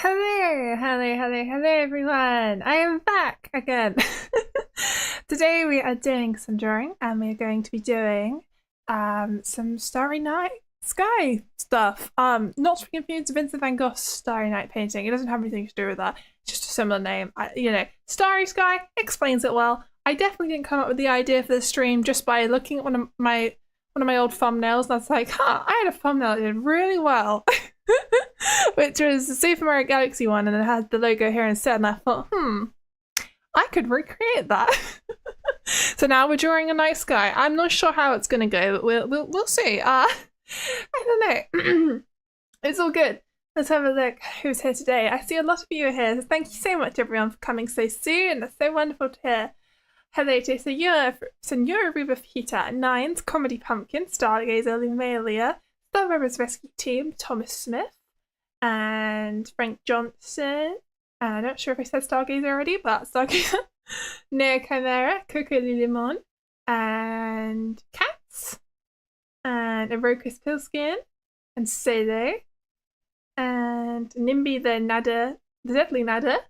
Hello everyone! I am back again. Today we are doing some drawing and we're going to be doing some Starry Night Sky stuff. Not to be confused with Vincent van Gogh's Starry Night painting. It doesn't have anything to do with that. It's just a similar name. Starry Sky explains it well. I definitely didn't come up with the idea for the stream just by looking at one of my old thumbnails and I was like, I had a thumbnail that did really well. Which was the Super Mario Galaxy one, and it had the logo here instead, and I thought, I could recreate that. So now we're drawing a night sky. I'm not sure how it's gonna go, but we'll see. I don't know. It's all good. Let's have a look who's here today. I see a lot of you are here, so thank you so much everyone for coming so soon. That's so wonderful to hear. Hello to Senora Ruba Fajita, Nines, Comedy Pumpkin, Stargazer, Lumelia, Star Rovers Rescue Team, Thomas Smith, and Frank Johnson. And I'm not sure if I said Stargazer already, but Stargazer. Neo Chimera, Coco Limon, and Cats, and Arokus Pillskin, and Solo, and Nimby the Deadly Nada,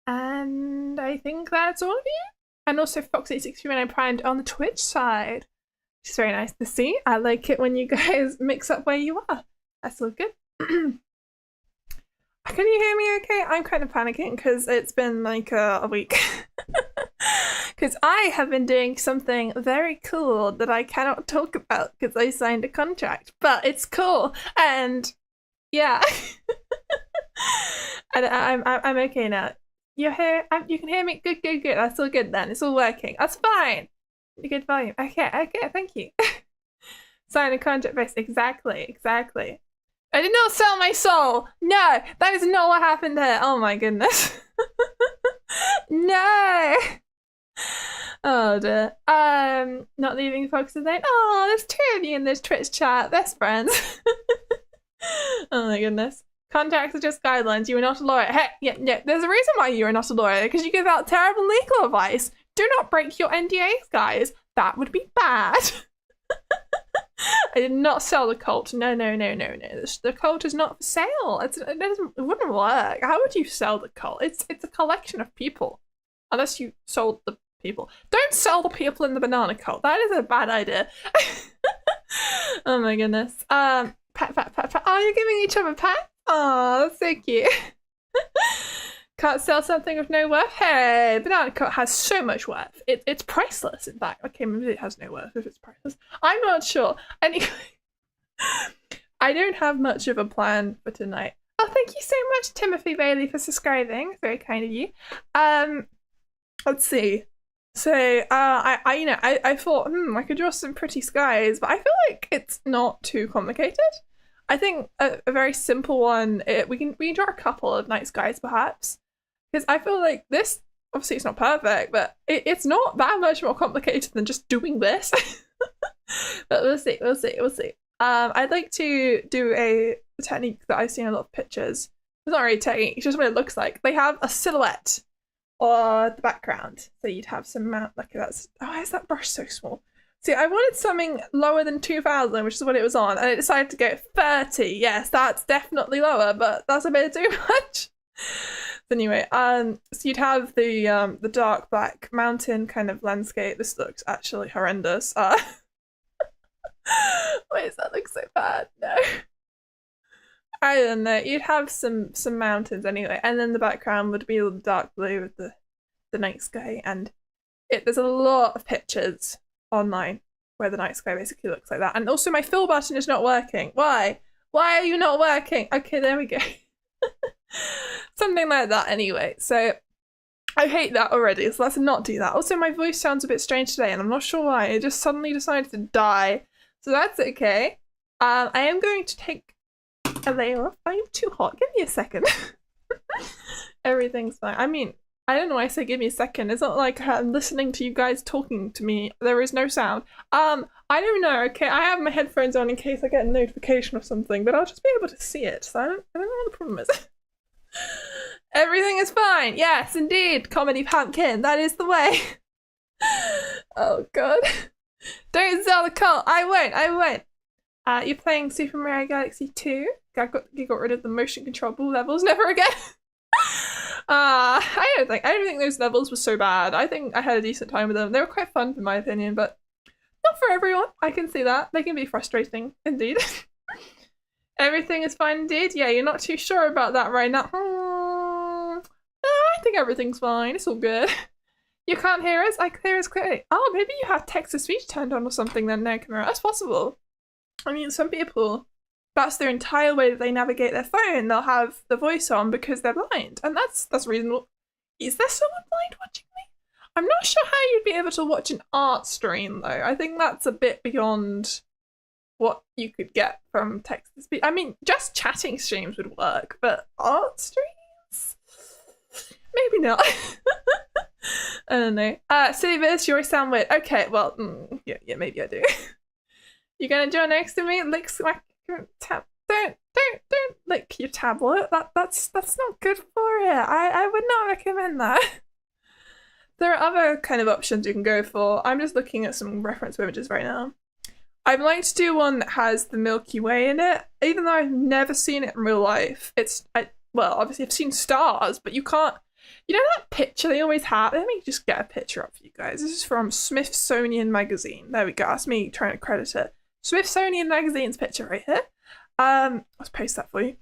and I think that's all of you. And also Fox8639 primed on the Twitch side. Which is very nice to see. I like it when you guys mix up where you are. That's all good. Can you hear me okay? I'm kind of panicking because it's been like a week. Because I have been doing something very cool that I cannot talk about because I signed a contract. But it's cool. And yeah. And I'm okay now. You're here. You can hear me. Good. That's all good then. It's all working. That's fine. Good volume. Okay. Thank you. Sign a contract base. Exactly. I did not sell my soul. No, that is not what happened here. Oh my goodness. No. Oh dear. Not leaving folks alone. Oh, there's two of you in this Twitch chat. Best friends. Oh my goodness. Contracts are just guidelines. You are not a lawyer. Hey, yeah. There's a reason why you are not a lawyer, because you give out terrible legal advice. Do not break your NDAs, guys. That would be bad. I did not sell the cult. No. The cult is not for sale. It wouldn't work. How would you sell the cult? It's a collection of people. Unless you sold the people. Don't sell the people in the banana cult. That is a bad idea. Oh my goodness. Pat. Oh, you're giving each other pat? Oh, that's so cute. Can't sell something of no worth? Hey, banana cult has so much worth. It's priceless, in fact. Okay, maybe it has no worth if it's priceless. I'm not sure. Anyway, I don't have much of a plan for tonight. Oh, thank you so much, Timothy Bailey, for subscribing. Very kind of you. Let's see. So, I thought, I could draw some pretty skies, but I feel like it's not too complicated. I think a very simple one, we can draw a couple of night skies perhaps. Because I feel like this, obviously it's not perfect, but it's not that much more complicated than just doing this. But we'll see. I'd like to do a technique that I've seen in a lot of pictures. It's not really a technique, it's just what it looks like. They have a silhouette or the background. So you'd have some amount, like that's, why is that brush so small? See, I wanted something lower than 2000, which is what it was on, and I decided to go 30. Yes, that's definitely lower, but that's a bit too much. Anyway, so you'd have the dark black mountain kind of landscape. This looks actually horrendous. Why does that look so bad? No. I don't know. You'd have some mountains anyway, and then the background would be all the dark blue with the night sky, and there's a lot of pictures online where the night sky basically looks like that. And also my fill button is not working. Why are you not working? Okay, there we go. Something like that anyway. So I hate that already, so let's not do that. Also my voice sounds a bit strange today and I'm not sure why. It just suddenly decided to die, so that's okay. I am going to take a layer off. I'm too hot. Give me a second. Everything's fine. I mean, I don't know why I say give me a second. It's not like I'm listening to you guys talking to me. There is no sound. I don't know, okay? I have my headphones on in case I get a notification of something, but I'll just be able to see it, so I don't know what the problem is. Everything is fine. Yes, indeed. Comedy pumpkin. That is the way. Oh, God. Don't sell the cult. I won't. You're playing Super Mario Galaxy 2. You got rid of the motion controllable levels never again. I don't think those levels were so bad. I think I had a decent time with them. They were quite fun in my opinion, but not for everyone. I can see that. They can be frustrating indeed. Everything is fine indeed? Yeah, you're not too sure about that right now. I think everything's fine. It's all good. You can't hear us? I can hear us clearly. Oh, maybe you have text-to-speech turned on or something then, no, Camilla. That's possible. I mean, some people, that's their entire way that they navigate their phone. They'll have the voice on because they're blind. And that's reasonable. Is there someone blind watching me? I'm not sure how you'd be able to watch an art stream, though. I think that's a bit beyond what you could get from text-to-speech. I mean, just chatting streams would work, but art streams? Maybe not. I don't know. Silly Vieus, you always sound weird. Okay, well, yeah, maybe I do. You're gonna join next to me? Lick smack your tab. Don't lick your tablet. That's not good for it. I would not recommend that. There are other kind of options you can go for. I'm just looking at some reference images right now. I'd like to do one that has the Milky Way in it, even though I've never seen it in real life. Well, obviously I've seen stars, but you can't. You know that picture they always have? Let me just get a picture up for you guys. This is from Smithsonian Magazine. There we go. That's me trying to credit it. Smithsonian Magazine's picture right here. Let's paste that for you.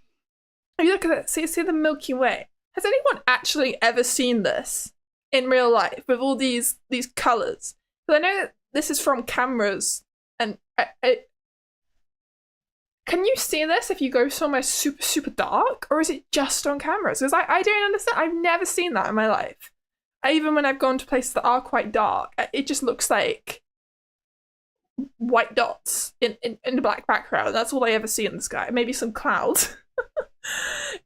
If you look at it, see the Milky Way. Has anyone actually ever seen this in real life with all these colours? Because I know that this is from cameras, and can you see this if you go somewhere super dark, or is it just on cameras? Because I don't understand. I've never seen that in my life. Even when I've gone to places that are quite dark, it just looks like white dots in the black background. That's all I ever see in the sky. Maybe some clouds.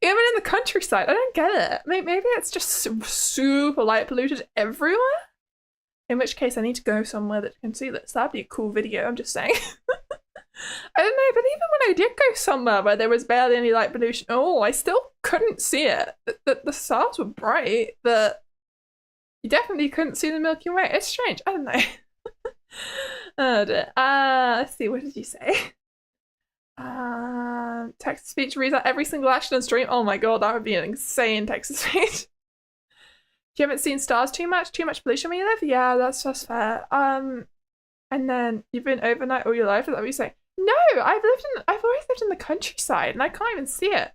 Even in the countryside, I don't get it. Maybe it's just super light polluted everywhere. In which case I need to go somewhere that can see this. That'd be a cool video, I'm just saying. I don't know, but even when I did go somewhere where there was barely any light pollution, I still couldn't see it. The stars were bright, but you definitely couldn't see the Milky Way. It's strange. I don't know. Oh dear. Let's see, what did you say? Text-to-speech reads out every single action on stream. Oh my god, that would be an insane text-to-speech. You haven't seen stars too much pollution where you live? Yeah, that's just fair. And then you've been overnight all your life, is that what you say? No, I've always lived in the countryside and I can't even see it.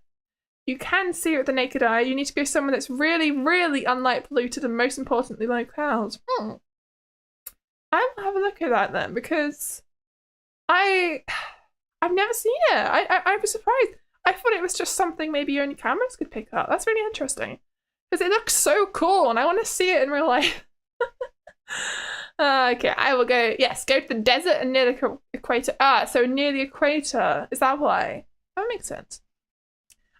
You can see it with the naked eye. You need to go somewhere that's really, really unlight polluted and most importantly, low clouds. I'll have a look at that then, because I've never seen it. I was surprised. I thought it was just something maybe only cameras could pick up. That's really interesting. Because it looks so cool and I want to see it in real life. Okay, I will go. Yes, go to the desert and near the equator. So near the equator. Is that why? That makes sense.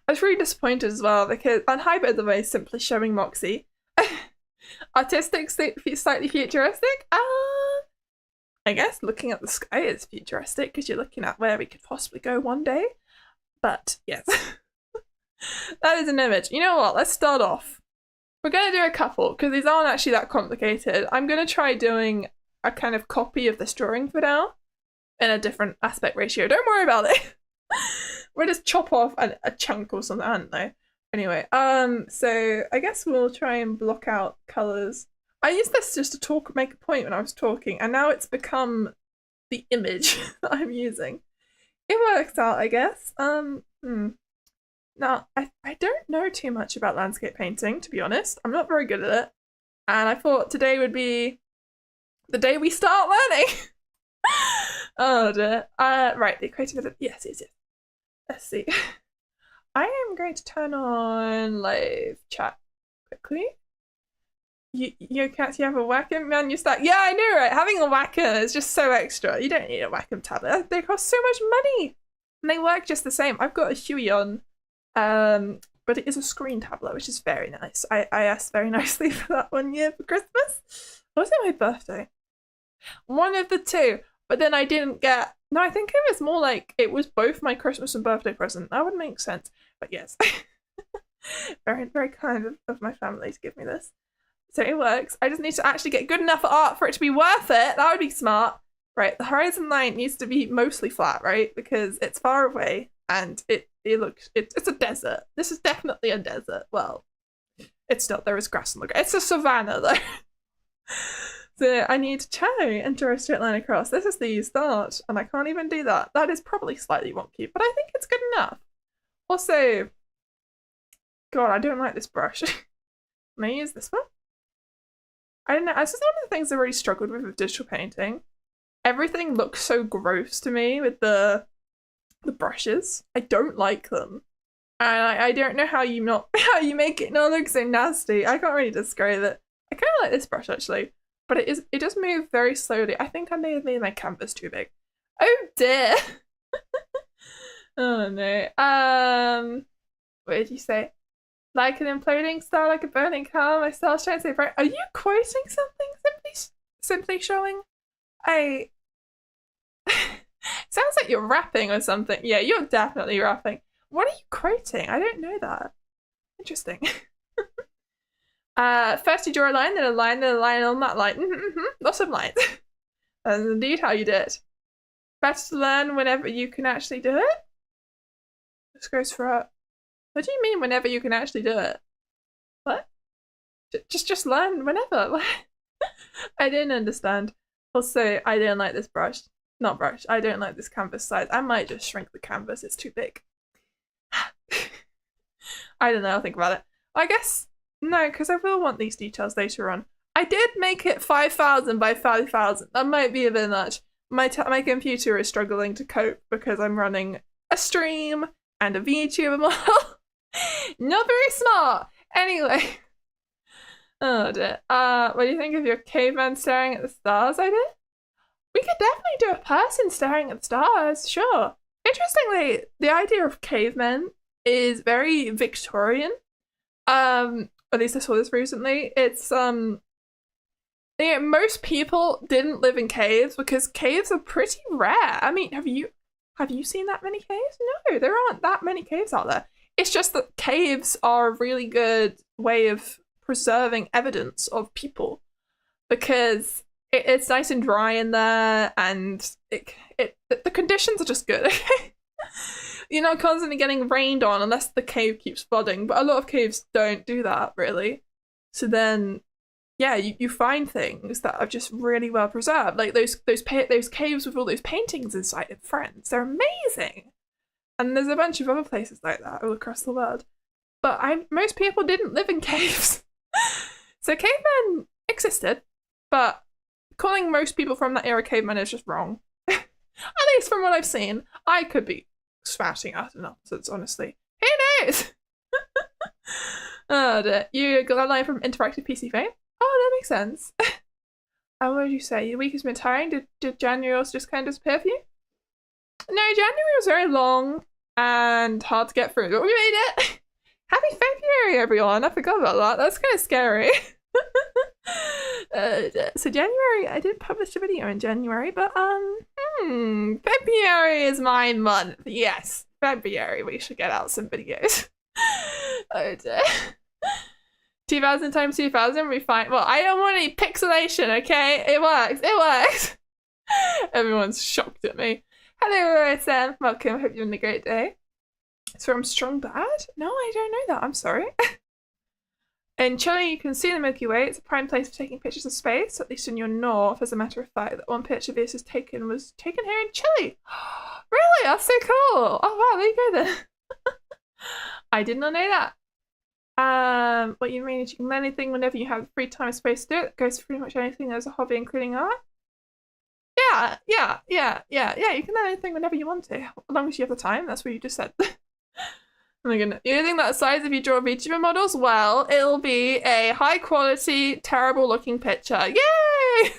I was really disappointed as well because, and hi by the way, simply showing Moxie. Artistic, slightly futuristic. I guess looking at the sky is futuristic because you're looking at where we could possibly go one day. But yes, that is an image. You know what? Let's start off. We're going to do a couple because these aren't actually that complicated. I'm going to try doing a kind of copy of this drawing for now in a different aspect ratio. Don't worry about it. We'll just chop off a chunk or something. I don't know. Anyway, so I guess we'll try and block out colours. I used this just to make a point when I was talking, and now it's become the image that I'm using. It works out, I guess. Now, I don't know too much about landscape painting, to be honest. I'm not very good at it. And I thought today would be the day we start learning. Oh dear. Right, the equator. Yes. Let's see. I am going to turn on live chat quickly. You can't you have a Wacom? Man, you start. Yeah, I know, right? Having a Wacom is just so extra. You don't need a Wacom tablet. They cost so much money. And they work just the same. I've got a Huey on. But it is a screen tablet, which is very nice. I asked very nicely for that one year for Christmas. Or was it my birthday? One of the two. But then I didn't get... No, I think it was more like it was both my Christmas and birthday present. That would make sense. But yes. Very, very kind of my family to give me this. So it works. I just need to actually get good enough at art for it to be worth it. That would be smart. Right, the horizon line needs to be mostly flat, right? Because it's far away and it's a desert. This is definitely a desert. Well, it's not, there is grass on the ground. It's a savanna though. So I need to enter a straight line across. This is the start, and I can't even do that. That is probably slightly wonky, but I think it's good enough. Also, God, I don't like this brush. Can I use this one? I don't know. This is one of the things I really struggled with digital painting. Everything looks so gross to me with the brushes. I don't like them. And I don't know how you make it not look so nasty. I can't really describe it. I kind of like this brush actually, but it does move very slowly. I think I may have made my canvas too big. Oh dear. Oh no. What did you say? Like an imploding star, like a burning car. My star's trying to say bright. Are you quoting something? Simply showing? Sounds like you're rapping or something. Yeah, you're definitely rapping. What are you quoting? I don't know that. Interesting. First you draw a line, then a line, then a line on that line. Lots of lines. That's indeed how you do it. Best to learn whenever you can actually do it? This goes for... What do you mean whenever you can actually do it? What? Just learn whenever. I didn't understand. Also, I didn't like this brush. Not brush. I don't like this canvas size. I might just shrink the canvas. It's too big. I don't know. I'll think about it. I guess no, because I will want these details later on. I did make it 5,000 by 5,000. That might be a bit much. My computer is struggling to cope because I'm running a stream and a VTuber model. Not very smart. Anyway. Oh dear. What do you think of your caveman staring at the stars idea? We could definitely do a person staring at the stars, sure. Interestingly, the idea of cavemen is very Victorian. At least I saw this recently. It's most people didn't live in caves because caves are pretty rare. I mean, have you seen that many caves? No, there aren't that many caves out there. It's just that caves are a really good way of preserving evidence of people because it's nice and dry in there and the conditions are just good. You're not constantly getting rained on unless the cave keeps flooding, but a lot of caves don't do that really. So then, yeah, you find things that are just really well preserved, like those caves with all those paintings inside of Friends. They're amazing, and there's a bunch of other places like that all across the world. But most people didn't live in caves, so cavemen existed, but calling most people from that era cavemen is just wrong. At least from what I've seen. I could be smashing out nonsense, honestly. Who knows? Oh dear. You got that line from Interactive PC Fame? Oh, that makes sense. And what did you say? Your week has been tiring? Did January also just kind of disappear for you? No, January was very long and hard to get through, but we made it! Happy February, everyone! I forgot about that. That's kind of scary. So January, I did publish a video in January, but February is my month. Yes, February, we should get out some videos. Oh dear. 2000 times 2000, we find, well, I don't want any pixelation, okay? It works. Everyone's shocked at me. Hello, Sam. Welcome. Hope you're having a great day. It's from Strong Bad? No, I don't know that. I'm sorry. In Chile, you can see the Milky Way. It's a prime place for taking pictures of space, at least in your north. As a matter of fact, that one picture Vieus has taken was taken here in Chile. Really? That's so cool. Oh, wow, there you go then. I did not know that. What you mean is you can learn anything whenever you have free time and space to do it. It goes for pretty much anything as a hobby, including art. Yeah. You can learn anything whenever you want to, as long as you have the time. That's what you just said. Oh my goodness. You think that size if you draw VTuber models? Well, it'll be a high quality, terrible looking picture. Yay!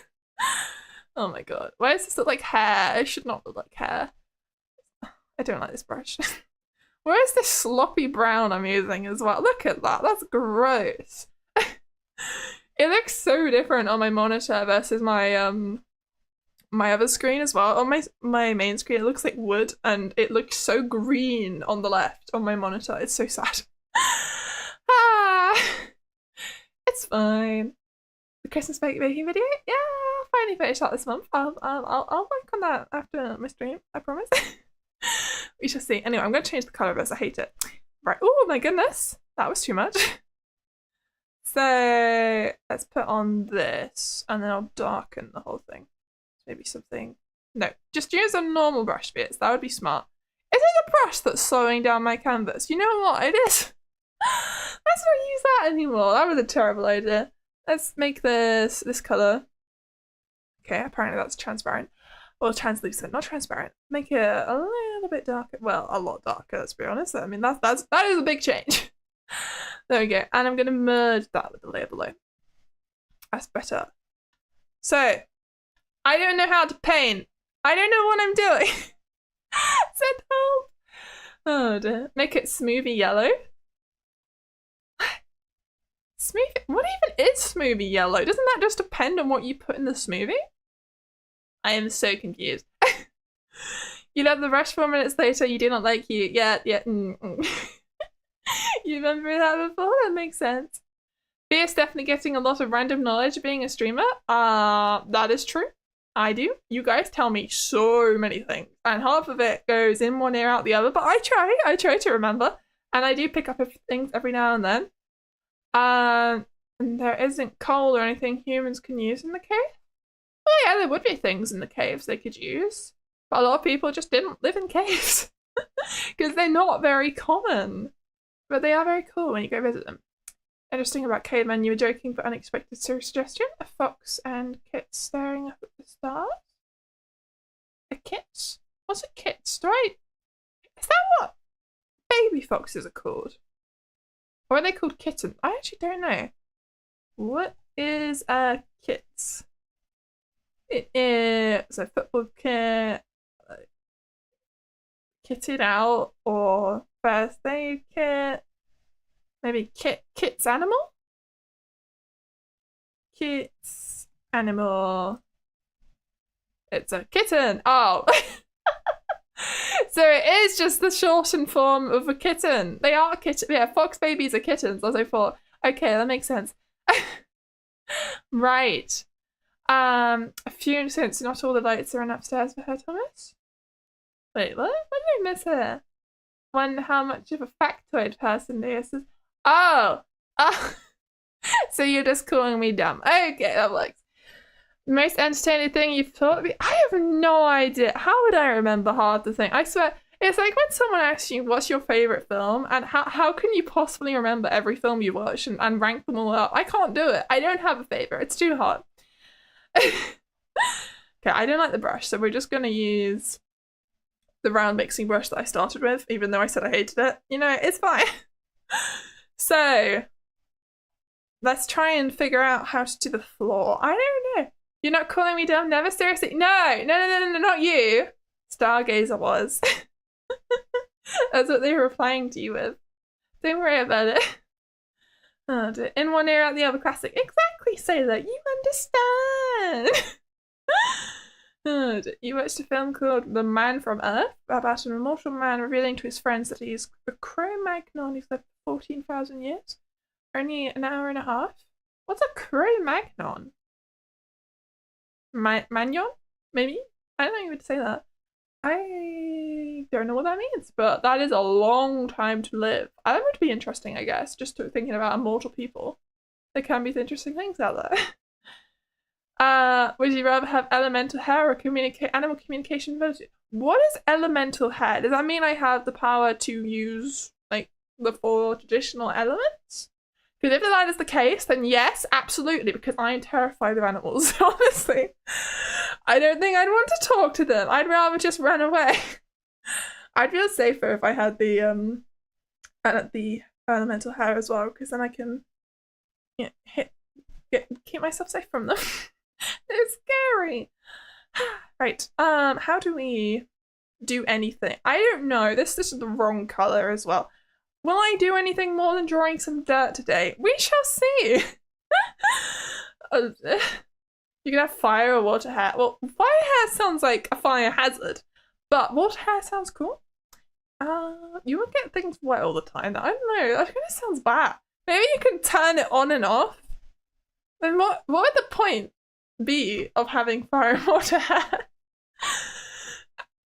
Oh my god. Why does this look like hair? It should not look like hair. I don't like this brush. Where is this sloppy brown I'm using as well? Look at that. That's gross. It looks so different on my monitor versus my my other screen as well. On my main screen, it looks like wood, and it looks so green on the left on my monitor. It's so sad. It's fine. The Christmas baking video? Yeah, any finish that this month. I'll work on that after my stream, I promise. We shall see. Anyway, I'm going to change the colour of this. I hate it. Right. Oh my goodness. That was too much. So let's put on this and then I'll darken the whole thing. Maybe something. No, just use a normal brush bits. That would be smart. Is it the brush that's slowing down my canvas? You know what? It is. Let's not use that anymore. That was a terrible idea. Let's make this colour. Okay, apparently that's transparent. Or translucent, not transparent. Make it a little bit darker. Well, a lot darker, let's be honest. I mean, that is a big change. There we go. And I'm going to merge that with the layer below. That's better. So, I don't know how to paint. I don't know what I'm doing. Send help. Oh dear. Make it smoothie yellow. Smoothie? What even is smoothie yellow? Doesn't that just depend on what you put in the smoothie? I am so confused. You love the brush 4 minutes later, you do not like you. Yeah. You remember that before? That makes sense. Vieus definitely getting a lot of random knowledge being a streamer. That is true. I do. You guys tell me so many things. And half of it goes in one ear out the other, but I try to remember. And I do pick up things every now and then. And there isn't coal or anything humans can use in the cave. Well, yeah, there would be things in the caves they could use. But a lot of people just didn't live in caves. Because they're not very common. But they are very cool when you go visit them. Interesting about cavemen, you were joking but unexpected suggestion. A fox and kit staring up at the stars. A kit? What's a kit? Is that what baby foxes are called? Or are they called kittens? I actually don't know. What is a kit? It is a football kit, kitted out, or first aid kit. Maybe kit's animal? Kit's animal. It's a kitten. Oh. So it is just the shortened form of a kitten. They are kitten. Yeah, fox babies are kittens, as I thought. Okay, that makes sense. Right. A few incidents, not all the lights are on upstairs for her, Thomas. Wait, what? What did I miss here? Wonder how much of a factoid person this is. Oh! So you're just calling me dumb. Okay, that works. Most entertaining thing you've taught me? I have no idea. How would I remember half the thing? I swear, it's like when someone asks you what's your favourite film and how can you possibly remember every film you watch and rank them all up? I can't do it. I don't have a favourite. It's too hard. Okay, I don't like the brush, so we're just going to use the round mixing brush that I started with, even though I said I hated it. You know, it's fine. So, let's try and figure out how to do the floor. I don't know. You're not calling me dumb? Never? Seriously? No, not you. Stargazer was. That's what they were replying to you with. Don't worry about it. Oh, in one ear, out the other. Classic. Exactly, Sailor. You understand. Oh, you watched a film called The Man from Earth about an immortal man revealing to his friends that he's a Cro-Magnon who's lived 14,000 years. Only an hour and a half. What's a Cro-Magnon? Magnon? Maybe? I don't know how you would say that. I don't know what that means, but that is a long time to live. That would be interesting, I guess, just thinking about immortal people. There can be interesting things out there. Would you rather have elemental hair or animal communication ability? What is elemental hair? Does that mean I have the power to use, like, the 4 traditional elements? Because if that is the case, then yes, absolutely, because I am terrified of animals, honestly. I don't think I'd want to talk to them. I'd rather just run away. I'd feel safer if I had the elemental hair as well, because then I can keep myself safe from them. It's scary. Right, how do we do anything? I don't know. This is the wrong colour as well. Will I do anything more than drawing some dirt today? We shall see. You can have fire or water hair. Well, fire hair sounds like a fire hazard, but water hair sounds cool. You won't get things wet all the time. I don't know. That kind of sounds bad. Maybe you can turn it on and off. Then what would the point? be of having fire and water hair?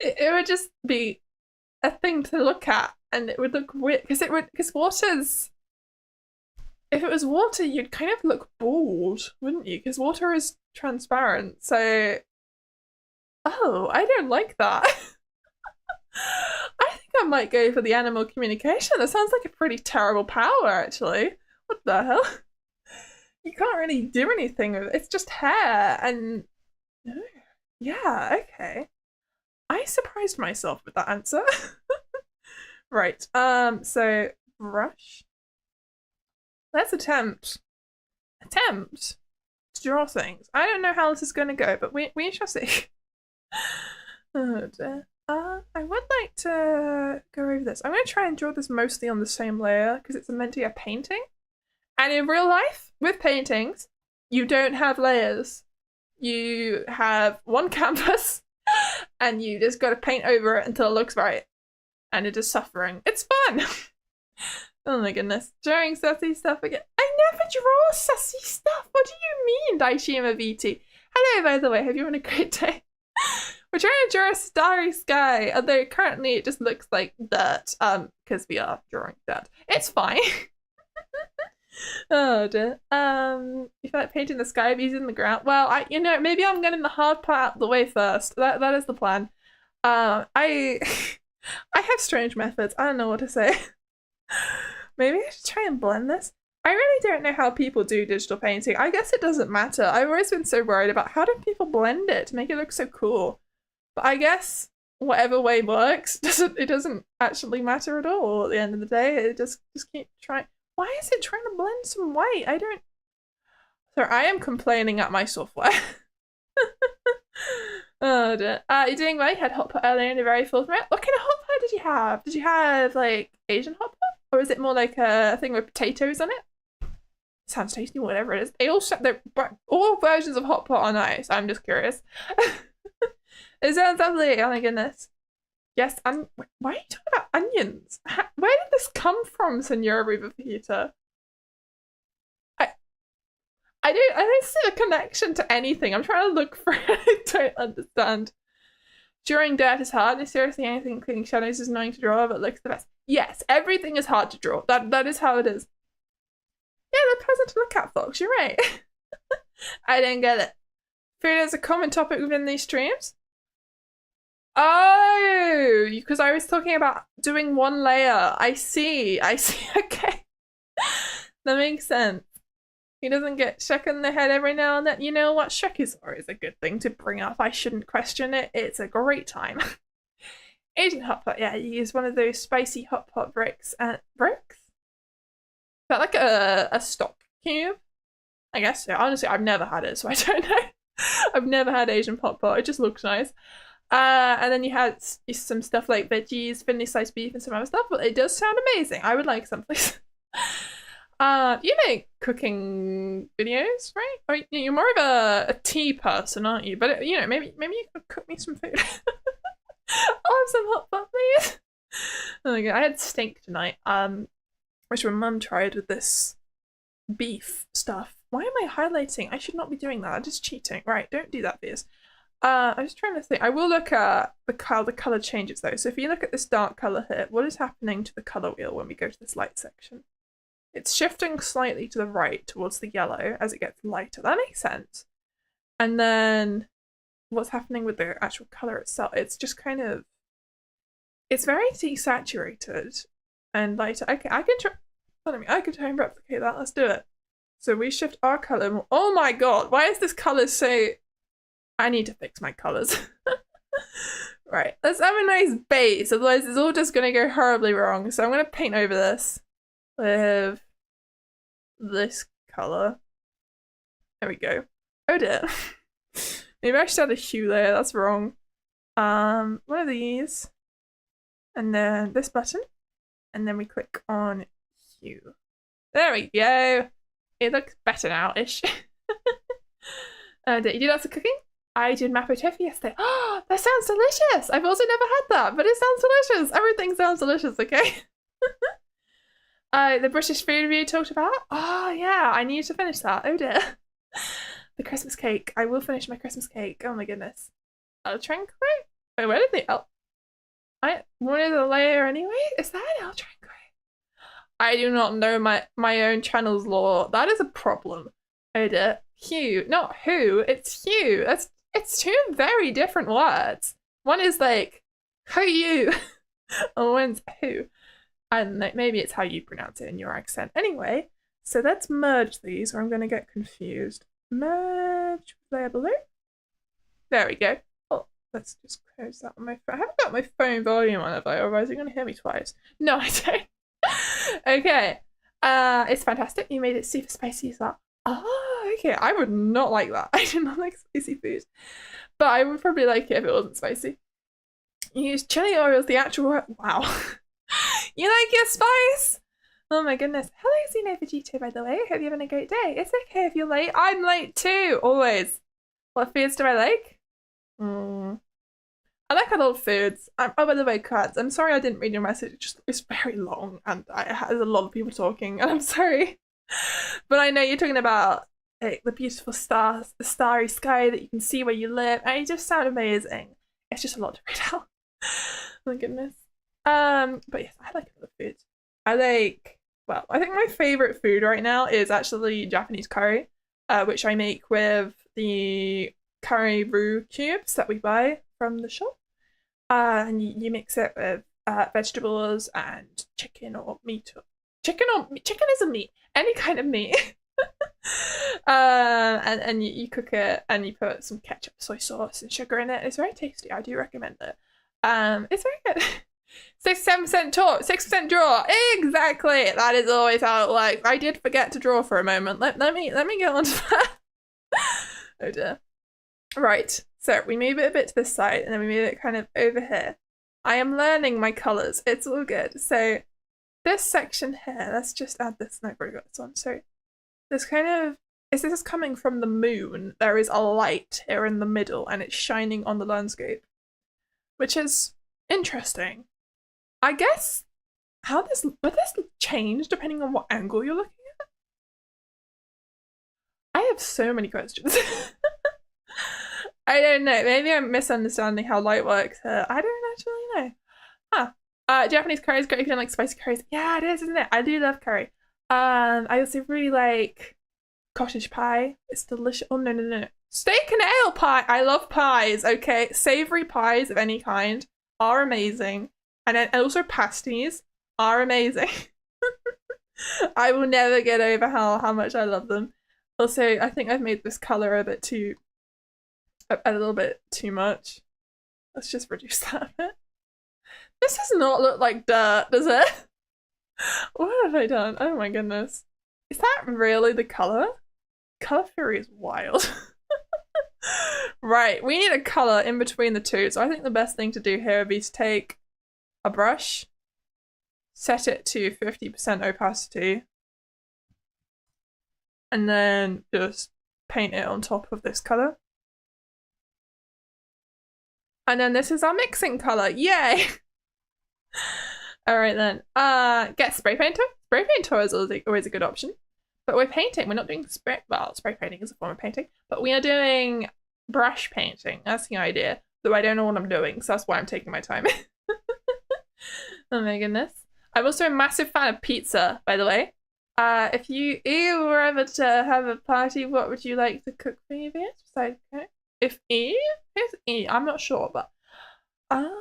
It would just be a thing to look at, and it would look weird because water's. If it was water, you'd kind of look bald, wouldn't you? Because water is transparent. So, oh, I don't like that. I think I might go for the animal communication. That sounds like a pretty terrible power, actually. What the hell? You can't really do anything with it. It's just hair and yeah, okay. I surprised myself with that answer. Right. So brush. Let's attempt to draw things. I don't know how this is gonna go, but we shall see. Oh dear. I would like to go over this. I'm gonna try and draw this mostly on the same layer because it's meant to be a painting. And in real life, with paintings, you don't have layers. You have one canvas and you just gotta paint over it until it looks right. And it is suffering. It's fun! Oh my goodness. Drawing sassy stuff again. I never draw sassy stuff! What do you mean, Daishima VT? Hello, by the way. Hope you're having a great day. We're trying to draw a starry sky, although currently it just looks like dirt, because we are drawing dirt. It's fine. Oh dear. You feel like painting the sky using the ground? Well, maybe I'm getting the hard part out of the way first. That is the plan. I have strange methods. I don't know what to say. Maybe I should try and blend this. I really don't know how people do digital painting. I guess it doesn't matter. I've always been so worried about how do people blend it to make it look so cool. But I guess whatever way works, it doesn't actually matter at all at the end of the day. It just keep trying. Why is it trying to blend some white? I don't. Sorry, I am complaining at my software. Oh dear. You're doing well. You had hot pot earlier in a very full thread. What kind of hot pot did you have? Did you have like Asian hot pot? Or is it more like a thing with potatoes on it? Sounds tasty, whatever it is. All versions of hot pot are nice. I'm just curious. It sounds lovely. Oh my goodness. Yes, why are you talking about onions? Where did this come from, Senora Rubafita? I don't see the connection to anything. I'm trying to look for it. I don't understand. Drawing dirt is hard. And seriously, anything including shadows is annoying to draw, but looks the best. Yes, everything is hard to draw. That is how it is. Yeah, they're pleasant to look at, folks. You're right. I didn't get it. Food is a common topic within these streams. Oh, because I was talking about doing one layer. I see. Okay. That makes sense. He doesn't get Shrek in the head every now and then. You know what? Shrek is always a good thing to bring up. I shouldn't question it. It's a great time. Asian hot pot, yeah, you use one of those spicy hot pot bricks. Bricks? Is that like a stock cube? I guess so. Honestly, I've never had it, so I don't know. I've never had Asian hot pot. It just looks nice. And then you had some stuff like veggies, thinly sliced beef, and some other stuff, but it does sound amazing. I would like some, please. You make cooking videos, right? Or you're more of a tea person, aren't you? But maybe you could cook me some food. I'll have some hot pot, please. Oh my god, I had steak tonight. Which my mum tried with this beef stuff. Why am I highlighting? I should not be doing that. I'm just cheating. Right, don't do that, Vieus. I was trying to think. I will look at the color changes though. So if you look at this dark color here, what is happening to the color wheel when we go to this light section? It's shifting slightly to the right towards the yellow as it gets lighter. That makes sense. And then what's happening with the actual color itself? It's just kind of, it's very desaturated and lighter. Okay, I can try and replicate that. Let's do it. So we shift our color more. Oh my god, why is this color so... I need to fix my colors. Right, let's have a nice base, otherwise it's all just gonna go horribly wrong. So I'm gonna paint over this with this color. There we go. Oh dear. Maybe I should add a hue layer, that's wrong. One of these. And then this button. And then we click on hue. There we go. It looks better now-ish. Did you do lots of cooking? I did mapo tofu yesterday. Oh, that sounds delicious. I've also never had that, but it sounds delicious. Everything sounds delicious, okay? The British food review talked about? Oh yeah, I need to finish that. Oh dear. The Christmas cake. I will finish my Christmas cake. Oh my goodness. El Tranquil? Wait, where did they? Oh, I wanted a layer anyway. Is that El Tranquil? I do not know my own channel's lore. That is a problem. Oda. Hugh. Not who. It's Hugh. It's two very different words. One is like who you, and one's who. And maybe it's how you pronounce it in your accent. Anyway, so let's merge these, or I'm gonna get confused. Merge layer below. There we go. Oh, let's just close that on my phone. I haven't got my phone volume on it, otherwise you're gonna hear me twice. No, I don't. Okay. It's fantastic. You made it super spicy as well. Oh, okay. I would not like that. I do not like spicy food. But I would probably like it if it wasn't spicy. You use chili oil as the actual. Wow. You like your spice? Oh my goodness. Hello, Xeno Vegito, by the way. Hope you're having a great day. It's okay if you're late. I'm late too, always. What foods do I like? I like adult foods. Oh, by the way, Kurt, I'm sorry I didn't read your message. It's very long and there's a lot of people talking, and I'm sorry. But I know you're talking about like, the beautiful stars, the starry sky that you can see where you live, and you just sound amazing. It's just a lot to read out. Oh my goodness. But yes, I like other foods. Well, I think my favorite food right now is actually Japanese curry, which I make with the curry roux cubes that we buy from the shop. And you mix it with vegetables and chicken or meat. Chicken is a meat. Any kind of meat. And you cook it and you put some ketchup, soy sauce, and sugar in it. It's very tasty. I do recommend it. It's very good. 67% talk, 6% draw. Exactly. That is always how it works. I did forget to draw for a moment. Let me get on to that. Oh dear. Right. So we move it a bit to this side and then we move it kind of over here. I am learning my colours. It's all good. So this section here, let's just add this. No, I've already got this on. So this kind of, this is coming from the moon. There is a light here in the middle and it's shining on the landscape, which is interesting. I guess would this change depending on what angle you're looking at? I have so many questions. I don't know. Maybe I'm misunderstanding how light works here. I don't actually know. Japanese curry is great if you don't like spicy curries. Yeah, it is, isn't it? I do love curry. I also really like cottage pie. It's delicious. Oh no. Steak and ale pie. I love pies. Okay, savory pies of any kind are amazing. And then also pasties are amazing. I will never get over how much I love them. Also, I think I've made this color a little bit too much. Let's just reduce that a bit. This does not look like dirt, does it? What have I done? Oh my goodness. Is that really the color? Color theory is wild. Right, we need a color in between the two. So I think the best thing to do here would be to take a brush, set it to 50% opacity, and then just paint it on top of this color. And then this is our mixing color. Yay! All right then. Get spray painter. Spray painter is always a good option. But we're painting. We're not doing spray painting is a form of painting, but we are doing brush painting. That's the idea. Though I don't know what I'm doing, so that's why I'm taking my time. Oh my goodness. I'm also a massive fan of pizza, by the way. If you were ever to have a party, what would you like to cook for your Vieus? Besides, okay. If here's I'm not sure, but I don't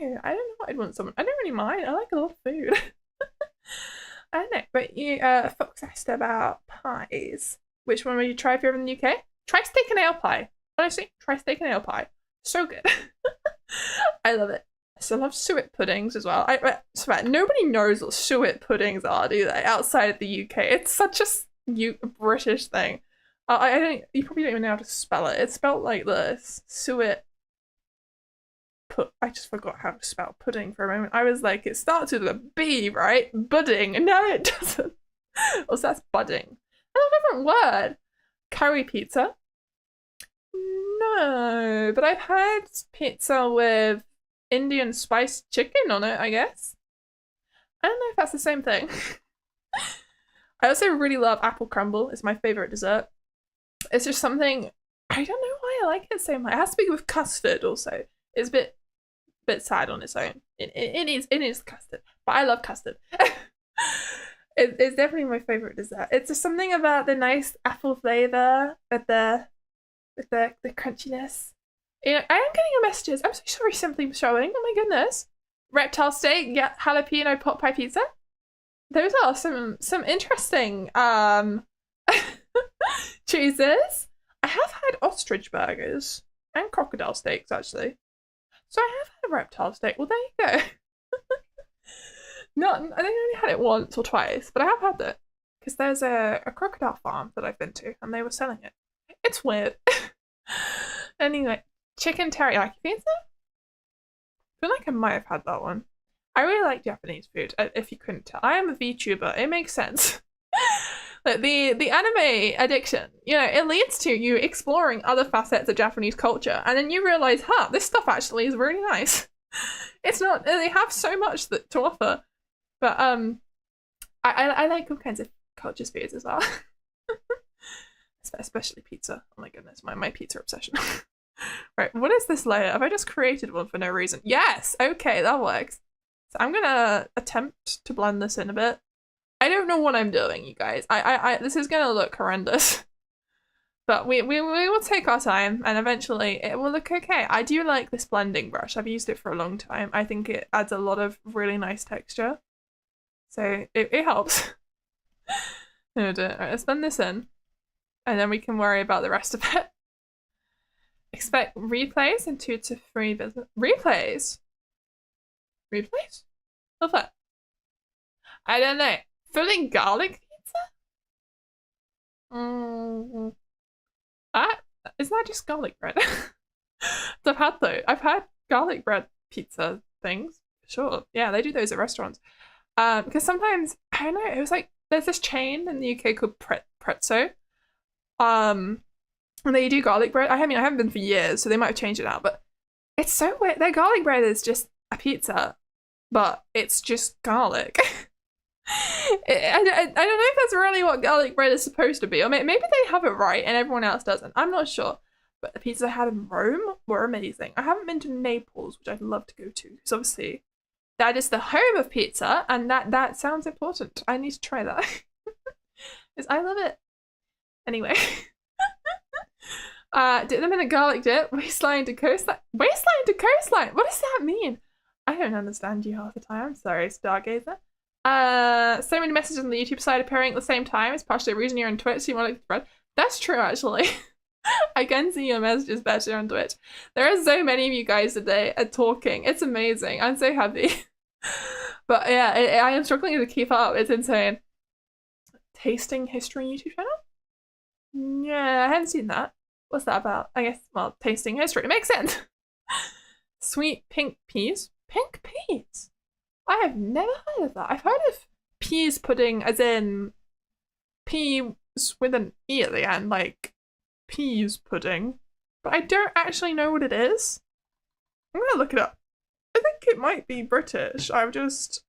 know. I don't know what I'd want someone. I don't really mind. I like a lot of food. I don't know, but you Fox asked about pies. Which one would you try if you're in the UK? Try steak and ale pie. Honestly, try steak and ale pie. So good. I love it. I still love suet puddings as well. I swear, nobody knows what suet puddings are, do they? Outside of the UK, it's such a British thing. I don't. You probably don't even know how to spell it. It's spelled like this. Suet. I just forgot how to spell pudding for a moment. I was like, it starts with a B, right? Budding, and no, it doesn't. Also, that's budding. That's a different word. Curry pizza. No, but I've had pizza with Indian spiced chicken on it, I guess. I don't know if that's the same thing. I also really love apple crumble. It's my favorite dessert. It's just something, I don't know why I like it so much. It has to be with custard also. It's a bit sad on its own. It is custard, but I love custard. It's definitely my favorite dessert. It's just something about the nice apple flavor with the crunchiness. You know, I am getting your messages. I'm so sorry, simply showing. Oh my goodness. Reptile steak, yeah, jalapeno pot pie pizza. Those are some interesting chooses. I have had ostrich burgers and crocodile steaks actually. So I have had a reptile steak. Well, there you go. I think I only had it once or twice, but I have had it because there's a crocodile farm that I've been to, and they were selling it. It's weird. Anyway, chicken teriyaki pizza. I feel like I might have had that one. I really like Japanese food. If you couldn't tell, I am a VTuber. It makes sense. Like the anime addiction, you know, it leads to you exploring other facets of Japanese culture, and then you realize, huh, this stuff actually is really nice. It's not, they have so much to offer, but I like all kinds of cultures foods as well. Especially pizza. Oh my goodness, my pizza obsession. Right, what is this layer? Have I just created one for no reason? Yes, okay, that works. So I'm gonna attempt to blend this in a bit. I don't know what I'm doing, you guys. This is gonna look horrendous. But we will take our time, and eventually it will look okay. I do like this blending brush. I've used it for a long time. I think it adds a lot of really nice texture. So it helps. Alright, let's blend this in. And then we can worry about the rest of it. Expect replays in 2 to 3 business. Replays? Replays? What's that? I don't know. Filling garlic pizza? Isn't that just garlic bread? I've had garlic bread pizza things. Sure. Yeah, they do those at restaurants. Because sometimes, I don't know, it was like, there's this chain in the UK called Prezzo. And they do garlic bread. I mean, I haven't been for years, so they might have changed it now, but it's so weird. Their garlic bread is just a pizza, but it's just garlic. I don't know if that's really what garlic bread is supposed to be, or maybe they have it right and everyone else doesn't. I'm not sure. But the pizzas I had in Rome were amazing. I haven't been to Naples, which I'd love to go to, because obviously that is the home of pizza, and that sounds important. I need to try that. Because I love it. Anyway. Dip them in a garlic dip, waistline to coastline. Waistline to coastline? What does that mean? I don't understand you half the time. I'm sorry, Stargazer. So many messages on the YouTube side appearing at the same time. It's partially the reason you're on Twitch, so you want to spread. That's true, actually. I can see your messages better on Twitch. There are so many of you guys today talking. It's amazing. I'm so happy. But yeah, I am struggling to keep up. It's insane. Tasting history YouTube channel? Yeah, I haven't seen that. What's that about? I guess, well, tasting history. It makes sense. Sweet pink peas. Pink peas? I have never heard of that. I've heard of peas pudding as in peas with an E at the end, like peas pudding. But I don't actually know what it is. I'm gonna look it up. I think it might be British. It's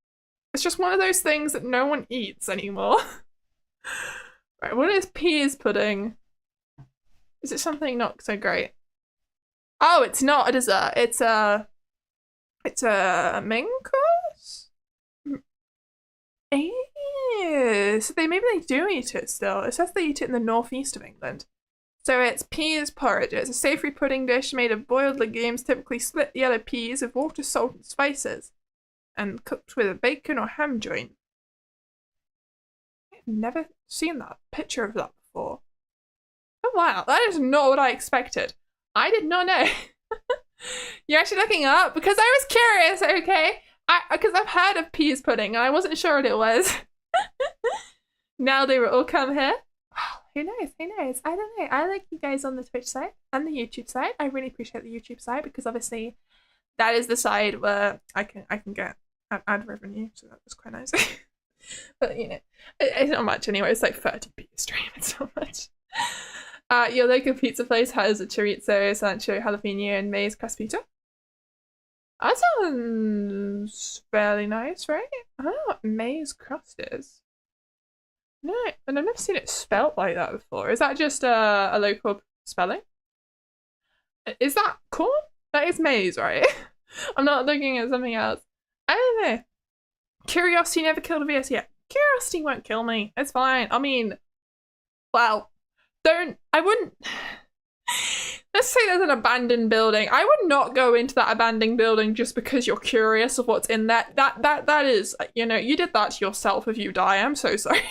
just one of those things that no one eats anymore. Right, what is peas pudding? Is it something not so great? Oh, it's not a dessert. It's a main course? So maybe they do eat it still. It says they eat it in the northeast of England. So it's peas porridge. It's a savoury pudding dish made of boiled legumes, typically split yellow peas with water, salt and spices, and cooked with a bacon or ham joint. I've never seen that picture of that before. Oh wow, that is not what I expected. I did not know. You're actually looking up? Because I was curious, okay? Because I've heard of peas pudding and I wasn't sure what it was. Now they will all come here. Oh, who knows? Who knows? I don't know. I like you guys on the Twitch side and the YouTube side. I really appreciate the YouTube side because obviously that is the side where I can get ad revenue, so that was quite nice. But you know, it's not much anyway. It's like 30p a stream. It's not much. Your local pizza place has a chorizo, cilantro, jalapeno, and maize crust pizza. That sounds fairly nice, right? I don't know what maize crust is. No, and I've never seen it spelt like that before. Is that just a local spelling? Is that corn? That is maize, right? I'm not looking at something else. I don't know. Curiosity never killed a VS yet. Curiosity won't kill me. It's fine. I mean, well, I wouldn't. Let's say there's an abandoned building. I would not go into that abandoned building just because you're curious of what's in there. That is, you know, you did that to yourself if you die. I'm so sorry.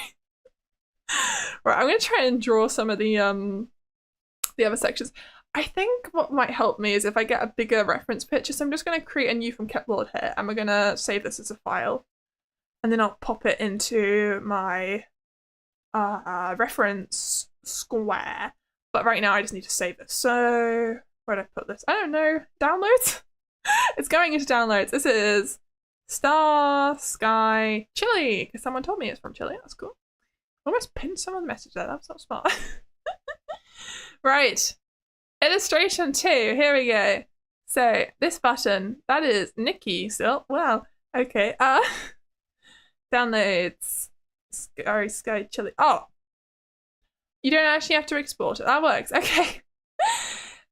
Right, I'm gonna try and draw some of the other sections. I think what might help me is if I get a bigger reference picture. So I'm just gonna create a new from clipboard here, and we're gonna save this as a file, and then I'll pop it into my reference square. But right now I just need to save this. So where'd I put this? I don't know. Downloads? It's going into downloads. This is Starry Sky Chile, because someone told me it's from Chile. That's cool. I almost pinned someone's message there. That's not smart. Right. Illustration 2. Here we go. So this button, that is Nikki still. Wow. Okay. Downloads. Starry Sky Chile. Oh. You don't actually have to export it. That works. Okay.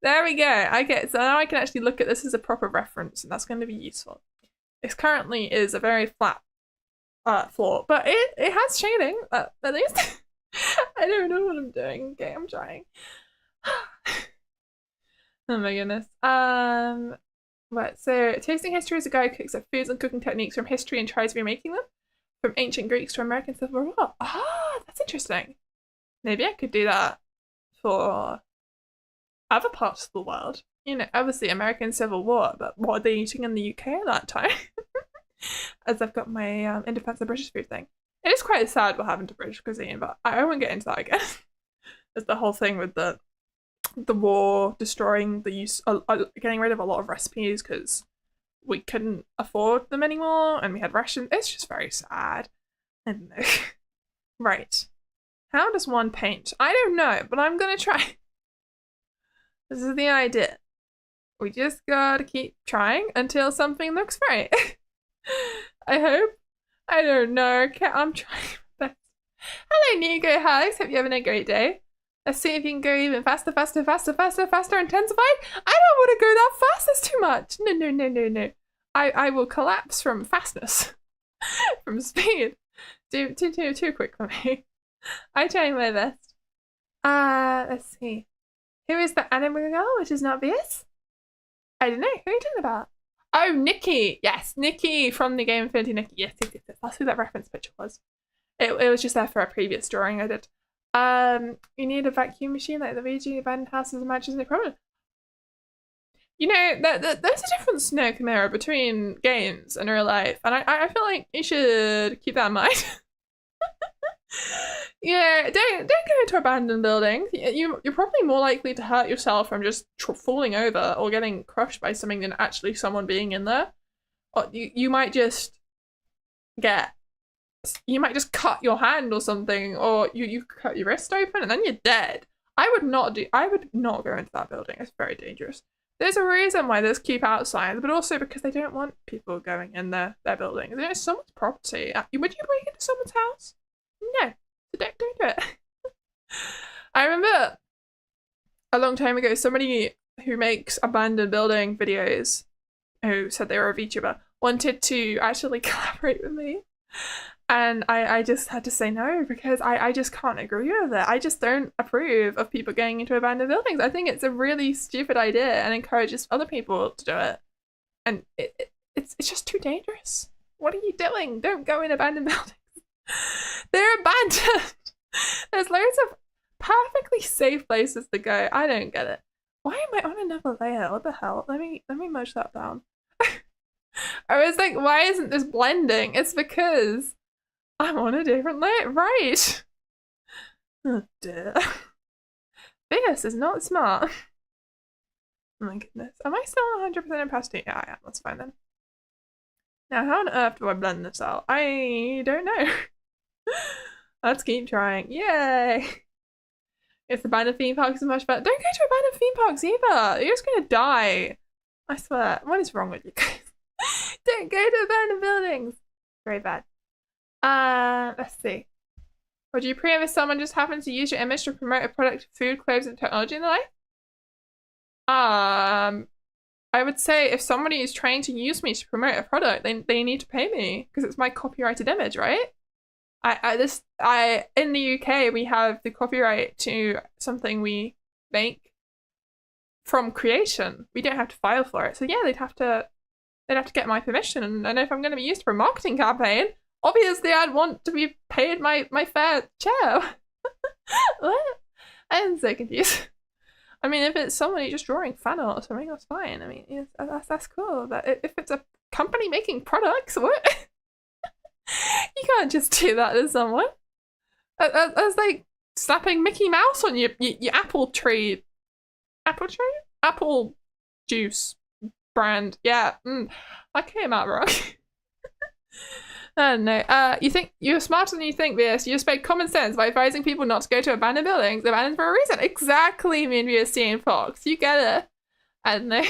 There we go. Okay, so now I can actually look at this as a proper reference, and that's going to be useful. This currently is a very flat floor, but it has shading, at least. I don't know what I'm doing. Okay, I'm trying. Oh my goodness. Right, so tasting history is a guy who cooks up foods and cooking techniques from history and tries remaking them. From ancient Greeks to American Civil War. Ah, that's interesting. Maybe I could do that for other parts of the world. You know, obviously American Civil War, but what are they eating in the UK at that time? As I've got my in defense of British food thing. It is quite sad what happened to British cuisine, but I won't get into that again. There's the whole thing with the war destroying the use, getting rid of a lot of recipes because we couldn't afford them anymore, and we had rations. It's just very sad. I don't know. Right. How does one paint? I don't know, but I'm gonna try. This is the idea. We just gotta keep trying until something looks right. I hope. I don't know. I'm trying my best. Hello, Nico Hugs. Hope you're having a great day. Let's see if you can go even faster, faster, faster, faster, faster, intensified. I don't want to go that fast. That's too much. No, no, no, no, no. I will collapse from fastness, from speed. Too quick for me. I'm trying my best. Let's see. Who is the anime girl, which is not Vieus? I don't know. Who are you talking about? Oh, Nikki. Yes, Nikki from the Game Infinity Nikki. Yes, yes, yes. That's who that reference picture was. It was just there for a previous drawing I did. You need a vacuum machine like the VG abandoned houses and matches, no problem. You know, there's a difference, no, Chimera, between games and real life, and I feel like you should keep that in mind. Yeah, don't go into abandoned buildings. You're probably more likely to hurt yourself from just falling over or getting crushed by something than actually someone being in there. Or you might just cut your hand or something, or you cut your wrist open and then you're dead. I would not go into that building. It's very dangerous. There's a reason why there's keep out signs, but also because they don't want people going in their building. It's someone's property. Would you break into someone's house? No. So don't do it. I remember a long time ago, somebody who makes abandoned building videos, who said they were a VTuber, wanted to actually collaborate with me. And I just had to say no, because I just can't agree with it. I just don't approve of people going into abandoned buildings. I think it's a really stupid idea and encourages other people to do it. And it's just too dangerous. What are you doing? Don't go in abandoned buildings. They're abandoned. There's loads of perfectly safe places to go. I don't get it. Why am I on another layer? What the hell? Let me merge that down. I was like, why isn't this blending? It's because I'm on a different layer. Right. Oh dear. This is not smart. Oh my goodness. Am I still 100% opacity? Yeah, I am. That's fine then. Now, how on earth do I blend this out? I don't know. Let's keep trying. Yay! If the abandoned theme parks is much better. Don't go to abandoned theme parks either. You're just gonna die. I swear. What is wrong with you guys? Don't go to abandoned buildings. Very bad. Let's see. Would you pre if someone just happens to use your image to promote a product, food, clothes, and technology in their life? I would say if somebody is trying to use me to promote a product, they need to pay me because it's my copyrighted image, right? In the UK we have the copyright to something we make from creation. We don't have to file for it. So yeah, they'd have to get my permission. And if I'm going to be used for a marketing campaign, obviously I'd want to be paid my fair share. What? I'm so confused. I mean, if it's somebody just drawing fan art or something, that's fine. I mean, yeah, that's cool. But if it's a company making products, what? You can't just do that to someone. That's like slapping Mickey Mouse on your apple tree. Apple tree? Apple juice brand. Yeah, that came out wrong. I don't know. You think you're smarter than you think, Vieus. You just make common sense by advising people not to go to abandoned buildings. Abandoned for a reason. Exactly, me and Vieus and Fox. You get it. I don't know.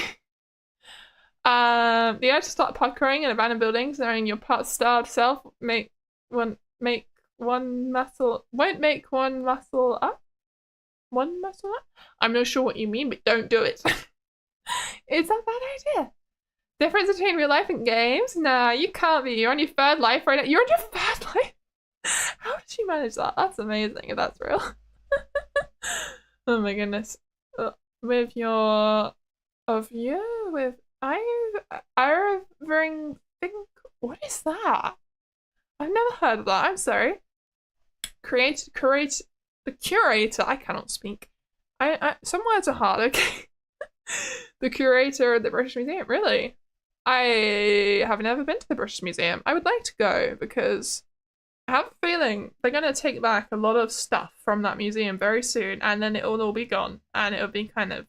The urge to start parkouring in abandoned buildings, knowing your part-starved self won't make one muscle up. One muscle up? I'm not sure what you mean, but don't do it. It's a bad idea. Difference between real life and games? Nah, you can't be. You're on your third life right now. You're on your third life? How did you manage that? That's amazing if that's real. Oh my goodness. With your... with... Irving... What is that? I've never heard of that. I'm sorry. The curator. I cannot speak. Some words are hard, okay? The curator of the British Museum. Really? I have never been to the British Museum. I would like to go because I have a feeling they're going to take back a lot of stuff from that museum very soon, and then it will all be gone, and it'll be kind of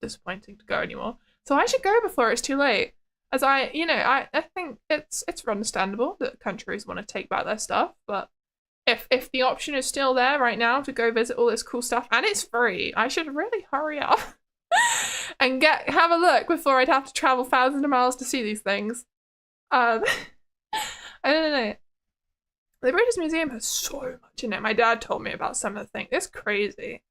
disappointing to go anymore. So I should go before it's too late. As I think it's understandable that countries want to take back their stuff, but if the option is still there right now to go visit all this cool stuff, and it's free, I should really hurry up and have a look before I'd have to travel thousands of miles to see these things. I don't know. The British Museum has so much in it. My dad told me about some of the things. It's crazy.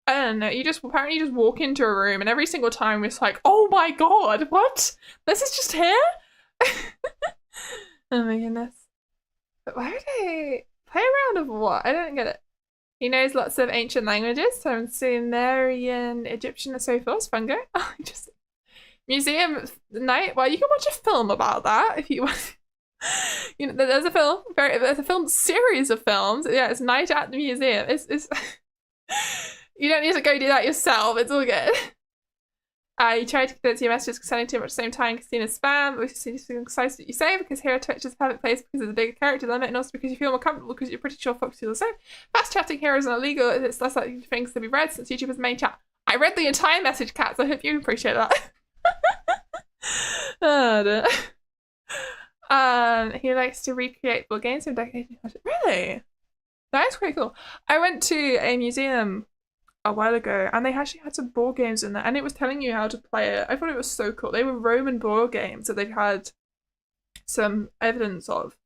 I don't know. Apparently you just walk into a room and every single time it's like, oh my god, what? This is just here? Oh my goodness. But why would I play around with what? I don't get it. He knows lots of ancient languages, so Sumerian, Egyptian, and so forth. Fungo. Oh, just museum night. Well, you can watch a film about that if you want. You know, there's a film series of films. Yeah, it's night at the museum. It's you don't need to go do that yourself. It's all good. You try to convince your messages sending too much at the same time because seen as spam, but it's concise what you say because here at Twitch is a perfect place because there's a bigger character limit and also because you feel more comfortable because you're pretty sure Fox feels the same. Fast chatting here isn't illegal, it's less likely for things to be read since YouTube's main chat. I read the entire message, Kat, so I hope you appreciate that. He likes to recreate board games from decades. Really? That is quite cool. I went to a museum a while ago and they actually had some board games in there and it was telling you how to play it. I thought it was so cool. They were Roman board games that they'd had some evidence of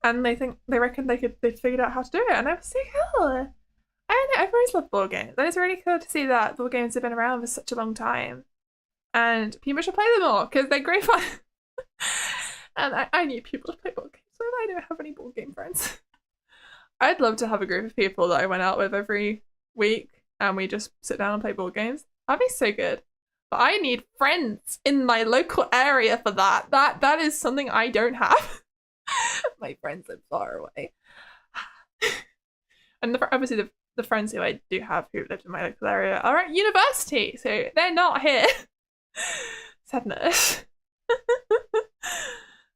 and they reckon they'd figured out how to do it and I was so cool. I don't know, I've always loved board games and it's really cool to see that board games have been around for such a long time and people should play them more because they're great fun. And I need people to play board games so I don't have any board game friends. I'd love to have a group of people that I went out with every week and we just sit down and play board games. That'd be so good. But I need friends in my local area for that. That is something I don't have. My friends live far away. And obviously the friends who I do have who live in my local area are at university, so they're not here. Sadness.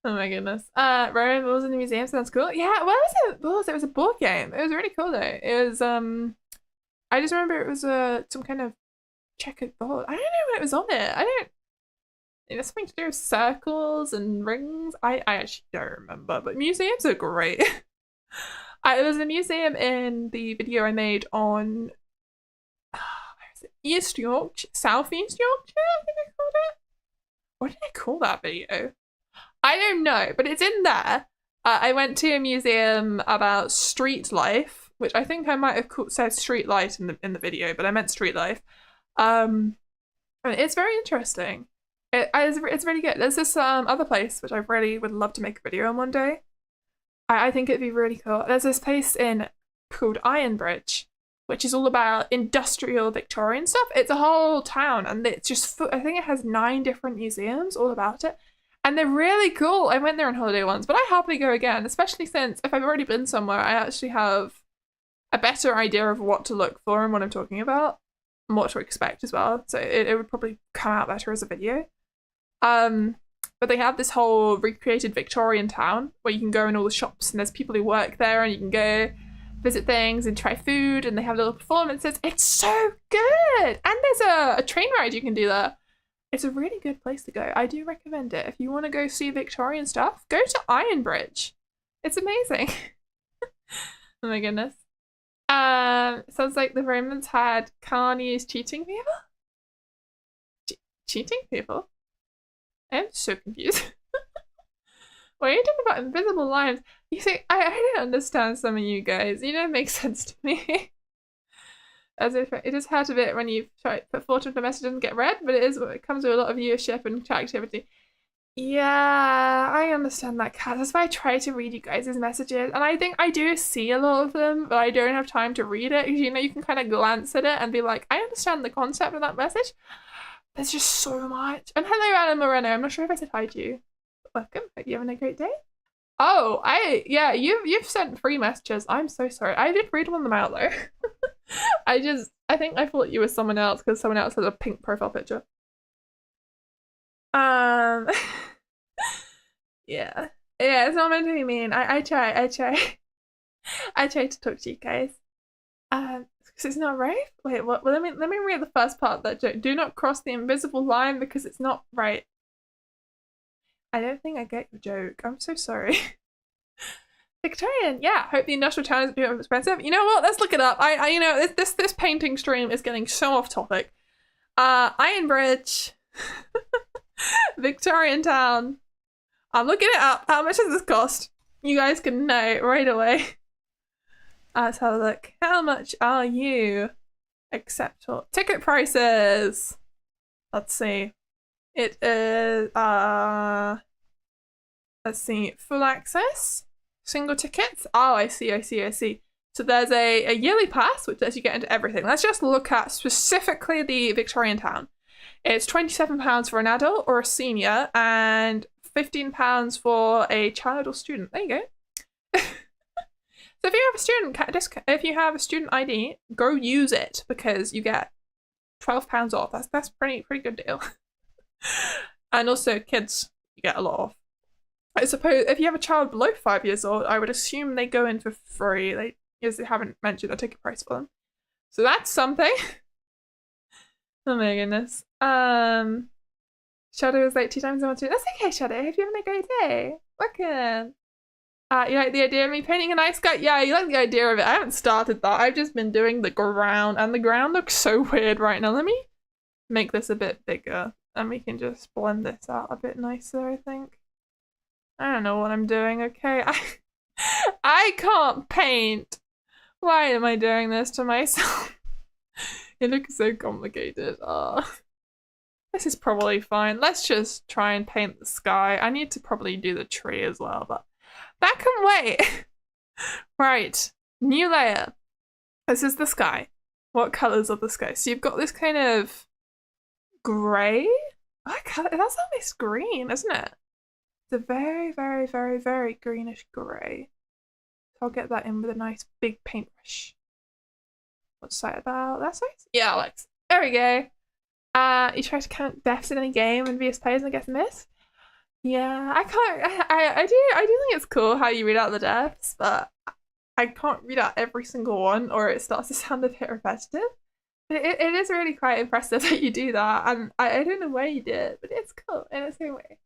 Oh my goodness. Roman Bulls in the museum sounds cool. Yeah, what was it? Bulls? It was a board game. It was really cool though. It was I just remember it was some kind of checkered board. I don't know what it was on it. It was something to do with circles and rings. I actually don't remember, but museums are great. It was a museum in the video I made on where is it? East Yorkshire, South East Yorkshire, I think I called it. What did I call that video? I don't know, but it's in there. I went to a museum about street life which I think I might have said street light in the video, but I meant street life. And it's very interesting. It's really good. There's this other place which I really would love to make a video on one day. I think it'd be really cool. There's this place called Ironbridge, which is all about industrial Victorian stuff. It's a whole town, and it's just I think it has 9 different museums all about it, and they're really cool. I went there on holiday once, but I happily go again, especially since if I've already been somewhere, I actually have a better idea of what to look for and what I'm talking about, and what to expect as well. So it would probably come out better as a video. But they have this whole recreated Victorian town where you can go in all the shops and there's people who work there and you can go visit things and try food, and they have little performances. It's so good! And there's a train ride you can do there. It's a really good place to go. I do recommend it. If you want to go see Victorian stuff, go to Ironbridge. It's amazing. Oh my goodness. Sounds like the Romans had carnies cheating people? Cheating people? I am so confused. What are you talking about invisible lines? You see, I don't understand some of you guys. You don't make sense to me. As if it is hard a bit when you try to put forward a message doesn't get read, but it comes with a lot of viewership and chat activity. Yeah, I understand that, Kat. That's why I try to read you guys' messages, and I think I do see a lot of them, but I don't have time to read it, because you know you can kind of glance at it and be like, I understand the concept of that message. There's just so much. And hello, Alan Moreno. I'm not sure if I said hi to you. Welcome. Hope you're having a great day. Oh, yeah, you've sent 3 messages. I'm so sorry. I did read one of them out though. I think I thought you were someone else because someone else has a pink profile picture. Yeah, it's not meant to be mean. I try. I try to talk to you guys. Because it's not right. Wait, what? Well, let me read the first part of that joke. Do not cross the invisible line because it's not right. I don't think I get your joke. I'm so sorry. Victorian, yeah. Hope the industrial town is a bit expensive. You know what? Let's look it up. You know, this painting stream is getting so off topic. Ironbridge, Victorian town. I'm looking it up. How much does this cost? You guys can know right away. Let's have a look. How much are you? Acceptable ticket prices. Let's see. It is let's see, full access, single tickets. Oh, I see. So there's a yearly pass which lets you get into everything. Let's just look at specifically the Victorian town. It's £27 for an adult or a senior, and £15 for a child or student. There you go. So if you have a student ID, go use it because you get £12 off. That's pretty good deal. And also kids, you get a lot off. I suppose if you have a child below 5 years old, I would assume they go in for free. They haven't mentioned the ticket price for them, so that's something. Oh my goodness. Shadow is like 2 times on 2. That's okay, Shadow. Hope you're having a great day. Welcome. You like the idea of me painting a nice guy? Yeah, you like the idea of it. I haven't started that. I've just been doing the ground, and the ground looks so weird right now. Let me make this a bit bigger, and we can just blend this out a bit nicer, I think. I don't know what I'm doing, okay? I can't paint. Why am I doing this to myself? It looks so complicated. This is probably fine. Let's just try and paint the sky. I need to probably do the tree as well, but that can wait. Right, new layer. This is the sky. What colors are the sky? So you've got this kind of grey. That's almost green, isn't it? It's a very, very, very, very greenish grey. So I'll get that in with a nice big paintbrush. What's that about? That size? Yeah, Alex. There we go. You try to count deaths in any game and Vieus players and I guess miss. Yeah, I can't. I do think it's cool how you read out the deaths, but I can't read out every single one, or it starts to sound a bit repetitive. But it is really quite impressive that you do that, and I don't know where you did, but it's cool in its own way.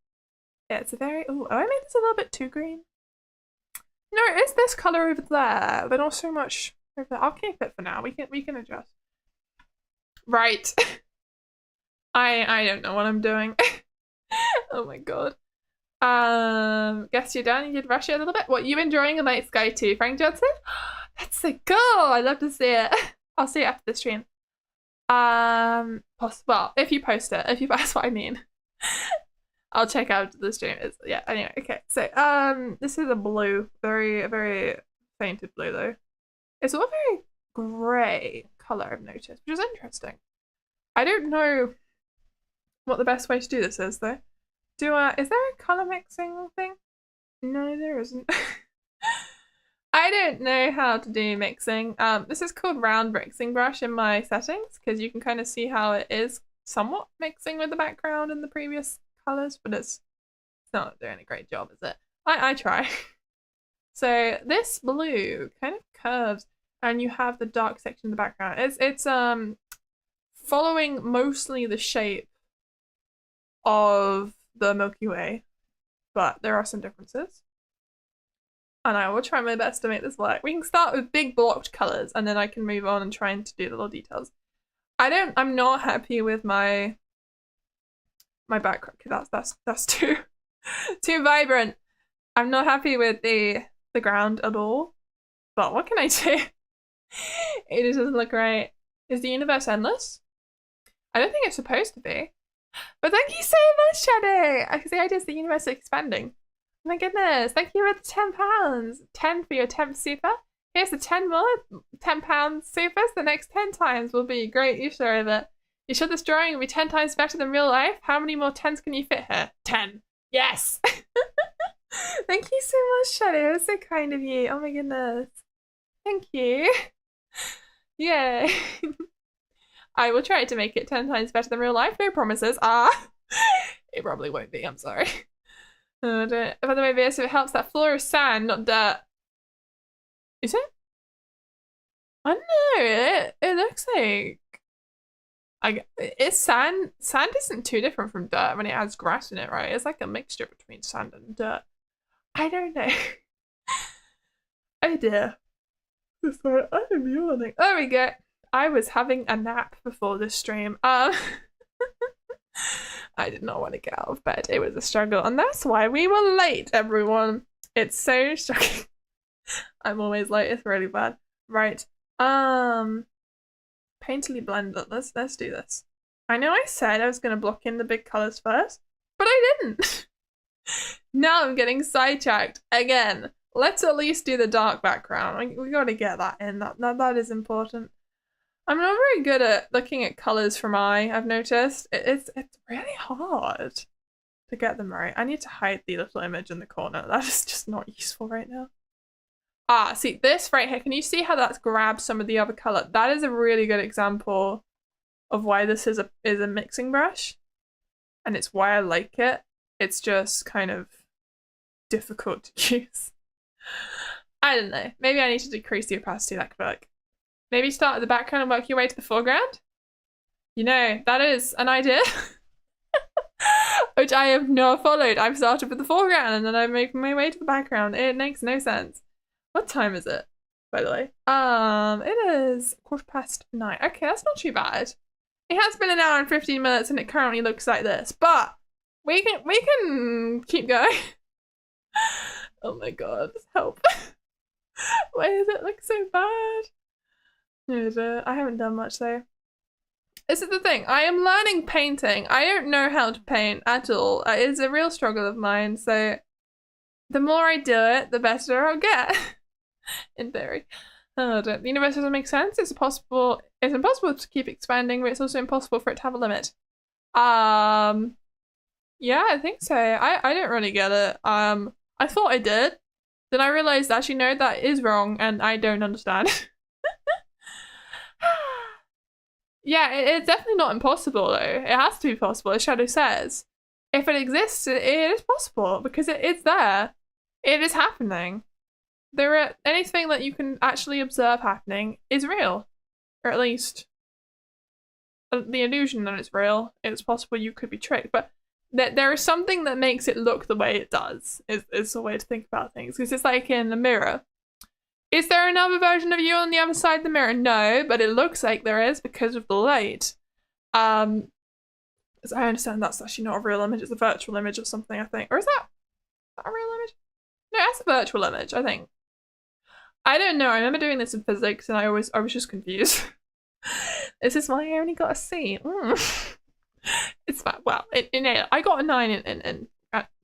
Yeah, it's a very. Oh, I made this a little bit too green. No, it is this color over there, but not so much over there. I'll keep it for now. We can adjust. Right. I don't know what I'm doing. Oh my god. Guess you're done. You did rush it a little bit. What, you enjoying a night sky too, Frank Johnson? That's so cool. I'd love to see it. I'll see it after the stream. Well, if you post it, that's what I mean. I'll check out the stream. Yeah, anyway, okay. So, this is a blue. Very fainted blue, though. It's all very grey colour, I've noticed, which is interesting. I don't know what the best way to do this is, though. Is there a colour mixing thing? No, there isn't. I don't know how to do mixing. This is called round mixing brush in my settings, because you can kind of see how it is somewhat mixing with the background and the previous colours, but it's not doing a great job, is it? I try. So this blue kind of curves, and you have the dark section in the background. It's following mostly the shape of the Milky Way, but there are some differences. And I will try my best to make this work. We can start with big blocked colours, and then I can move on and try to do the little details. I'm not happy with my background. That's too vibrant. I'm not happy with the ground at all. But what can I do? It just doesn't look right. Is the universe endless? I don't think it's supposed to be. But thank you so much, Shadow! Because the idea is the universe is expanding. Oh my goodness, thank you for the £10. 10 for your 10th super. Here's the 10 more £10 supers. The next 10 times will be great. You sure of it? You sure this drawing will be 10 times better than real life? How many more 10s can you fit here? 10. Yes! Thank you so much, Shadow. It's so kind of you. Oh my goodness. Thank you. Yay. I will try to make it 10 times better than real life. No promises. It probably won't be. I'm sorry. By the way, Vieus, if it helps, that floor is sand, not dirt. Is it? I don't know. It looks like it's sand. Sand isn't too different from dirt when it has grass in it, right? It's like a mixture between sand and dirt. I don't know. Oh dear. Sorry, I'm yawning. There we go. I was having a nap before this stream. I did not want to get out of bed. It was a struggle, and that's why we were late, everyone. It's so shocking. I'm always late. It's really bad. Right. Painterly blender. Let's do this. I know I said I was gonna block in the big colors first, but I didn't. Now I'm getting sidetracked again. Let's at least do the dark background. We gotta get that in. That is important. I'm not very good at looking at colours from eye, I've noticed. It's really hard to get them right. I need to hide the little image in the corner. That is just not useful right now. See this right here. Can you see how that's grabbed some of the other colour? That is a really good example of why this is a mixing brush. And it's why I like it. It's just kind of difficult to use. I don't know. Maybe I need to decrease the opacity. That could work. Maybe start at the background and work your way to the foreground? You know, that is an idea. Which I have not followed. I've started with the foreground and then I'm making my way to the background. It makes no sense. What time is it, by the way? It is 9:15. Okay, that's not too bad. It has been an hour and 15 minutes and it currently looks like this, but we can keep going. Oh my god, help. Why does it look so bad? I haven't done much though. This is the thing, I am learning painting. I don't know how to paint at all. It's a real struggle of mine, so the more I do it, the better I'll get. In theory. The universe doesn't make sense. It's impossible to keep expanding, but it's also impossible for it to have a limit. Yeah, I think so. I don't really get it. I thought I did. Then I realized actually no, that is wrong and I don't understand. Yeah, it's definitely not impossible though. It has to be possible, as Shadow says. If it exists, it is possible because it's there. It is happening. Anything that you can actually observe happening is real. Or at least the illusion that it's real. It's possible you could be tricked, but there is something that makes it look the way it does, is the way to think about things. Because it's like in a mirror. Is there another version of you on the other side of the mirror? No, but it looks like there is because of the light. As I understand, that's actually not a real image, it's a virtual image or something, I think. Or is that a real image? No, that's a virtual image, I think. I don't know. I remember doing this in physics, and I was just confused. Is this why I only got a C? It's fine. Well, in A, I got a 9 in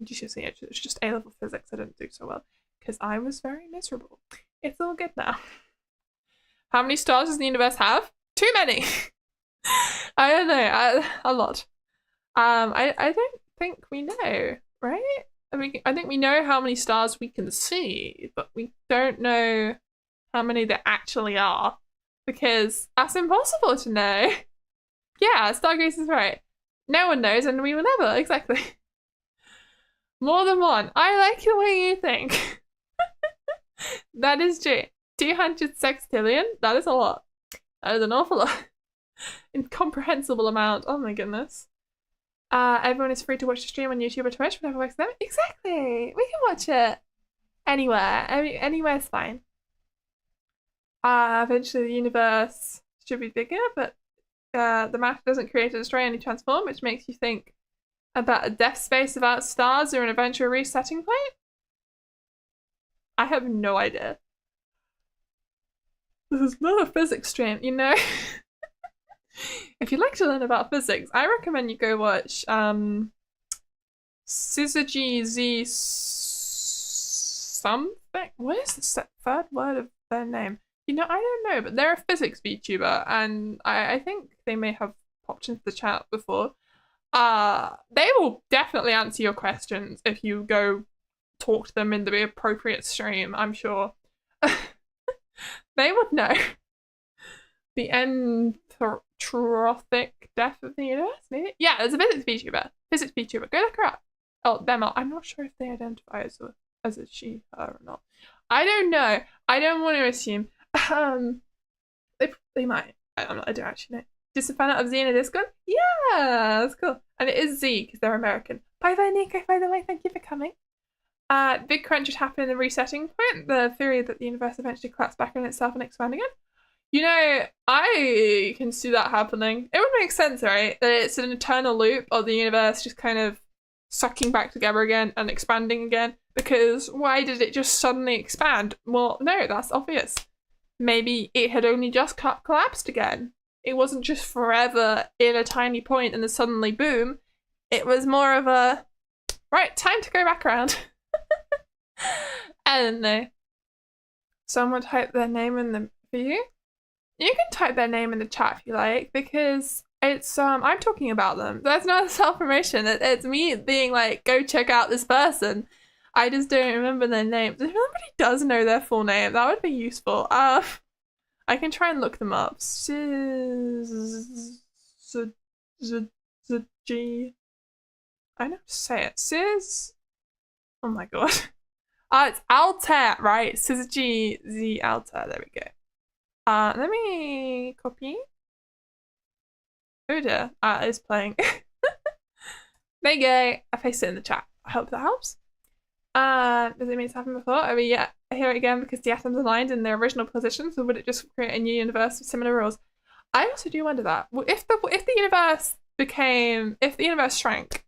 GCSE. It's just A level physics. I didn't do so well because I was very miserable. It's all good now. How many stars does the universe have? Too many. I don't know. A lot. I don't think we know, right? I think we know how many stars we can see, but we don't know how many there actually are because that's impossible to know. Yeah, Stargaze is right. No one knows, and we will never. Exactly. More than one. I like the way you think. That is true. 200 sextillion? That is a lot. That is an awful lot. Incomprehensible amount. Oh my goodness. Everyone is free to watch the stream on YouTube or Twitch, whatever works for them. Exactly. We can watch it anywhere. Anywhere's fine. Eventually the universe should be bigger, but the matter doesn't create or destroy any transform, which makes you think about a death space without stars or an eventual resetting point? I have no idea. This is not a physics stream, you know? If you'd like to learn about physics, I recommend you go watch Syzygy Z something. What is the third word of their name? You know, I don't know, but they're a physics VTuber, and I think they may have popped into the chat before. They will definitely answer your questions if you go talk to them in the appropriate stream, I'm sure. They would know. The entrophic death of the universe, maybe? Yeah, there's a physics VTuber. Physics VTuber. Go look her up. Oh, them are. I'm not sure if they identify as a she, her, or not. I don't know. I don't want to assume. They might. I don't actually know. Just a fan of Z in a Discord? Yeah, that's cool. And it is Z because they're American. Bye bye, Nico, by the way. Thank you for coming. Big crunch would happen in the resetting point. The theory that the universe eventually collapsed back on itself and expand again. You know, I can see that happening. It would make sense, right? That it's an eternal loop of the universe just kind of sucking back together again and expanding again. Because why did it just suddenly expand? Well, no, that's obvious. Maybe it had only just collapsed again. It wasn't just forever in a tiny point and then suddenly boom. It was more of a, right, time to go back around. I don't know. Someone type their name in the view. You can type their name in the chat if you like, because it's I'm talking about them. That's not self-promotion. It's me being like, go check out this person. I just don't remember their name. If somebody does know their full name, that would be useful. I can try and look them up. Syzygy. I know how to say it. Oh my god. It's Altair, right? Syzygy Z Altair. There we go. Let me copy. Oh dear, it's playing. There you go. I pasted it in the chat. I hope that helps. Does it mean it's happened before? I mean, yeah, I hear it again because the atoms aligned in their original positions, or would it just create a new universe with similar rules? I also do wonder that. If the universe shrank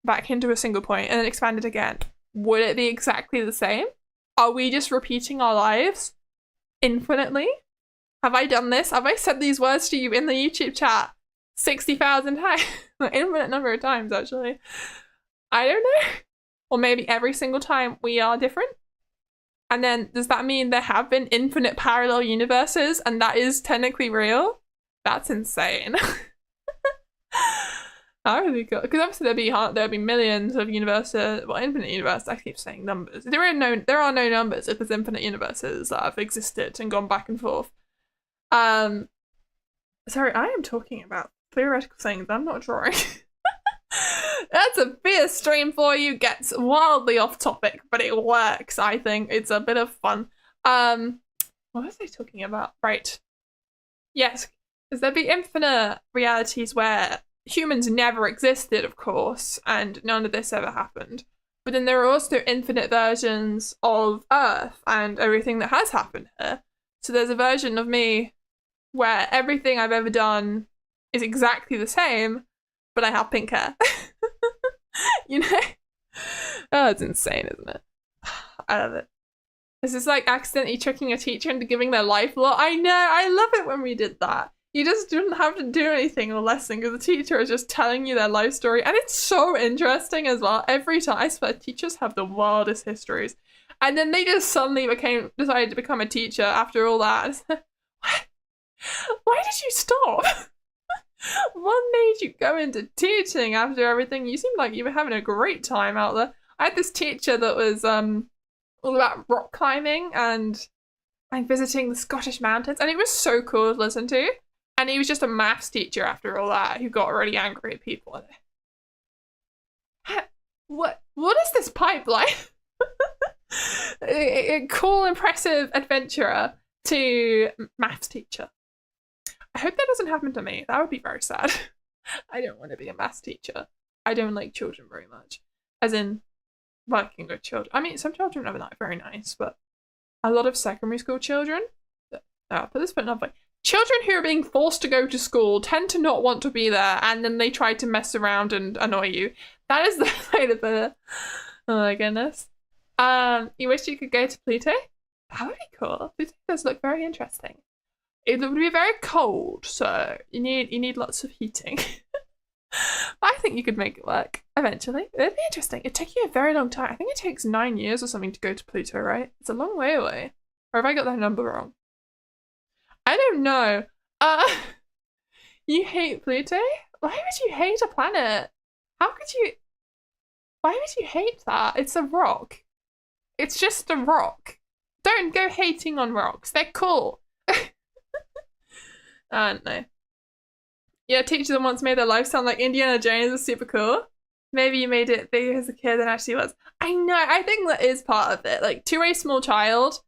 back into a single point and then expanded again, would it be exactly the same? Are we just repeating our lives infinitely? Have I done this? Have I said these words to you in the YouTube chat 60,000 times? An infinite number of times, actually. I don't know. Or maybe every single time we are different? And then does that mean there have been infinite parallel universes and that is technically real? That's insane. That would be cool. Because obviously there'd be millions of universes, well, infinite universes. I keep saying numbers. There are no numbers if there's infinite universes that have existed and gone back and forth. Sorry, I am talking about theoretical things. I'm not drawing. That's a bit of stream for you. Gets wildly off topic, but it works. I think it's a bit of fun. What was I talking about? Right. Yes, because there'd be infinite realities where humans never existed, of course, and none of this ever happened. But then there are also infinite versions of Earth and everything that has happened here. So there's a version of me where everything I've ever done is exactly the same, but I have pink hair. You know? Oh, it's insane, isn't it? I love it. This is like accidentally tricking a teacher into giving their life lore. I know, I love it when we did that. You just didn't have to do anything in a lesson because the teacher is just telling you their life story. And it's so interesting as well. Every time, I swear, teachers have the wildest histories. And then they just suddenly decided to become a teacher after all that. Why did you stop? What made you go into teaching after everything? You seemed like you were having a great time out there. I had this teacher that was all about rock climbing and visiting the Scottish mountains, and it was so cool to listen to. And he was just a maths teacher after all that, who got really angry at people. What is this pipeline? A cool, impressive adventurer to maths teacher. I hope that doesn't happen to me. That would be very sad. I don't want to be a maths teacher. I don't like children very much. As in, working with children. I mean, some children are not very nice, but a lot of secondary school children, but this put another way. Children who are being forced to go to school tend to not want to be there, and then they try to mess around and annoy you. That is the way to put it. Oh my goodness. You wish you could go to Pluto? That would be cool. Pluto does look very interesting. It would be very cold, so you need lots of heating. I think you could make it work eventually. It'd be interesting. It'd take you a very long time. I think it takes 9 years or something to go to Pluto, right? It's a long way away. Or have I got that number wrong? I don't know. You hate Pluto? Why would you hate a planet? How could you? Why would you hate that? It's a rock. It's just a rock. Don't go hating on rocks. They're cool. I don't know. Yeah, a teacher that once made their life sound like Indiana Jones was super cool. Maybe you made it bigger as a kid than actually was. I know, I think that is part of it. Like, to a small child,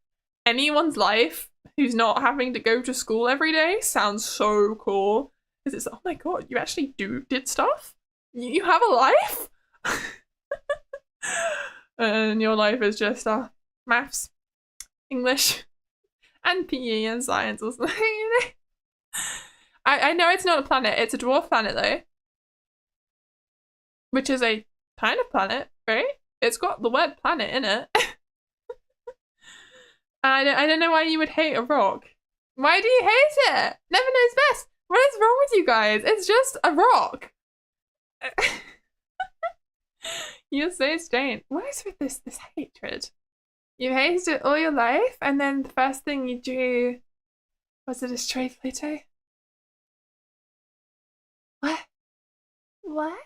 anyone's life who's not having to go to school every day sounds so cool. Because it's, oh my god, you actually did stuff? You have a life? And your life is just maths, English, and PE and science or something. I know it's not a planet, it's a dwarf planet though. Which is a kind of planet, right? It's got the word planet in it. I don't know why you would hate a rock. Why do you hate it? Never knows best. What is wrong with you guys? It's just a rock. You're so strange. What is with this hatred? You hated it all your life, and then the first thing you do was to destroy Pluto? What? Why?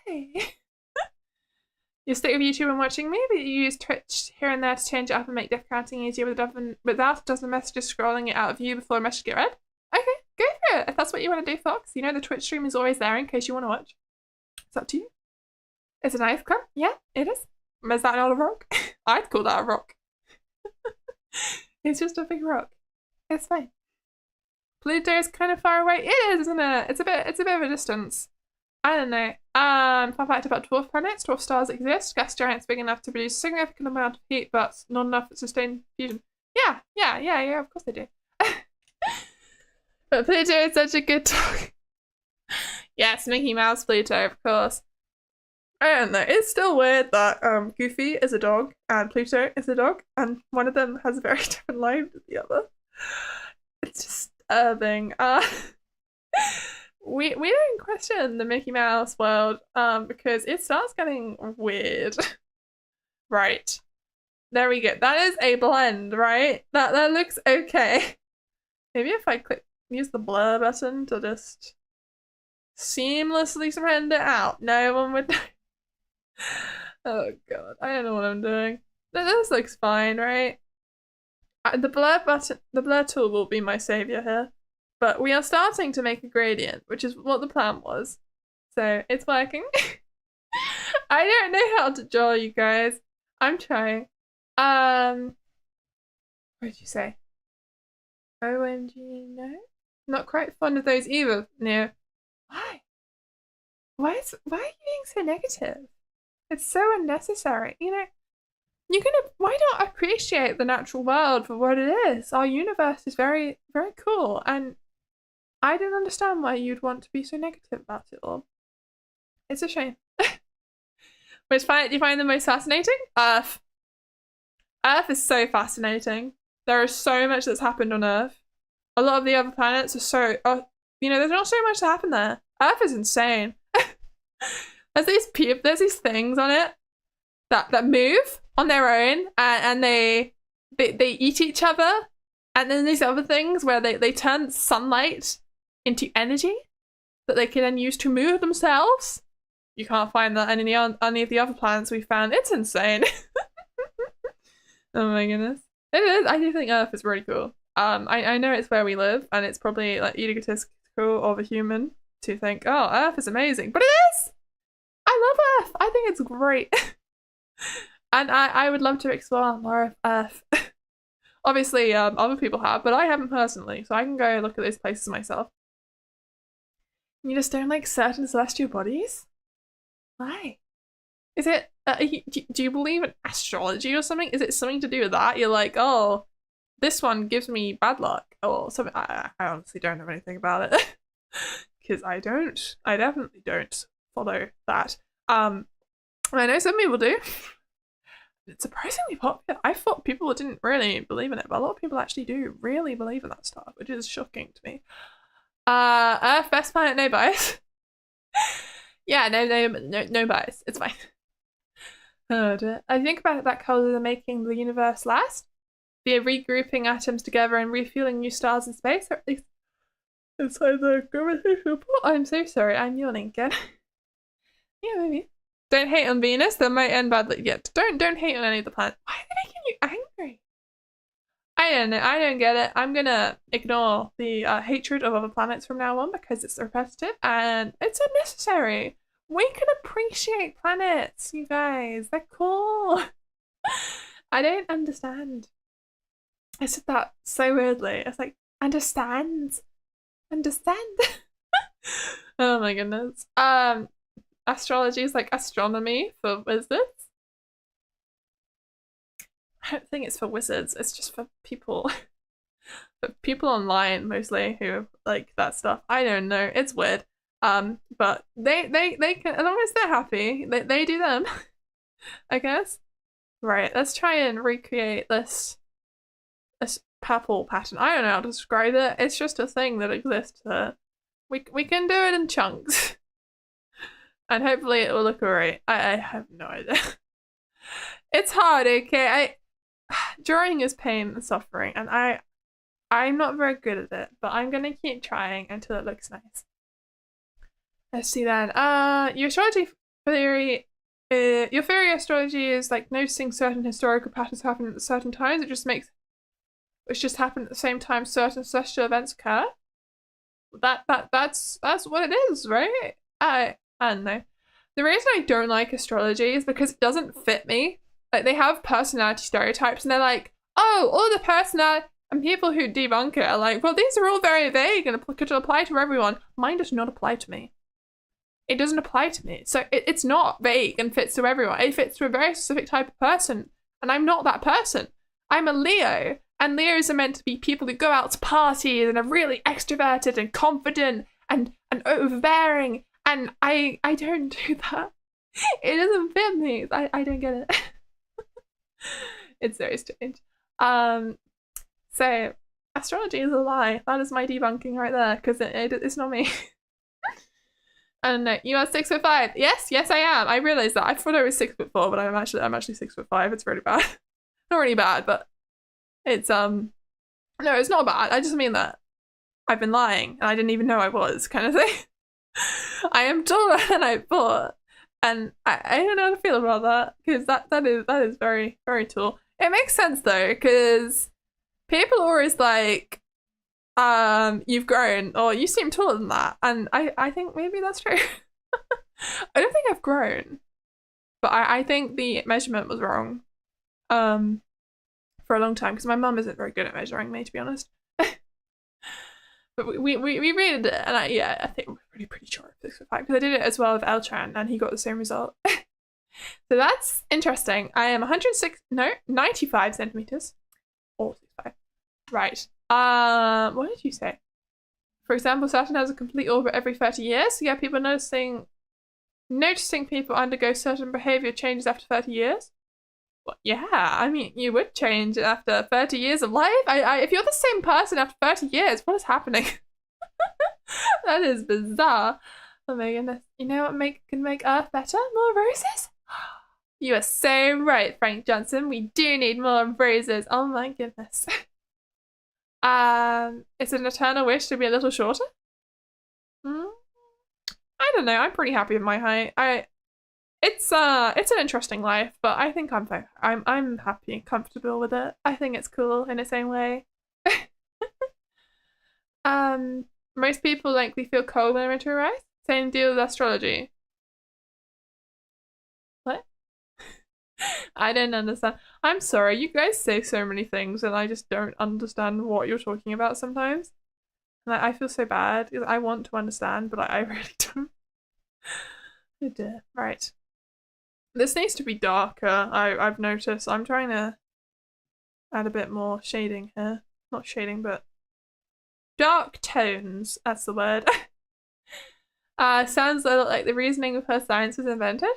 You stick with YouTube and watching me, but you use Twitch here and there to change it up and make death counting easier without dozen messages scrolling it out of view before a message get read. Okay, go for it. If that's what you want to do, Fox. You know the Twitch stream is always there in case you want to watch. It's up to you. It's a nice club. Yeah, it is. Is that not a rock? I'd call that a rock. It's just a big rock. It's fine. Pluto is kind of far away. It is, isn't it? It's a bit of a distance. I don't know. Fun fact about dwarf planets. Dwarf stars exist. Gas giants big enough to produce a significant amount of heat, but not enough to sustain fusion. Yeah, of course they do. But Pluto is such a good dog. Yes, Mickey Mouse Pluto, of course. I don't know. It's still weird that Goofy is a dog and Pluto is a dog, and one of them has a very different life than the other. It's disturbing. We don't question the Mickey Mouse world because it starts getting weird. Right. There we go. That is a blend, right? That looks okay. Maybe if I use the blur button to just seamlessly render it out, no one would know. Oh god, I don't know what I'm doing. This looks fine, right? The blur tool will be my savior here. But we are starting to make a gradient, which is what the plan was. So it's working. I don't know how to draw, you guys. I'm trying. What did you say? OMG, no? Not quite fond of those either. No. Why? Why are you being so negative? It's so unnecessary. You know, why not appreciate the natural world for what it is? Our universe is very, very cool, and I don't understand why you'd want to be so negative about it all. It's a shame. Which planet do you find the most fascinating? Earth. Earth is so fascinating. There is so much that's happened on Earth. A lot of the other planets are so, you know, there's not so much to happen there. Earth is insane. There's these things on it that move on their own, and they eat each other, and then these other things where they turn sunlight into energy that they can then use to move themselves. You can't find that on any of the other planets we found. It's insane. Oh my goodness. It is. I do think Earth is really cool. I know it's where we live, and it's probably like egotistical of a human to think, oh, Earth is amazing, but it is. I love Earth. I think it's great. And I would love to explore more of Earth. Obviously, other people have, but I haven't personally, so I can go look at those places myself. You just don't like certain celestial bodies? Why? Is it, do you believe in astrology or something? Is it something to do with that? You're like, oh, this one gives me bad luck or something. I honestly don't know anything about it. Because I definitely don't follow that. I know some people do. It's surprisingly popular. I thought people didn't really believe in it, but a lot of people actually do really believe in that stuff, which is shocking to me. Earth, best planet, no bias. Yeah, no bias. It's fine. Oh dear. I think about that causes of making the universe last. Via regrouping atoms together and refueling new stars in space, or at least inside the gravitational pull. I'm so sorry, I'm yawning again. Yeah, maybe. Don't hate on Venus, that might end badly. Yeah, don't hate on any of the planets. Why are they making you angry? I don't know, I don't get it. I'm gonna ignore the hatred of other planets from now on because it's repetitive and it's unnecessary. We can appreciate planets, you guys. They're cool. I don't understand. I said that so weirdly. It's like, understand. Oh my goodness. Astrology is like astronomy for wizards. I don't think it's for wizards. It's just for people, for people online mostly who like that stuff. I don't know. It's weird. But they can, as long as they're happy, they do them. I guess. Right. Let's try and recreate this purple pattern. I don't know how to describe it. It's just a thing that exists. We can do it in chunks. And hopefully it will look alright. I have no idea. It's hard, okay? Drawing is pain and suffering, and I'm not very good at it, but I'm gonna keep trying until it looks nice. Let's see then. Your astrology theory, your theory of astrology is like noticing certain historical patterns happen at certain times. Which just happen at the same time certain celestial events occur. That's what it is, right? I don't know. The reason I don't like astrology is because it doesn't fit me. Like, they have personality stereotypes and they're like, oh, all the personality, and people who debunk it are like, well, these are all very vague and could apply to everyone. Mine does not apply to me. It doesn't apply to me. So it's not vague and fits to everyone. It fits to a very specific type of person. And I'm not that person. I'm a Leo. And Leos are meant to be people who go out to parties and are really extroverted and confident and overbearing. And I don't do that. It doesn't fit me. I don't get it. It's very strange. So astrology is a lie. That is my debunking right there, because it's not me. I don't know. You are 6'5". Yes, I am. I realized that. I thought I was 6'4", but I'm actually 6'5". It's really bad. Not really bad, but it's no, it's not bad. I just mean that I've been lying and I didn't even know I was, kind of thing. I am taller than I thought, and I don't know how to feel about that, because that is very, very tall. It makes sense though, because people are always like, you've grown, or you seem taller than that, and I think maybe that's true. I don't think I've grown, but I think the measurement was wrong for a long time, because my mum isn't very good at measuring me, to be honest. But we read it, and I think we're pretty sure it's 6'5", because I did it as well with Eltran, and he got the same result. So that's interesting. I am 95 centimeters. Or 65. Right. What did you say? For example, Saturn has a complete orbit every 30 years. So yeah, people noticing people undergo certain behavior changes after 30 years. Well, yeah, I mean, you would change after 30 years of life. If you're the same person after 30 years, what is happening? That is bizarre. Oh my goodness. You know what can make Earth better? More roses? You are so right, Frank Johnson. We do need more roses. Oh my goodness. Is it an eternal wish to be a little shorter? Hmm? I don't know. I'm pretty happy with my height. It's an interesting life, but I think I'm fine. I'm happy and comfortable with it. I think it's cool in its own way. Most people likely feel cold when winter arrives. Same deal with astrology. What? I don't understand. I'm sorry, you guys say so many things and I just don't understand what you're talking about sometimes. And I feel so bad because I want to understand, but I really don't. Oh dear. Right. This needs to be darker, I've noticed. I'm trying to add a bit more shading here. Not shading, but dark tones. That's the word. Sounds a little like the reasoning of her science was invented.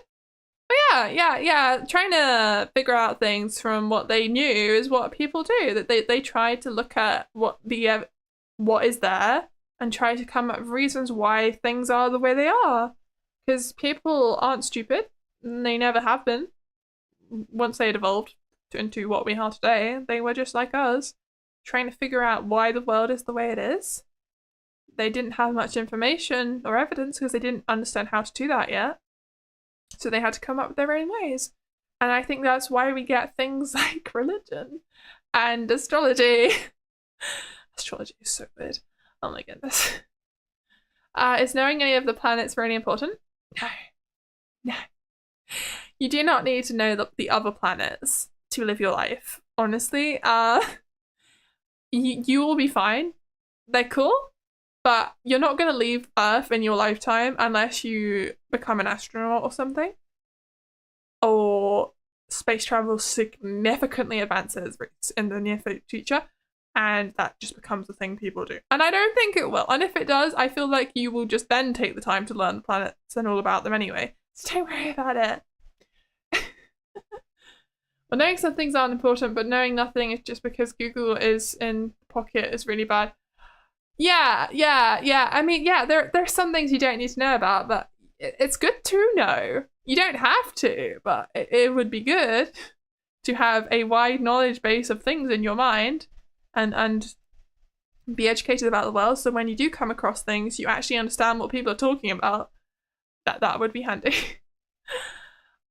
But yeah. Trying to figure out things from what they knew is what people do. That they try to look at what is there and try to come up with reasons why things are the way they are. Because people aren't stupid. They never have been. Once they had evolved into what we are today, they were just like us, trying to figure out why the world is the way it is. They didn't have much information or evidence because they didn't understand how to do that yet. So they had to come up with their own ways. And I think that's why we get things like religion and astrology. Astrology is so weird. Oh my goodness. Is knowing any of the planets really important? No. You do not need to know the other planets to live your life. Honestly, you will be fine. They're cool, but you're not going to leave Earth in your lifetime unless you become an astronaut or something. Or space travel significantly advances in the near future, and that just becomes the thing people do. And I don't think it will. And if it does, I feel like you will just then take the time to learn the planets and all about them anyway. So don't worry about it. Well, knowing some things aren't important, but knowing nothing is just because Google is in pocket is really bad. Yeah. I mean, yeah, there's some things you don't need to know about, but it's good to know. You don't have to, but it would be good to have a wide knowledge base of things in your mind and be educated about the world. So when you do come across things, you actually understand what people are talking about. That would be handy.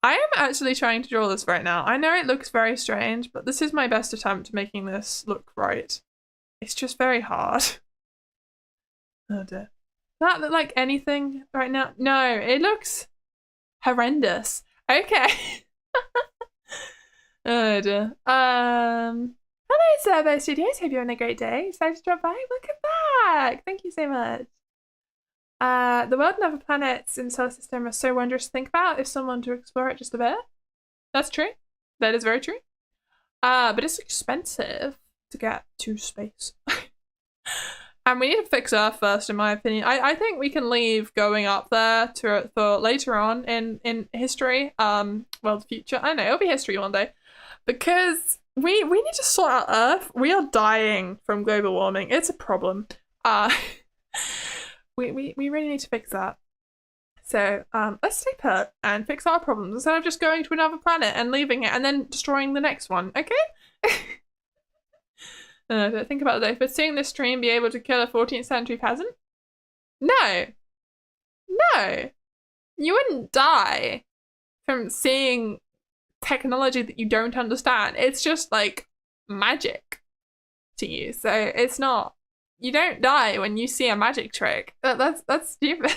I am actually trying to draw this right now. I know it looks very strange, but this is my best attempt at making this look right. It's just very hard. Oh dear. Does that look like anything right now? No, it looks horrendous. Okay. Oh dear. Hello, Servo Studios. Hope you're having a great day. Excited to drop by. Welcome back. Thank you so much. The world and other planets in the solar system are so wondrous to think about if someone to explore it just a bit. That's true. That is very true. But it's expensive to get to space. And we need to fix Earth first, in my opinion. I think we can leave going up there for later on in history. Well, the future. I don't know, it'll be history one day. Because we need to sort out Earth. We are dying from global warming. It's a problem. We really need to fix that. So let's stay put and fix our problems instead of just going to another planet and leaving it and then destroying the next one, okay? Think about it though. But seeing this stream be able to kill a 14th century peasant? No. You wouldn't die from seeing technology that you don't understand. It's just like magic to you. So it's not. You don't die when you see a magic trick. That's stupid.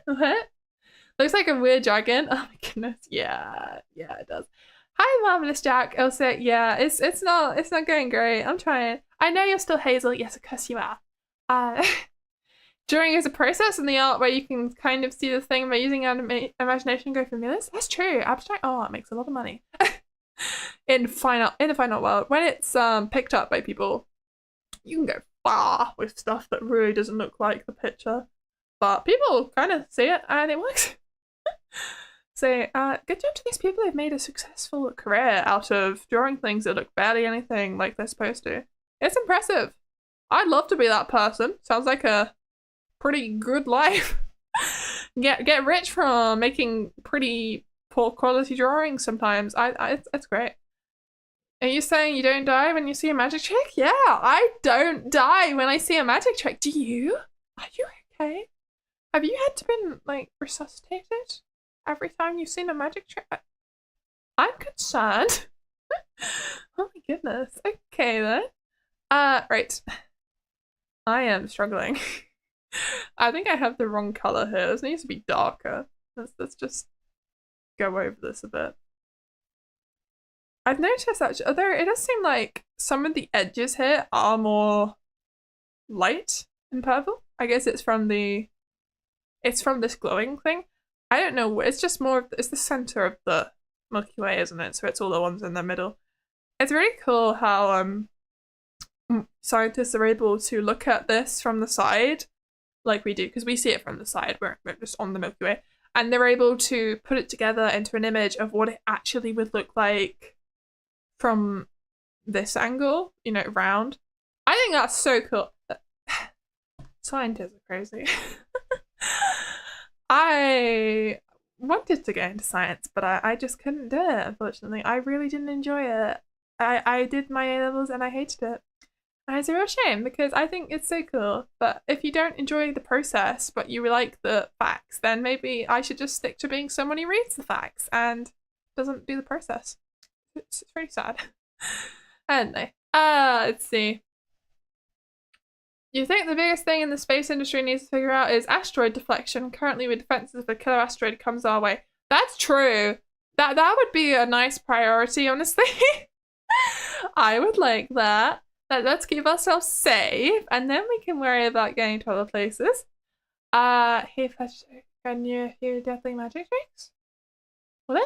What? Looks like a weird dragon. Oh my goodness. Yeah, it does. Hi, Marvelous Jack. Also, yeah, it's not going great. I'm trying. I know you're still Hazel. Yes, of course you are. Drawing is a process in the art where you can kind of see the thing by using imagination and go for millions. That's true. Abstract art makes a lot of money. in the fine art world, when it's picked up by people, you can go far with stuff that really doesn't look like the picture, but people kind of see it and it works. say, good job to these people who've made a successful career out of drawing things that look barely anything like they're supposed to. It's impressive. I'd love to be that person. Sounds like a pretty good life. Get rich from making pretty poor quality drawings sometimes. It's great. Are you saying you don't die when you see a magic trick? Yeah, I don't die when I see a magic trick. Do you? Are you okay? Have you had to been, like, resuscitated every time you've seen a magic trick? I'm concerned. Oh my goodness. Okay then. Right. I am struggling. I think I have the wrong color here. This needs to be darker. Let's just go over this a bit. I've noticed actually, although it does seem like some of the edges here are more light and purple. I guess it's from this glowing thing. I don't know. It's just more. It's the center of the Milky Way, isn't it? So it's all the ones in the middle. It's really cool how scientists are able to look at this from the side, like we do, because we see it from the side. We're just on the Milky Way, and they're able to put it together into an image of what it actually would look like from this angle, you know, round. I think that's so cool. Scientists are crazy. I wanted to get into science, but I just couldn't do it, unfortunately. I really didn't enjoy it. I did my A-levels and I hated it. And it's a real shame because I think it's so cool. But if you don't enjoy the process, but you like the facts, then maybe I should just stick to being someone who reads the facts and doesn't do the process. It's very sad. Anyway, let's see. You think the biggest thing in the space industry needs to figure out is asteroid deflection. Currently, with defenses if a killer asteroid comes our way. That's true. That would be a nice priority, honestly. I would like that. Let's keep ourselves safe, and then we can worry about getting to other places. Hey, can you hear deathly magic tricks? Well,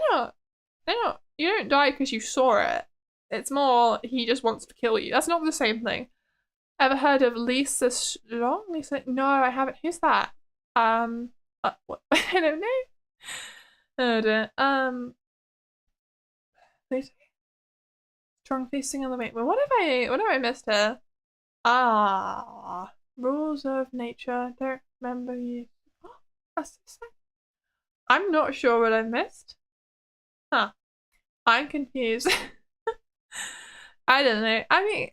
they're not. You don't die because you saw it. It's more he just wants to kill you. That's not the same thing. Ever heard of Lisa Strong? Lisa? No, I haven't. Who's that? What? I don't know. Oh dear. Lisa Strong facing on the way. Well, what have I missed here? Rules of nature. Don't remember you. Oh, that's so sad. I'm not sure what I've missed. Huh. I'm confused. I don't know. I mean,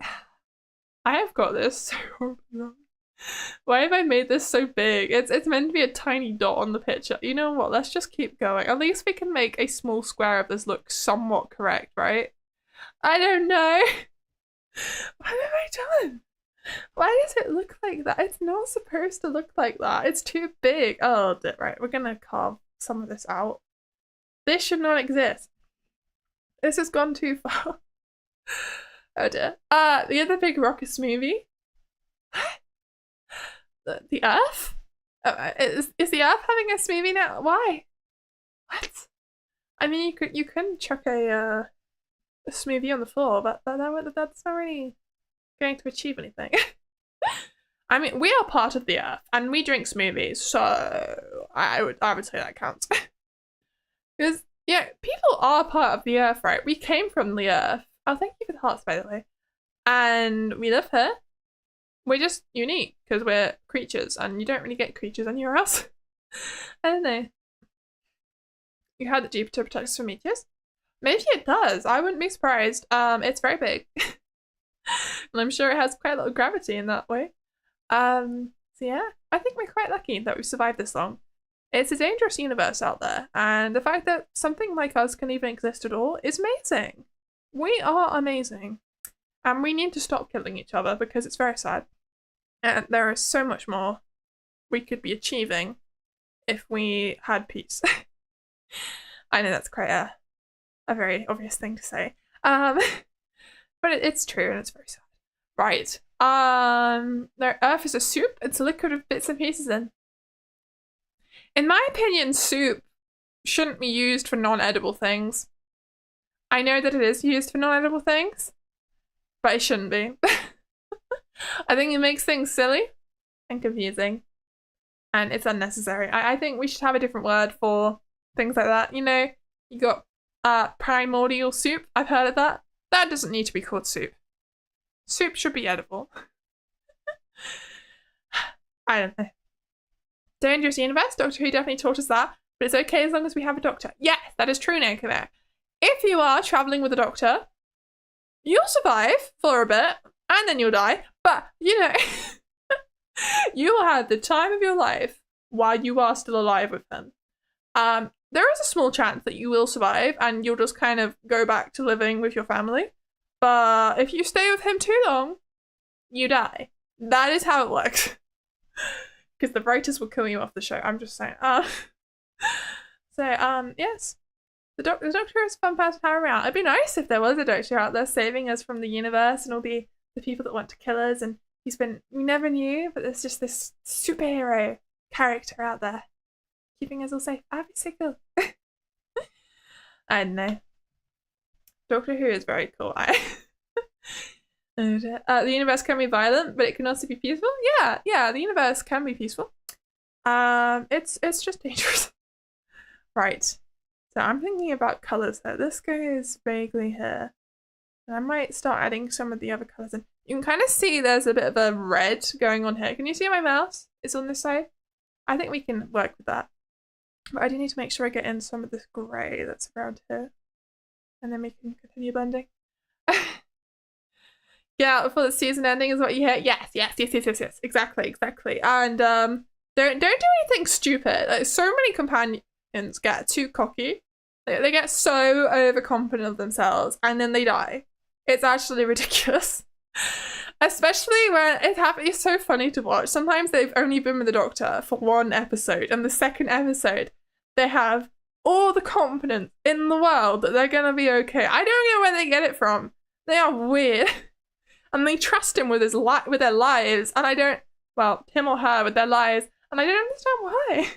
I have got this so horribly wrong. Why have I made this so big? It's meant to be a tiny dot on the picture. You know what? Let's just keep going. At least we can make a small square of this look somewhat correct, right? I don't know. What have I done? Why does it look like that? It's not supposed to look like that. It's too big. Oh, right. We're gonna carve some of this out. This should not exist. This has gone too far. Oh dear. The other big rocket movie. The Earth? Is the Earth having a smoothie now? Why? What? I mean, you can chuck a smoothie on the floor, but that's not really going to achieve anything. I mean, we are part of the Earth, and we drink smoothies, so I would say that counts. Because yeah, people are part of the Earth, right? We came from the Earth. Oh, thank you for the hearts, by the way. And we live here. We're just unique because we're creatures, and you don't really get creatures anywhere else. I don't know. You heard that Jupiter protects from meteors? Maybe it does. I wouldn't be surprised. It's very big. And I'm sure it has quite a lot of gravity in that way. So yeah, I think we're quite lucky that we've survived this long. It's a dangerous universe out there, and the fact that something like us can even exist at all is amazing. We are amazing. And we need to stop killing each other because it's very sad. And there is so much more we could be achieving if we had peace. I know that's quite a very obvious thing to say. But it's true and it's very sad. Right. The Earth is a soup. It's a liquid with bits and pieces in. In my opinion, soup shouldn't be used for non-edible things. I know that it is used for non-edible things, but it shouldn't be. I think it makes things silly and confusing, and it's unnecessary. I think we should have a different word for things like that. You know, you got primordial soup. I've heard of that. That doesn't need to be called soup. Soup should be edible. I don't know. Dangerous universe. Doctor Who definitely taught us that, but it's okay as long as we have a doctor. Yes, that is true, Nicola. If you are traveling with a doctor, you'll survive for a bit, and then you'll die. But, you know, you will have the time of your life while you are still alive with them. There is a small chance that you will survive, and you'll just kind of go back to living with your family. But if you stay with him too long, you die. That is how it works. Because the writers will kill you off the show. I'm just saying. Yes. The doctor is a fun person to have around. It'd be nice if there was a doctor out there saving us from the universe and all the people that want to kill us. And we never knew, but there's just this superhero character out there keeping us all safe. That'd be so cool. I don't know. Doctor Who is very cool. The universe can be violent, but it can also be peaceful. Yeah, the universe can be peaceful. It's just dangerous. Right. So I'm thinking about colours here. This goes vaguely here. And I might start adding some of the other colours in. You can kind of see there's a bit of a red going on here. Can you see my mouse? It's on this side. I think we can work with that. But I do need to make sure I get in some of this grey that's around here. And then we can continue blending. Yeah, for the season ending is what you hear. Yes. Exactly. And don't do anything stupid. Like, so many companions get too cocky. They get so overconfident of themselves, and then they die. It's actually ridiculous. Especially when it happens. It's so funny to watch. Sometimes they've only been with the Doctor for one episode, and the second episode they have all the confidence in the world that they're gonna be okay. I don't know where they get it from. They are weird. And they trust him with their lives, and him or her with their lives, and I don't understand why.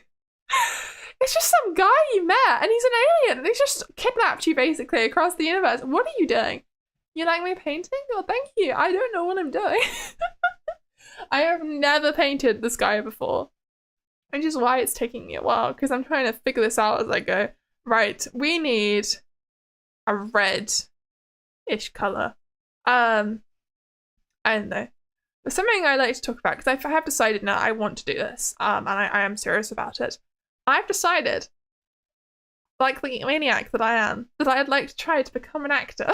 It's just some guy you met, and he's an alien. They just kidnapped you basically across the universe. What are you doing? You like my painting? Well, thank you. I don't know what I'm doing. I have never painted the sky before, which is why it's taking me a while, because I'm trying to figure this out as I go. Right, we need a red-ish colour. I don't know. There's something I like to talk about, because I have decided now I want to do this, and I am serious about it. I've decided, like the maniac that I am, that I'd like to try to become an actor.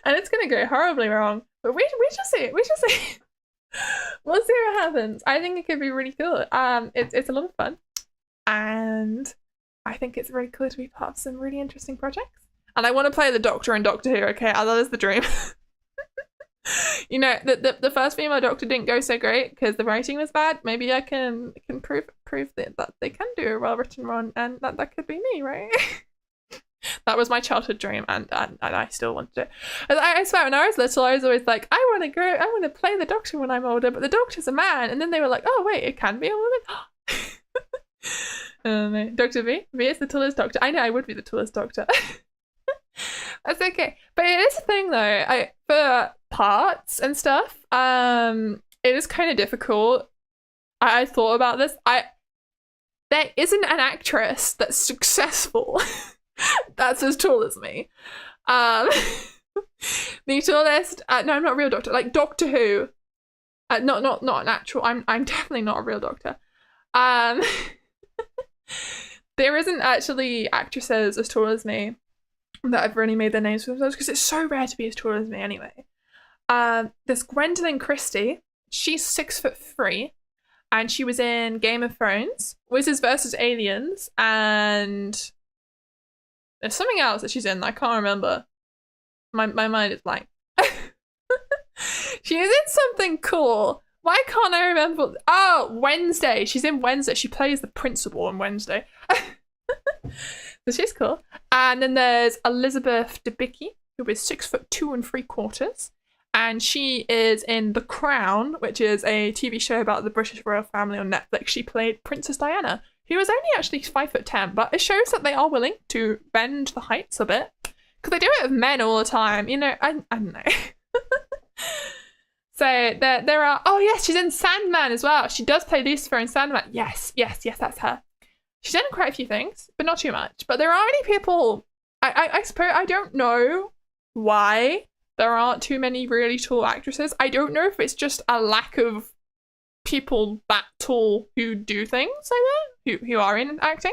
And it's going to go horribly wrong, but we shall see. We'll see what happens. I think it could be really cool. It's a lot of fun, and I think it's really cool to be part of some really interesting projects. And I want to play the Doctor in Doctor Who, okay? That is the dream. You know, the first female Doctor didn't go so great because the writing was bad. Maybe I can prove that they can do a well-written one, and that could be me, right? That was my childhood dream, and I still wanted it. I swear, when I was little, I was always like, I want to play the Doctor when I'm older, but the Doctor's a man. And then they were like, oh wait, it can be a woman. Dr. V is the tallest Doctor. I know I would be the tallest Doctor. That's okay, but it is a thing though. For parts and stuff, it is kind of difficult. I thought about this. There isn't an actress that's successful that's as tall as me. The tallest. No, I'm not a real Doctor. Like Doctor Who. Not an actual. I'm definitely not a real Doctor. There isn't actually actresses as tall as me that have really made their names for themselves, because it's so rare to be as tall as me anyway. There's Gwendolyn Christie. She's 6'3", and she was in Game of Thrones, Wizards vs. Aliens, and there's something else that she's in that I can't remember. My mind is blank. She is in something cool. Why can't I remember? Oh, Wednesday. She's in Wednesday. She plays the principal on Wednesday. So she's cool. And then there's Elizabeth Debicki, who is 6'2"3/4. And she is in The Crown, which is a TV show about the British royal family on Netflix. She played Princess Diana, who was only actually 5'10", but it shows that they are willing to bend the heights a bit. Because they do it with men all the time, you know, I don't know. So there are, oh yes, she's in Sandman as well. She does play Lucifer in Sandman. Yes, that's her. she's done quite a few things, but not too much. But there are already people, I suppose, I don't know why there aren't too many really tall actresses. I don't know if it's just a lack of people that tall who do things like that, who are in acting,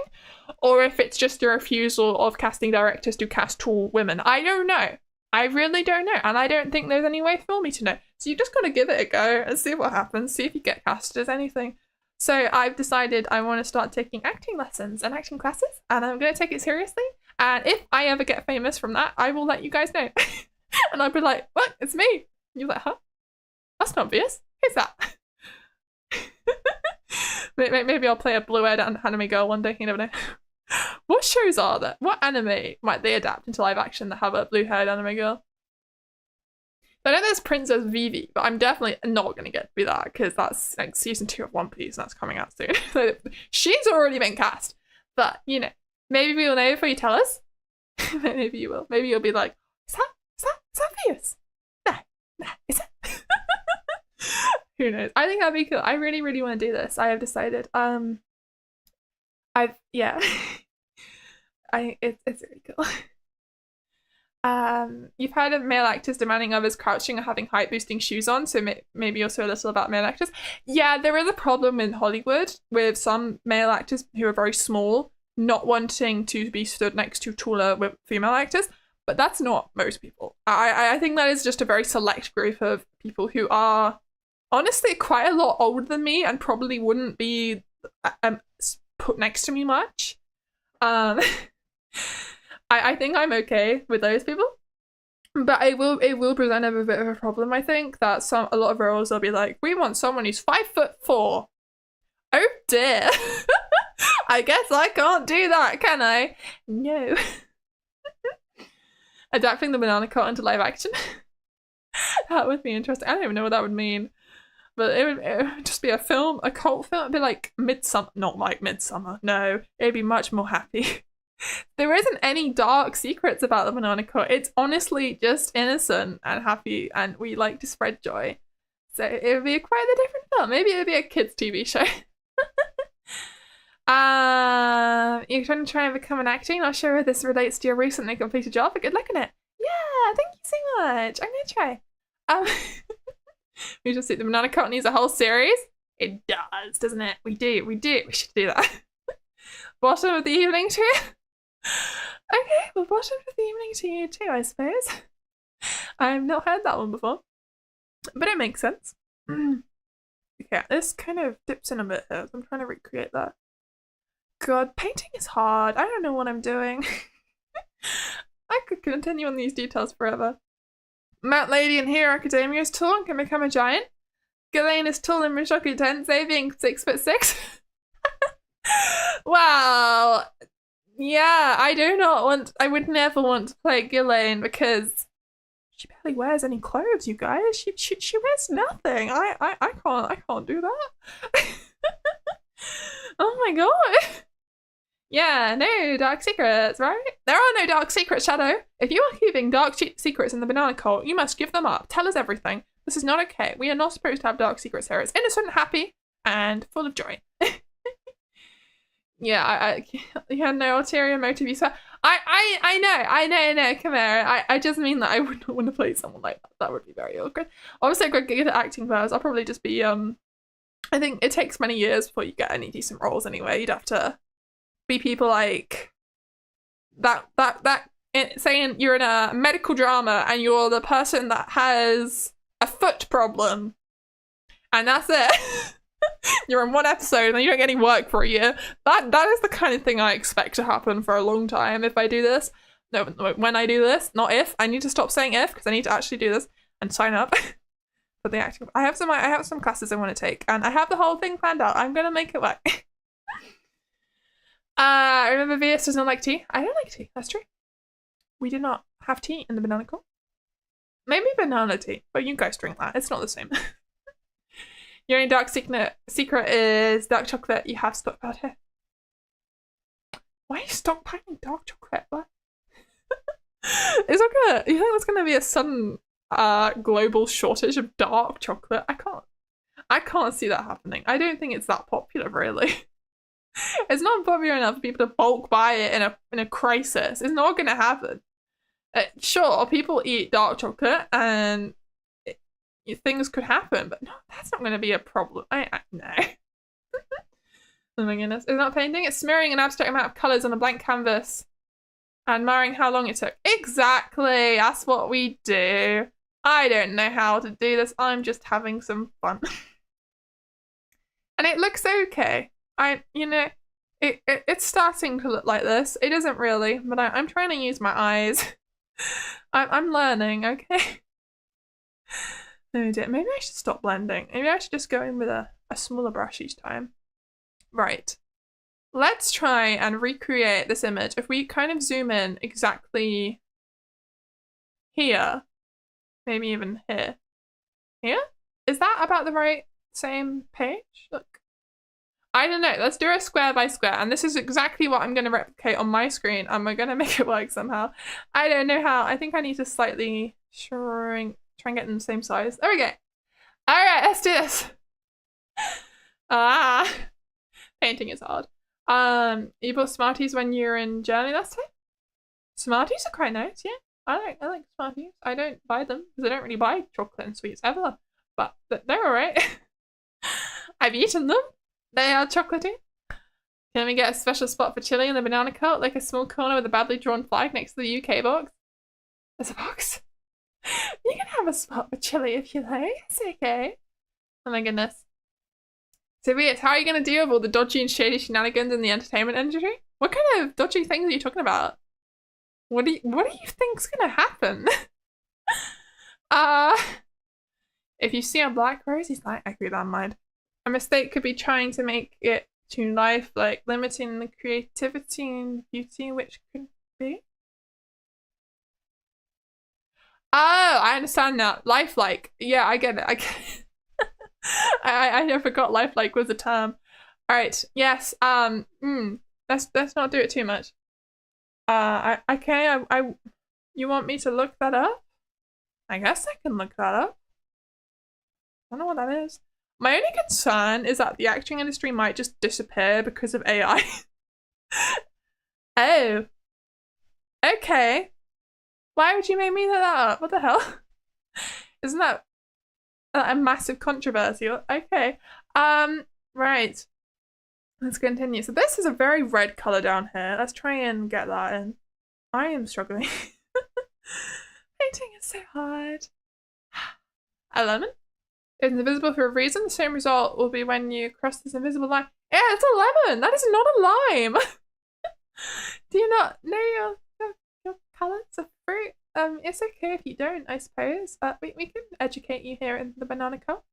or if it's just a refusal of casting directors to cast tall women. I don't know. I really don't know, and I don't think there's any way for me to know. So you just gotta give it a go and see what happens, see if you get cast as anything. So I've decided I want to start taking acting lessons and acting classes, and I'm going to take it seriously. And if I ever get famous from that, I will let you guys know. And I'll be like, what? It's me. And you're like, huh? That's not Vieus. Who's that? Maybe I'll play a blue-haired anime girl one day. You never know. What shows are there? What anime might they adapt into live action that have a blue-haired anime girl? I know there's Princess Vivi, but I'm definitely not going to get to be that because that's like season 2 of One Piece and that's coming out soon. So she's already been cast. But, you know, maybe we'll know before you tell us. Maybe you will. Maybe you'll be like, is that Vieus? No, is it? Who knows? I think that'd be cool. I really, really want to do this. I have decided. It's really cool. You've heard of male actors demanding others crouching or having height boosting shoes on, so maybe also a little about male actors. Yeah, there is a problem in Hollywood with some male actors who are very small not wanting to be stood next to taller female actors, but that's not most people. I think that is just a very select group of people who are honestly quite a lot older than me and probably wouldn't be put next to me much. I think I'm okay with those people, but it will present a bit of a problem. I think that a lot of roles will be like, we want someone who's 5'4". Oh dear, I guess I can't do that, can I? No. Adapting the banana cut into live action. That would be interesting. I don't even know what that would mean, but it would just be a film, a cult film. It'd be like Midsummer, not like Midsummer. No, it'd be much more happy. There isn't any dark secrets about the banana cut. It's honestly just innocent and happy, and we like to spread joy. So it would be quite a different film. Maybe it would be a kids' TV show. You're trying to become an actor? Not sure if this relates to your recently completed job, but good luck in it. Yeah, thank you so much. I'm gonna try. We just see the banana cut needs a whole series. It does, doesn't it? We do. We should do that. Bottom of the evening to you. Okay, well, bottom of the evening to you too, I suppose. I've not heard that one before, but it makes sense. Yeah, this kind of dips in a bit here, so I'm trying to recreate that. God, painting is hard. I don't know what I'm doing. I could continue on these details forever. Mount Lady in Hero Academia is tall and can become a giant. Ghislaine is tall in Mushoku Tensei, being 6'6". Wow. Yeah, I would never want to play Ghislaine because she barely wears any clothes, you guys. She wears nothing. I can't do that. Oh my god. Yeah, no dark secrets, right? There are no dark secrets, Shadow. If you are keeping dark secrets in the banana cult, you must give them up. Tell us everything. This is not okay. We are not supposed to have dark secrets here. It's innocent, happy, and full of joy. Yeah, I you had no ulterior motive. You said, I know, Chimera. I just mean that I wouldn't want to play someone like that. That would be very awkward. Obviously, I'm good at acting first. I'll probably just be I think it takes many years before you get any decent roles anyway. You'd have to be people like that saying you're in a medical drama and you're the person that has a foot problem, and that's it. You're in one episode and then you don't get any work for a year. That is the kind of thing I expect to happen for a long time if I do this. No, when I do this, not if. I need to stop saying if because I need to actually do this and sign up for the acting. I have some classes I want to take and I have the whole thing planned out. I'm gonna make it work. Remember Vieus does not like tea? I don't like tea. That's true. We did not have tea in the banana cult. Maybe banana tea, but you guys drink that. It's not the same. Your only dark secret is dark chocolate you have stockpiled here. Why are you stockpiling dark chocolate? What? You think there's gonna be a sudden global shortage of dark chocolate? I can't see that happening. I don't think it's that popular, really. It's not popular enough for people to bulk buy it in a crisis. It's not gonna happen. Sure, people eat dark chocolate and things could happen, but no, that's not gonna be a problem. No. Oh my goodness. It's not painting, it's smearing an abstract amount of colours on a blank canvas and marring how long it took. Exactly, that's what we do. I don't know how to do this. I'm just having some fun. And it looks okay. It's starting to look like this. It isn't really, but I'm trying to use my eyes. I'm learning, okay? Oh dear. Maybe I should stop blending. Maybe I should just go in with a smaller brush each time. Right. Let's try and recreate this image. If we kind of zoom in exactly here, maybe even here. Here? Is that about the right same page? Look. I don't know. Let's do a square by square. And this is exactly what I'm going to replicate on my screen. And we're going to make it work somehow. I don't know how. I think I need to slightly shrink, try and get in the same size. There we go. All right, let's do this. Painting is hard. You bought Smarties when you were in Germany last time? Smarties are quite nice, yeah. I like Smarties. I don't buy them because I don't really buy chocolate and sweets ever. But they're alright. I've eaten them. They are chocolatey. Can we get a special spot for chili in the banana cult? Like a small corner with a badly drawn flag next to the UK box? There's a box? You can have a spot for chili if you like. It's okay. Oh my goodness. So Vieus, how are you going to deal with all the dodgy and shady shenanigans in the entertainment industry? What kind of dodgy things are you talking about? What do you think's going to happen? If you see a black rose, he's like, I keep that in mind. A mistake could be trying to make it too lifelike, limiting the creativity and beauty, which could be. Oh, I understand now. Lifelike. Yeah, I get it. I get it. I forgot lifelike was a term. All right. Yes. Let's not do it too much. Okay. You want me to look that up? I guess I can look that up. I don't know what that is. My only concern is that the acting industry might just disappear because of AI. Oh. Okay. Why would you make me look that up? What the hell? Isn't that a massive controversy? Okay. Right. Let's continue. So this is a very red color down here. Let's try and get that in. I am struggling. Painting is so hard. A lemon? It's invisible for a reason. The same result will be when you cross this invisible line. Yeah, it's a lemon. That is not a lime. Do you not know your colours of fruit? It's okay if you don't, I suppose. We can educate you here in the banana cup.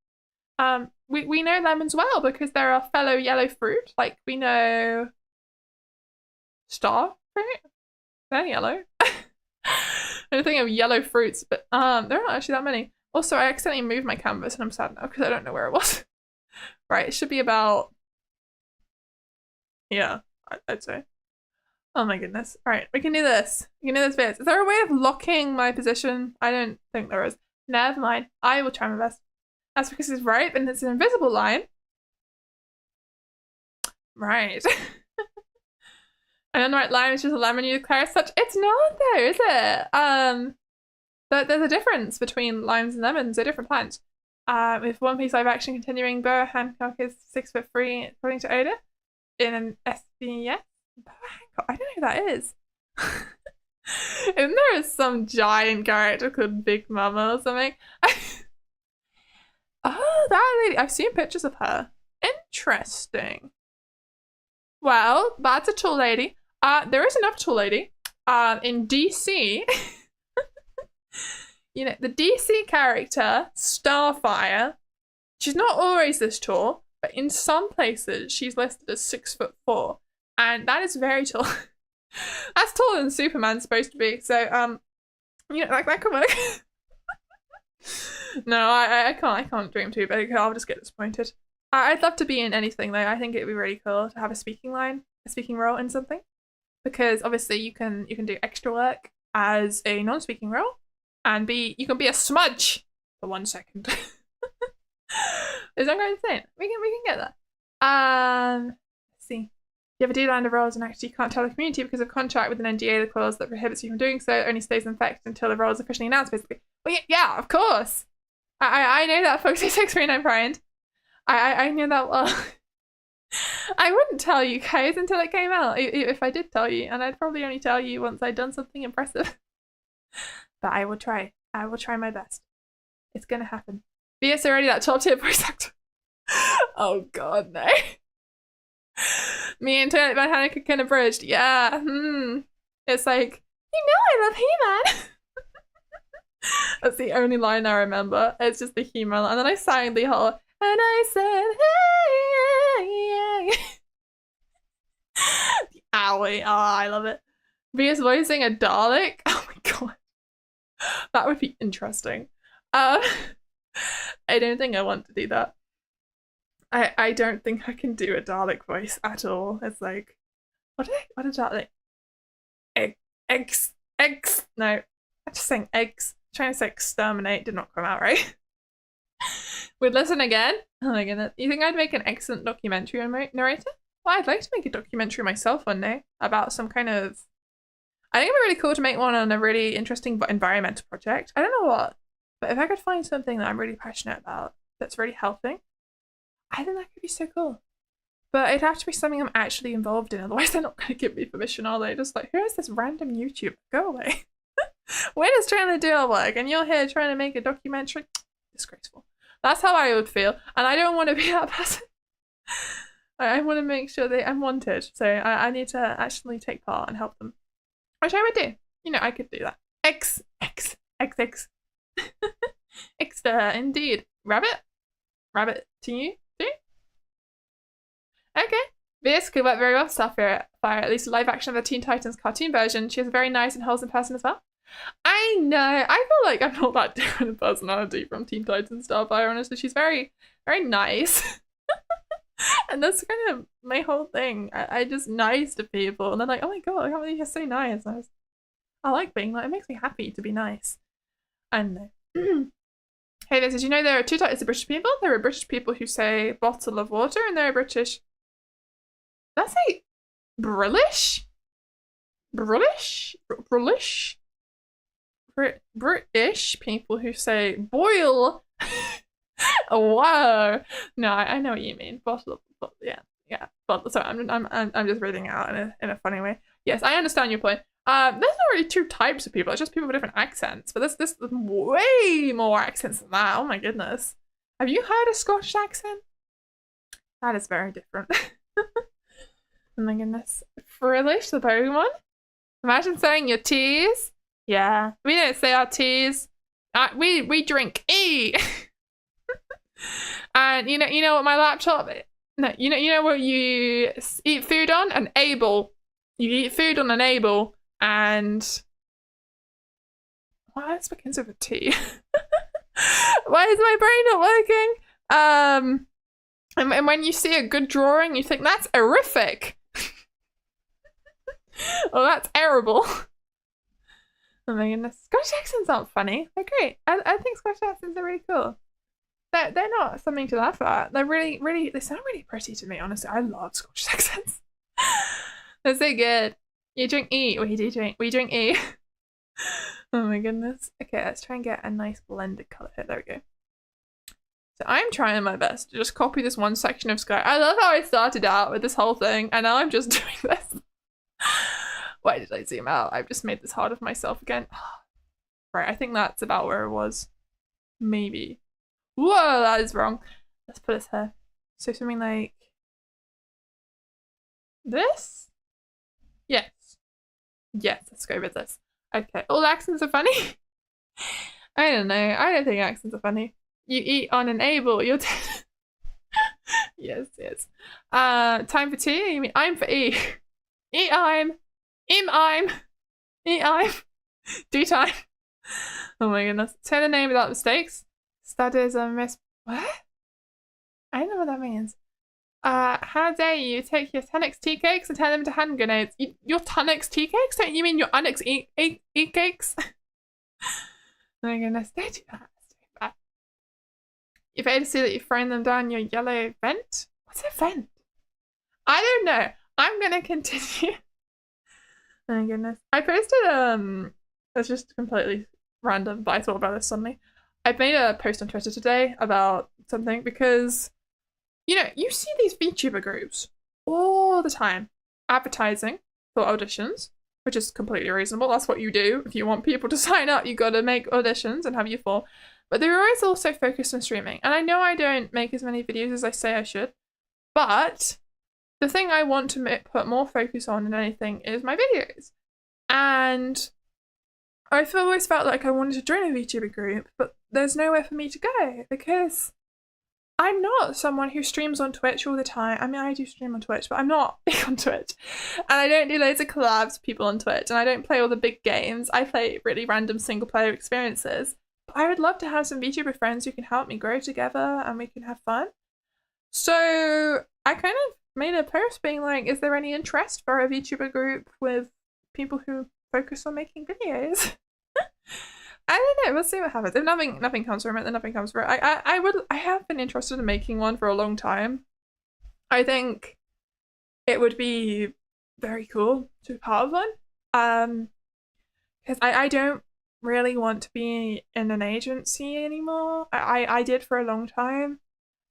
We know lemons well because they're our fellow yellow fruit. Like we know star fruit. They're yellow. I'm thinking of yellow fruits, but there are not actually that many. Also, I accidentally moved my canvas and I'm sad now because I don't know where it was. Right, it should be about... Yeah, I'd say. Oh my goodness. Alright, we can do this. We can do this bit. Is there a way of locking my position? I don't think there is. Never mind. I will try my best. That's because it's right, and it's an invisible line. Right. And then the right line is just a lemon you declare as such. It's not though, is it? There's a difference between limes and lemons. They're different plants. With One Piece live action continuing, Boa Hancock is 6'3" according to Oda. In an SBS. Boa Hancock. I don't know who that is. Isn't there some giant character called Big Mama or something? Oh, that lady. I've seen pictures of her. Interesting. Well, that's a tall lady. There is another tall lady. In DC. You know, the DC character, Starfire, she's not always this tall, but in some places she's listed as 6'4", and that is very tall. That's taller than Superman's supposed to be, so you know, that could work. No, I can't dream too big. I'll just get disappointed. I'd love to be in anything though. I think it'd be really cool to have a speaking line, a speaking role in something, because obviously you can do extra work as a non-speaking role. And you can be a smudge for 1 second. Is that going insane? We can get that. Let's see. you ever do land a roles and actually you can't tell the community because of contract with an NDA, the clause that prohibits you from doing so only stays in effect until the role is officially announced, basically. Well, yeah, of course. I know that, folks. 639 Brian. I know that well. I wouldn't tell you guys until it came out, if I did tell you, and I'd probably only tell you once I'd done something impressive. But I will try. I will try my best. It's gonna happen. Vieus already that top tier voice actor. Oh god, no. Me and Turnip Van Hanneke kind of bridged. Yeah. It's like, you know I love He-Man. That's the only line I remember. It's just the He-Man line. And then I sang the whole, and I said, hey, the owie. Oh, I love it. Vieus voicing a Dalek. Oh my god. That would be interesting. I don't think I want to do that. I don't think I can do a Dalek voice at all. It's like, what a Dalek? Eggs. No, I'm just saying eggs. I'm trying to say exterminate did not come out right. We'd listen again. Oh my goodness. You think I'd make an excellent documentary narrator? Well, I'd like to make a documentary myself one day about some kind of... I think it'd be really cool to make one on a really interesting environmental project. I don't know what, but if I could find something that I'm really passionate about that's really helping, I think that could be so cool. But it'd have to be something I'm actually involved in, otherwise they're not going to give me permission, are they? Just like, who is this random YouTuber? Go away. We're just trying to do our work, and you're here trying to make a documentary? Disgraceful. That's how I would feel, and I don't want to be that person. I want to make sure that I'm wanted, so I need to actually take part and help them. Which I would do. You know, I could do that. X. Indeed. Rabbit to you too? Okay. Vieus could work very well with Starfire, at least live action of the Teen Titans cartoon version. She has a very nice and wholesome person as well. I know. I feel like I'm not that different a personality from Teen Titans Starfire, honestly. She's very, very nice. And that's kind of my whole thing. I just nice to people. And they're like, oh my god, I can't believe you're so nice. I like being like, it makes me happy to be nice. I don't know. Hey, did you know there are two types of British people? There are British people who say bottle of water, and there are British... Did I say Brillish? British people who say boil. Oh, wow. No, I know what you mean. Bottle of, yeah. But sorry, I'm just reading it out in a funny way. Yes, I understand your point. There's not really two types of people. It's just people with different accents. But there's way more accents than that. Oh my goodness. Have you heard a Scottish accent? That is very different. Oh my goodness. Frillish, the Pokemon. Imagine saying your teas. Yeah, we don't say our teas. We drink E. And you know what my laptop? No, you know what you eat food on? An able. You eat food on an able, and what else begins with a T? Why is my brain not working? And when you see a good drawing, you think that's horrific. Oh, that's terrible. Oh my goodness. Scottish accents aren't funny. They're great. I think Scottish accents are really cool. They're not something to laugh at. They're really, they sound really pretty to me, honestly. I love Scottish accents. They're so good. You drink E. We drink E. Oh my goodness. Okay, let's try and get a nice blended colour here. There we go. So I'm trying my best to just copy this one section of sky. I love how I started out with this whole thing, and now I'm just doing this. Why did I zoom out? I've just made this hard for myself again. Right, I think that's about where it was. Maybe. Whoa, that is wrong. Let's put this here. So something like this? Yes. Yes, let's go with this. Okay, all accents are funny? I don't know. I don't think accents are funny. You eat on an able, you're dead. Yes. Time for tea? You mean I'm for E. Eat I'm. I'm. Eat I'm. Do time. Oh my goodness. Say the name without mistakes. Studies a miss. What? I don't know what that means. How dare you take your Tunnix tea cakes and turn them into hand grenades? Your Tunnix tea cakes? Don't you mean your Unnix eat cakes? Oh my goodness. Don't do that. You've able to see that you've thrown them down your yellow vent? What's a vent? I don't know. I'm gonna continue. Oh my goodness. I posted it's just completely random, but I thought about this suddenly. I made a post on Twitter today about something because you know, you see these VTuber groups all the time advertising for auditions, which is completely reasonable. That's what you do. If you want people to sign up, you gotta make auditions and have you fall. But they're always also focused on streaming. And I know I don't make as many videos as I say I should, but the thing I want to put more focus on than anything is my videos. And I've always felt like I wanted to join a VTuber group, but there's nowhere for me to go because I'm not someone who streams on Twitch all the time. I mean, I do stream on Twitch, but I'm not big on Twitch. And I don't do loads of collabs with people on Twitch, and I don't play all the big games. I play really random single-player experiences. But I would love to have some VTuber friends who can help me grow together and we can have fun. So I kind of made a post being like, is there any interest for a VTuber group with people who focus on making videos? I don't know. We'll see what happens. If nothing comes from it, then nothing comes from it. I have been interested in making one for a long time. I think it would be very cool to be part of one. Because I don't really want to be in an agency anymore. I did for a long time.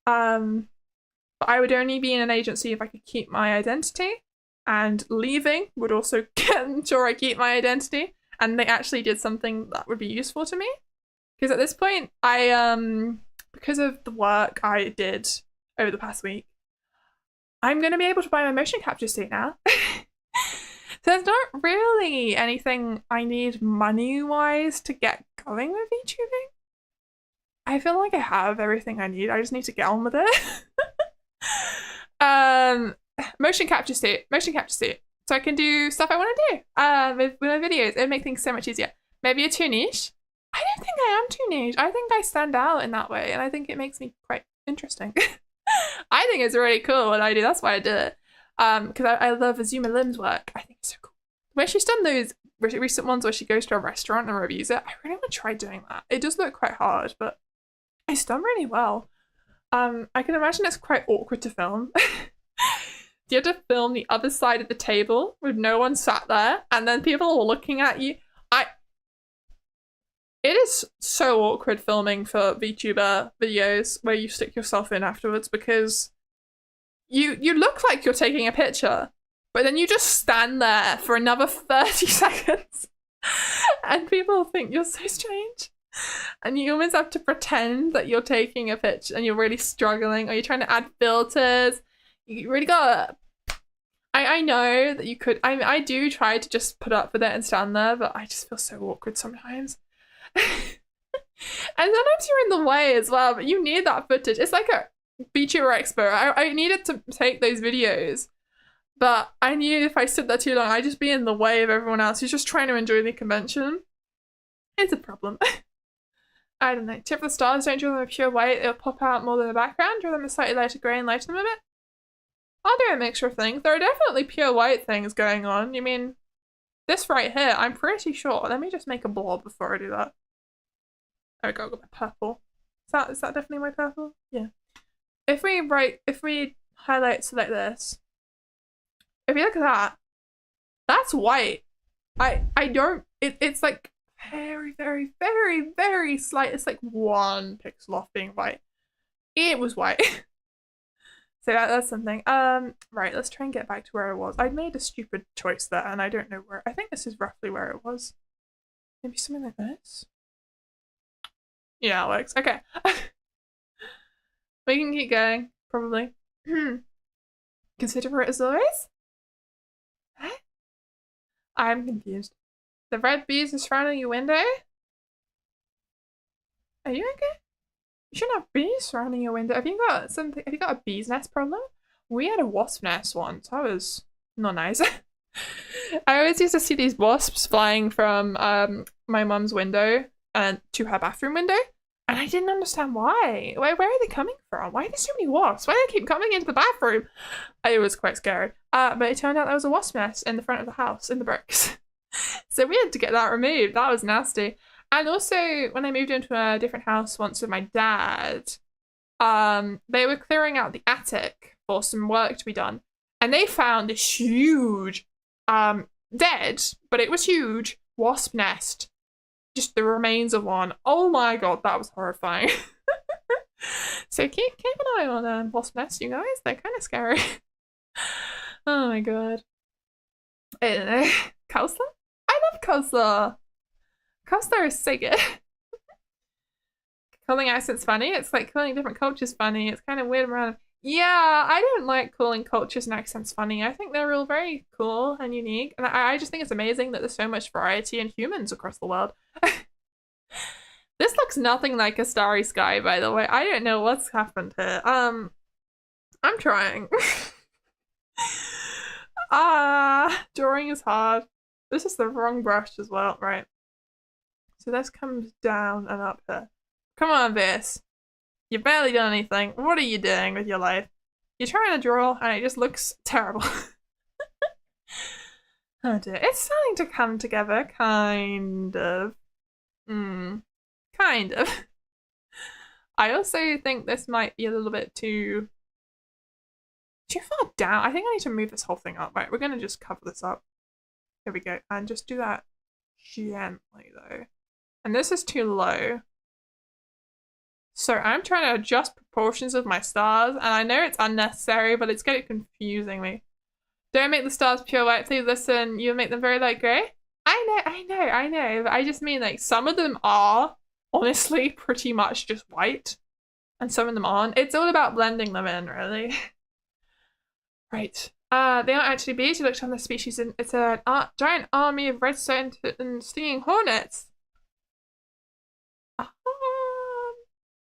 But I would only be in an agency if I could keep my identity, and leaving would also ensure I keep my identity. And they actually did something that would be useful to me. Because at this point, because of the work I did over the past week, I'm going to be able to buy my motion capture suit now. So there's not really anything I need money-wise to get going with VTubing. I feel like I have everything I need. I just need to get on with it. Motion capture suit. So I can do stuff I want to do with my videos. It would make things so much easier. Maybe you're too niche. I don't think I am too niche. I think I stand out in that way, and I think it makes me quite interesting. I think it's really cool what I do. That's why I did it. Because I love Azuma Lim's work. I think it's so cool. When she's done those recent ones where she goes to a restaurant and reviews it, I really want to try doing that. It does look quite hard, but it's done really well. I can imagine it's quite awkward to film. You have to film the other side of the table with no one sat there, and then people are looking at you. It is so awkward filming for VTuber videos where you stick yourself in afterwards because you look like you're taking a picture, but then you just stand there for another 30 seconds, and people think you're so strange. And you almost have to pretend that you're taking a picture and you're really struggling, or you're trying to add filters. You really gotta... I know that you could... I do try to just put up with it and stand there, but I just feel so awkward sometimes. And sometimes you're in the way as well, but you need that footage. It's like a VTuber expert. I needed to take those videos, but I knew if I stood there too long, I'd just be in the way of everyone else who's just trying to enjoy the convention. It's a problem. I don't know. Tip for the stars, don't draw them a pure white. It'll pop out more than the background. Draw them a slightly lighter grey and lighten them a bit. I'll do a mixture of things. There are definitely pure white things going on. You mean, this right here, I'm pretty sure. Let me just make a blob before I do that. There we go, I've got my purple. Is that definitely my purple? Yeah. If we highlight select this, if you look at that, that's white. It's like very, very, very, very slight. It's like 1 pixel off being white. It was white. So that's something. Right, let's try and get back to where I was. I made a stupid choice there, and I don't know where. I think this is roughly where it was. Maybe something like this? Yeah, it works. Okay. We can keep going, probably. Consider it as always? Huh? I'm confused. The red bees are surrounding your window? Are you okay? You shouldn't have bees surrounding your window. Have you got something? Have you got a bee's nest problem? We had a wasp nest once. That was not nice. I always used to see these wasps flying from my mum's window and to her bathroom window, and I didn't understand why. Where are they coming from? Why are there so many wasps? Why do they keep coming into the bathroom? It was quite scary. But it turned out there was a wasp nest in the front of the house in the bricks. So we had to get that removed. That was nasty. And also, when I moved into a different house once with my dad, they were clearing out the attic for some work to be done. And they found this huge, dead, but it was huge, wasp nest. Just the remains of one. Oh my god, that was horrifying. So keep an eye on wasp nests, you guys. They're kind of scary. Oh my god. I don't know. Coastler? I love coastler. Coastler is so good. Calling accents funny. It's like calling different cultures funny. It's kind of weird around. Yeah, I don't like calling cultures and accents funny. I think they're all very cool and unique. And I just think it's amazing that there's so much variety in humans across the world. This looks nothing like a Starry Sky, by the way. I don't know what's happened here. I'm trying. Drawing is hard. This is the wrong brush as well, right? So this comes down and up here. Come on, Vieus. You've barely done anything. What are you doing with your life? You're trying to draw and it just looks terrible. Oh dear. It's starting to come together, kind of. Kind of. I also think this might be a little bit too far down. I think I need to move this whole thing up. Right, we're gonna just cover this up. Here we go. And just do that gently though. And this is too low. So I'm trying to adjust proportions of my stars, and I know it's unnecessary, but it's getting confusing me. Don't make the stars pure white, please listen. You'll make them very light grey. I know. But I just mean like some of them are honestly pretty much just white, and some of them aren't. It's all about blending them in, really. Right. They aren't actually bees. You looked on the species, and it's a giant army of redstone and stinging hornets.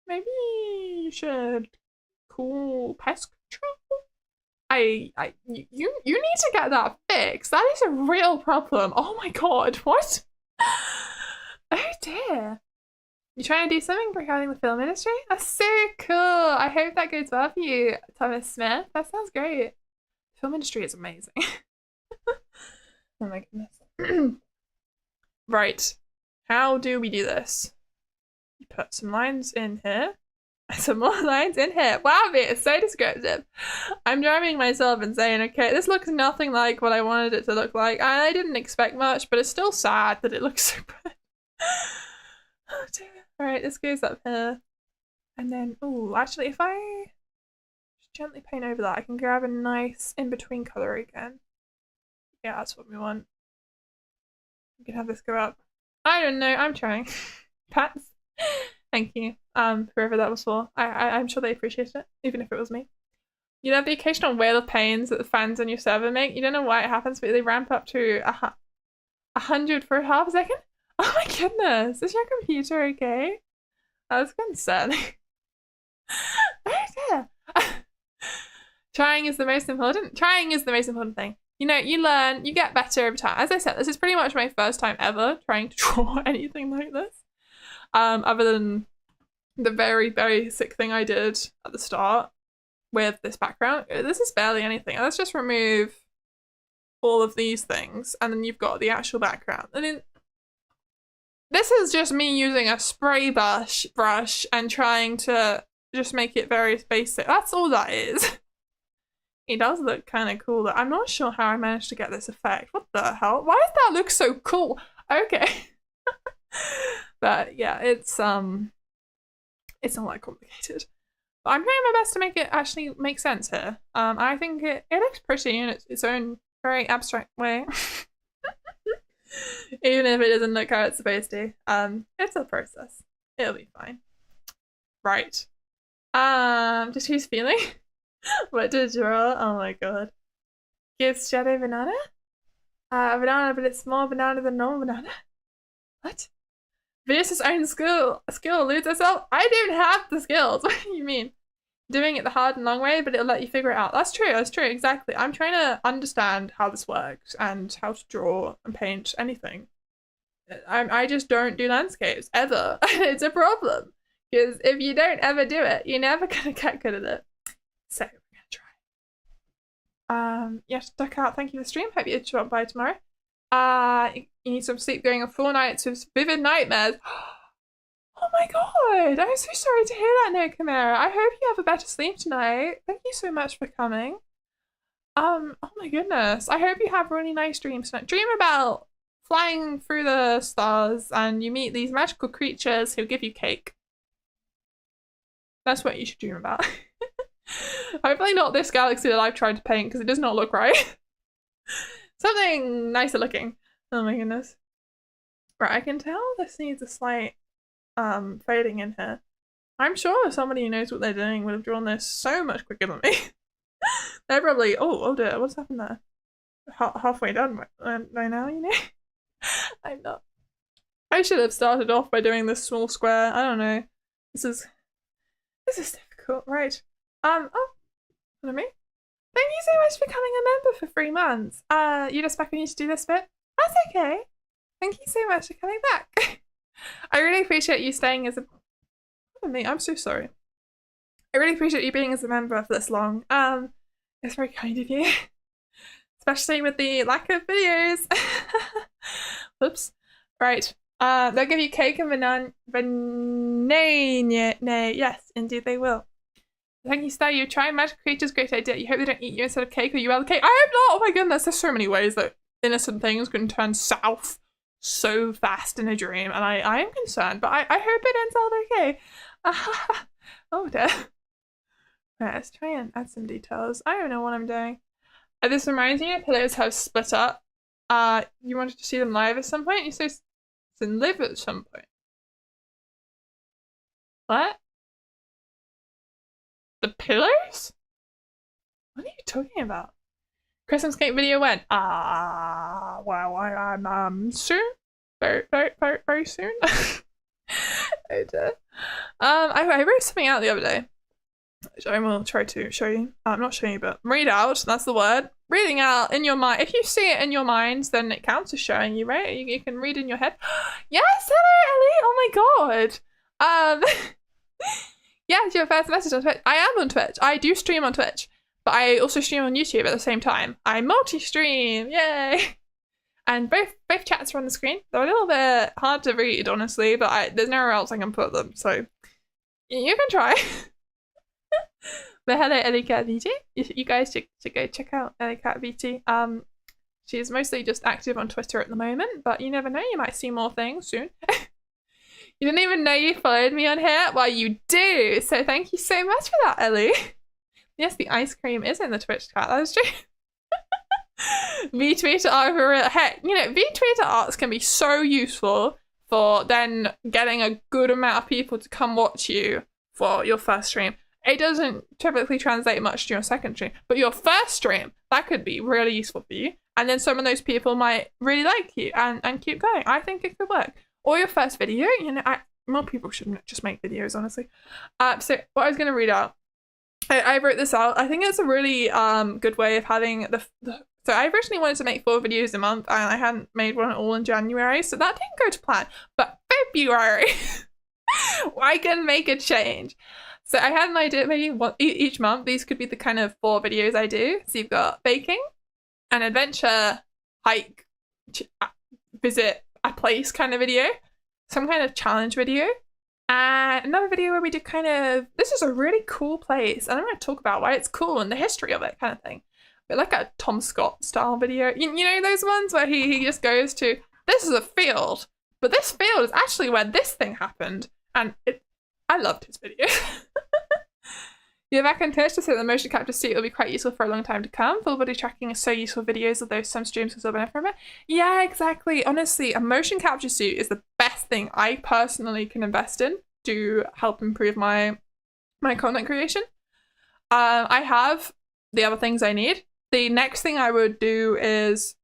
Maybe you should call pest control. You need to get that fixed. That is a real problem. Oh my god, what? Oh dear. You trying to do something regarding the film industry? That's so cool. I hope that goes well for you, Thomas Smith. That sounds great. The film industry is amazing. Oh my goodness. Right. How do we do this? You put some lines in here. Some more lines in here. Wow, it's so descriptive. I'm driving myself insane. Okay, this looks nothing like what I wanted it to look like. I didn't expect much, but it's still sad that it looks so bad. Oh dear. Alright, this goes up here. And then, oh, actually, if I just gently paint over that, I can grab a nice in-between color again. Yeah, that's what we want. We can have this go up. I don't know, I'm trying. Pats. Thank you, whoever that was for. I'm sure they appreciate it, even if it was me. You know the occasional wail of pains that the fans on your server make? You don't know why it happens, but they ramp up to 100 for half a second? Oh my goodness, is your computer okay? That was concerning. Oh dear. Trying is the most important. Trying is the most important thing. You know, you learn, you get better over time. As I said, this is pretty much my first time ever trying to draw anything like this. Other than the very, very sick thing I did at the start with this background. This is barely anything. Let's just remove all of these things, and then you've got the actual background. And then this is just me using a spray brush and trying to just make it very basic. That's all that is. It does look kind of cool. I'm not sure how I managed to get this effect. What the hell? Why does that look so cool? Okay. But yeah, it's not that complicated. But I'm trying my best to make it actually make sense here. I think it looks pretty in its own very abstract way. Even if it doesn't look how it's supposed to. It's a process. It'll be fine. Right. Just who's feeling? What to draw? Oh my god. Gives shadow banana? A banana, but it's more banana than normal banana? What? Vieus' own skill eludes herself? I don't have the skills. What do you mean? Doing it the hard and long way, but it'll let you figure it out. That's true, exactly. I'm trying to understand how this works and how to draw and paint anything. I just don't do landscapes, ever. It's a problem. Because if you don't ever do it, you're never gonna get good at it. So, we're gonna try. Yes, duck out. Thank you for the stream. Hope you drop by tomorrow. You need some sleep, going on 4 nights with vivid nightmares. Oh my god, I'm so sorry to hear that, No Chimera. I hope you have a better sleep tonight. Thank you so much for coming. Oh my goodness. I hope you have really nice dreams tonight. Dream about flying through the stars and you meet these magical creatures who give you cake. That's what you should dream about. Hopefully not this galaxy that I've tried to paint because it does not look right. Something nicer looking. Oh my goodness. Right, I can tell this needs a slight fading in here. I'm sure somebody who knows what they're doing would have drawn this so much quicker than me. They're probably, oh dear, what's happened there? Halfway done by now, you know? I'm not. I should have started off by doing this small square. I don't know. This is difficult, right? Oh, follow me. Thank you so much for becoming a member for 3 months. You just back when you to do this bit? That's okay. Thank you so much for coming back. I really appreciate you staying as a... Oh, me, I'm so sorry. I really appreciate you being as a member for this long. It's very kind of you. Especially with the lack of videos. Whoops. Right. They'll give you cake and banana. Yes, indeed they will. Thank you, Star. You try magic creatures, great idea. You hope they don't eat you instead of cake, or you are the cake. I hope not! Oh my goodness, there's so many ways that innocent things can turn south so fast in a dream, and I am concerned, but I hope it ends out okay. Oh dear. Right, let's try and add some details. I don't know what I'm doing. This reminds me, pillows have split up. You wanted to see them live at some point? You say live at some point. What? The pillows? What are you talking about? Christmas cake video when? Well, I'm soon. Very soon. Oh dear. I wrote something out the other day, which I will try to show you. I'm not showing you, but read out. That's the word. Reading out in your mind. If you see it in your mind, then it counts as showing you, right? You can read in your head. Yes, hello, Ellie. Oh my god. Yeah, it's your first message on Twitch. I am on Twitch. I do stream on Twitch, but I also stream on YouTube at the same time. I multi-stream. Yay! And both chats are on the screen. They're a little bit hard to read, honestly, but there's nowhere else I can put them, so you can try. But hello, Ellie-Cat VT. You guys should go check out Ellie-Cat VT. She's mostly just active on Twitter at the moment, but you never know, you might see more things soon. You didn't even know you followed me on here? Well, you do, so thank you so much for that, Ellie. Yes, the ice cream is in the Twitch chat, that is true. V-Tweeter art for real. Heck, you know, V-Tweeter arts can be so useful for then getting a good amount of people to come watch you for your first stream. It doesn't typically translate much to your second stream, but your first stream, that could be really useful for you. And then some of those people might really like you and keep going. I think it could work. Or your first video, you know, more people shouldn't just make videos, honestly. So what I was going to read out, I wrote this out. I think it's a really good way of having so I originally wanted to make 4 videos a month and I hadn't made one at all in January, so that didn't go to plan. But February, I can make a change. So I had an idea, maybe each month, these could be the kind of 4 videos I do. So you've got baking, an adventure, hike, visit a place kind of video, some kind of challenge video, and another video where we do kind of, this is a really cool place, and I'm going to talk about why it's cool and the history of it kind of thing. But like a Tom Scott style video. You know those ones where he just goes to, this is a field, but this field is actually where this thing happened. And I loved his video. You're back on Twitch to say that the motion capture suit will be quite useful for a long time to come. Full body tracking is so useful for videos, although some streams can still benefit from it. Yeah, exactly. Honestly, a motion capture suit is the best thing I personally can invest in to help improve my content creation. I have the other things I need. The next thing I would do is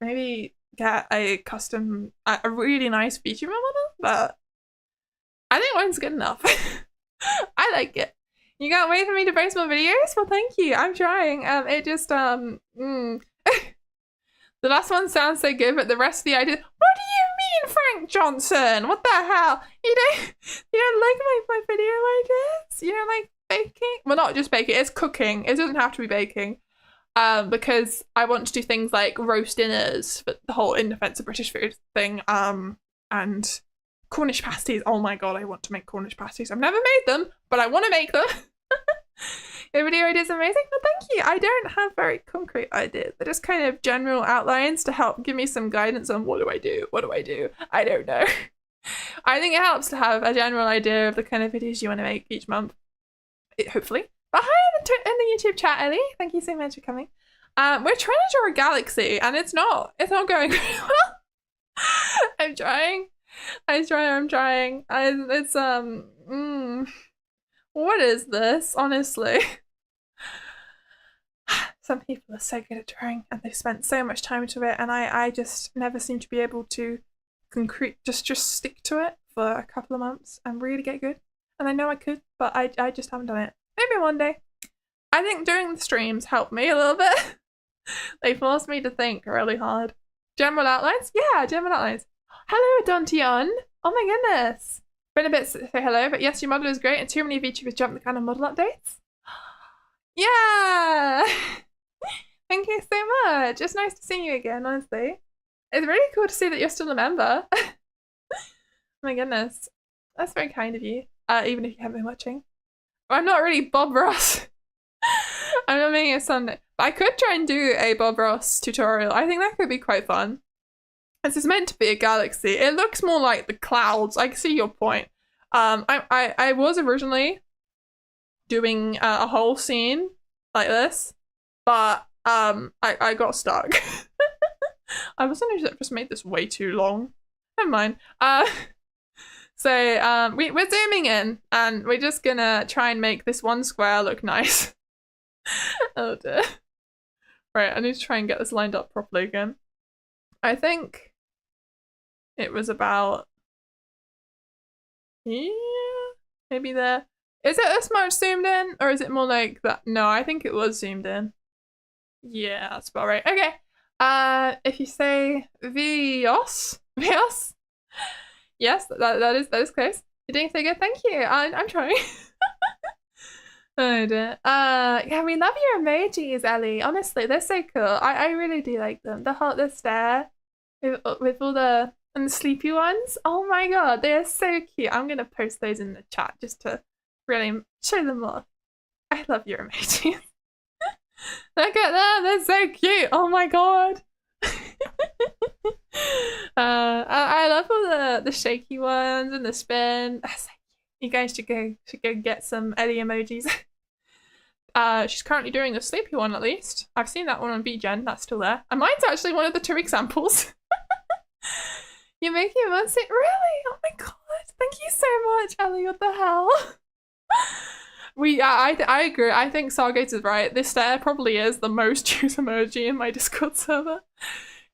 maybe get a custom, a really nice vtuber model, but I think one's good enough. I like it. You can't wait for me to post more videos? Well, thank you. I'm trying. It just, the last one sounds so good, but the rest of the ideas, what do you mean, Frank Johnson? What the hell? You don't like my video ideas? You don't like baking? Well, not just baking, it's cooking. It doesn't have to be baking. Because I want to do things like roast dinners, but the whole in defense of British food thing, and Cornish pasties. Oh my god, I want to make Cornish pasties. I've never made them, but I want to make them. Your video idea is amazing. Well, thank you. I don't have very concrete ideas. They're just kind of general outlines to help give me some guidance on what do I do? What do I do? I don't know. I think it helps to have a general idea of the kind of videos you want to make each month. Hopefully. But hi in the YouTube chat, Ellie. Thank you so much for coming. We're trying to draw a galaxy, and it's not going very well. I'm trying. What is this, honestly? Some people are so good at drawing, and they've spent so much time into it, and I just never seem to be able to just stick to it for a couple of months and really get good. And I know I could, but I just haven't done it. Maybe one day. I think doing the streams helped me a little bit. They forced me to think really hard. General outlines? Yeah, general outlines. Hello, Dontion. Oh my goodness. Been a bit say hello, but yes, your model is great and too many VTubers jump the kind of model updates. Yeah! Thank you so much. It's nice to see you again, honestly. It's really cool to see that you're still a member. Oh my goodness. That's very kind of you, even if you haven't been watching. I'm not really Bob Ross. I'm not making a Sunday. But I could try and do a Bob Ross tutorial. I think that could be quite fun. This is meant to be a galaxy. It looks more like the clouds. I can see your point. I was originally doing a whole scene like this, but I got stuck. I was gonna just made this way too long. Never mind. So we're zooming in, and we're just gonna try and make this one square look nice. Oh dear. Right, I need to try and get this lined up properly again. I think it was about here, maybe there. Is it this much zoomed in, or is it more like that? No, I think it was zoomed in. Yeah, that's about right. Okay. If you say Vieus, yes, that is close. You're doing so good. Thank you. I'm trying. Oh dear. Yeah, we love your emojis, Ellie. Honestly, they're so cool. I really do like them. The stare with all the sleepy ones. Oh my god, they are so cute. I'm gonna post those in the chat just to really show them off. I love your emojis. Look at them, they're so cute. Oh my god. I love all the shaky ones and the spin. You guys should go get some Ellie emojis. She's currently doing the sleepy one, at least. I've seen that one on VGen, that's still there. And mine's actually one of the 2 examples. You're making one sit really? Oh my god, thank you so much, Ellie, what the hell? I agree, I think Sargate is right. This stare probably is the most used emoji in my Discord server.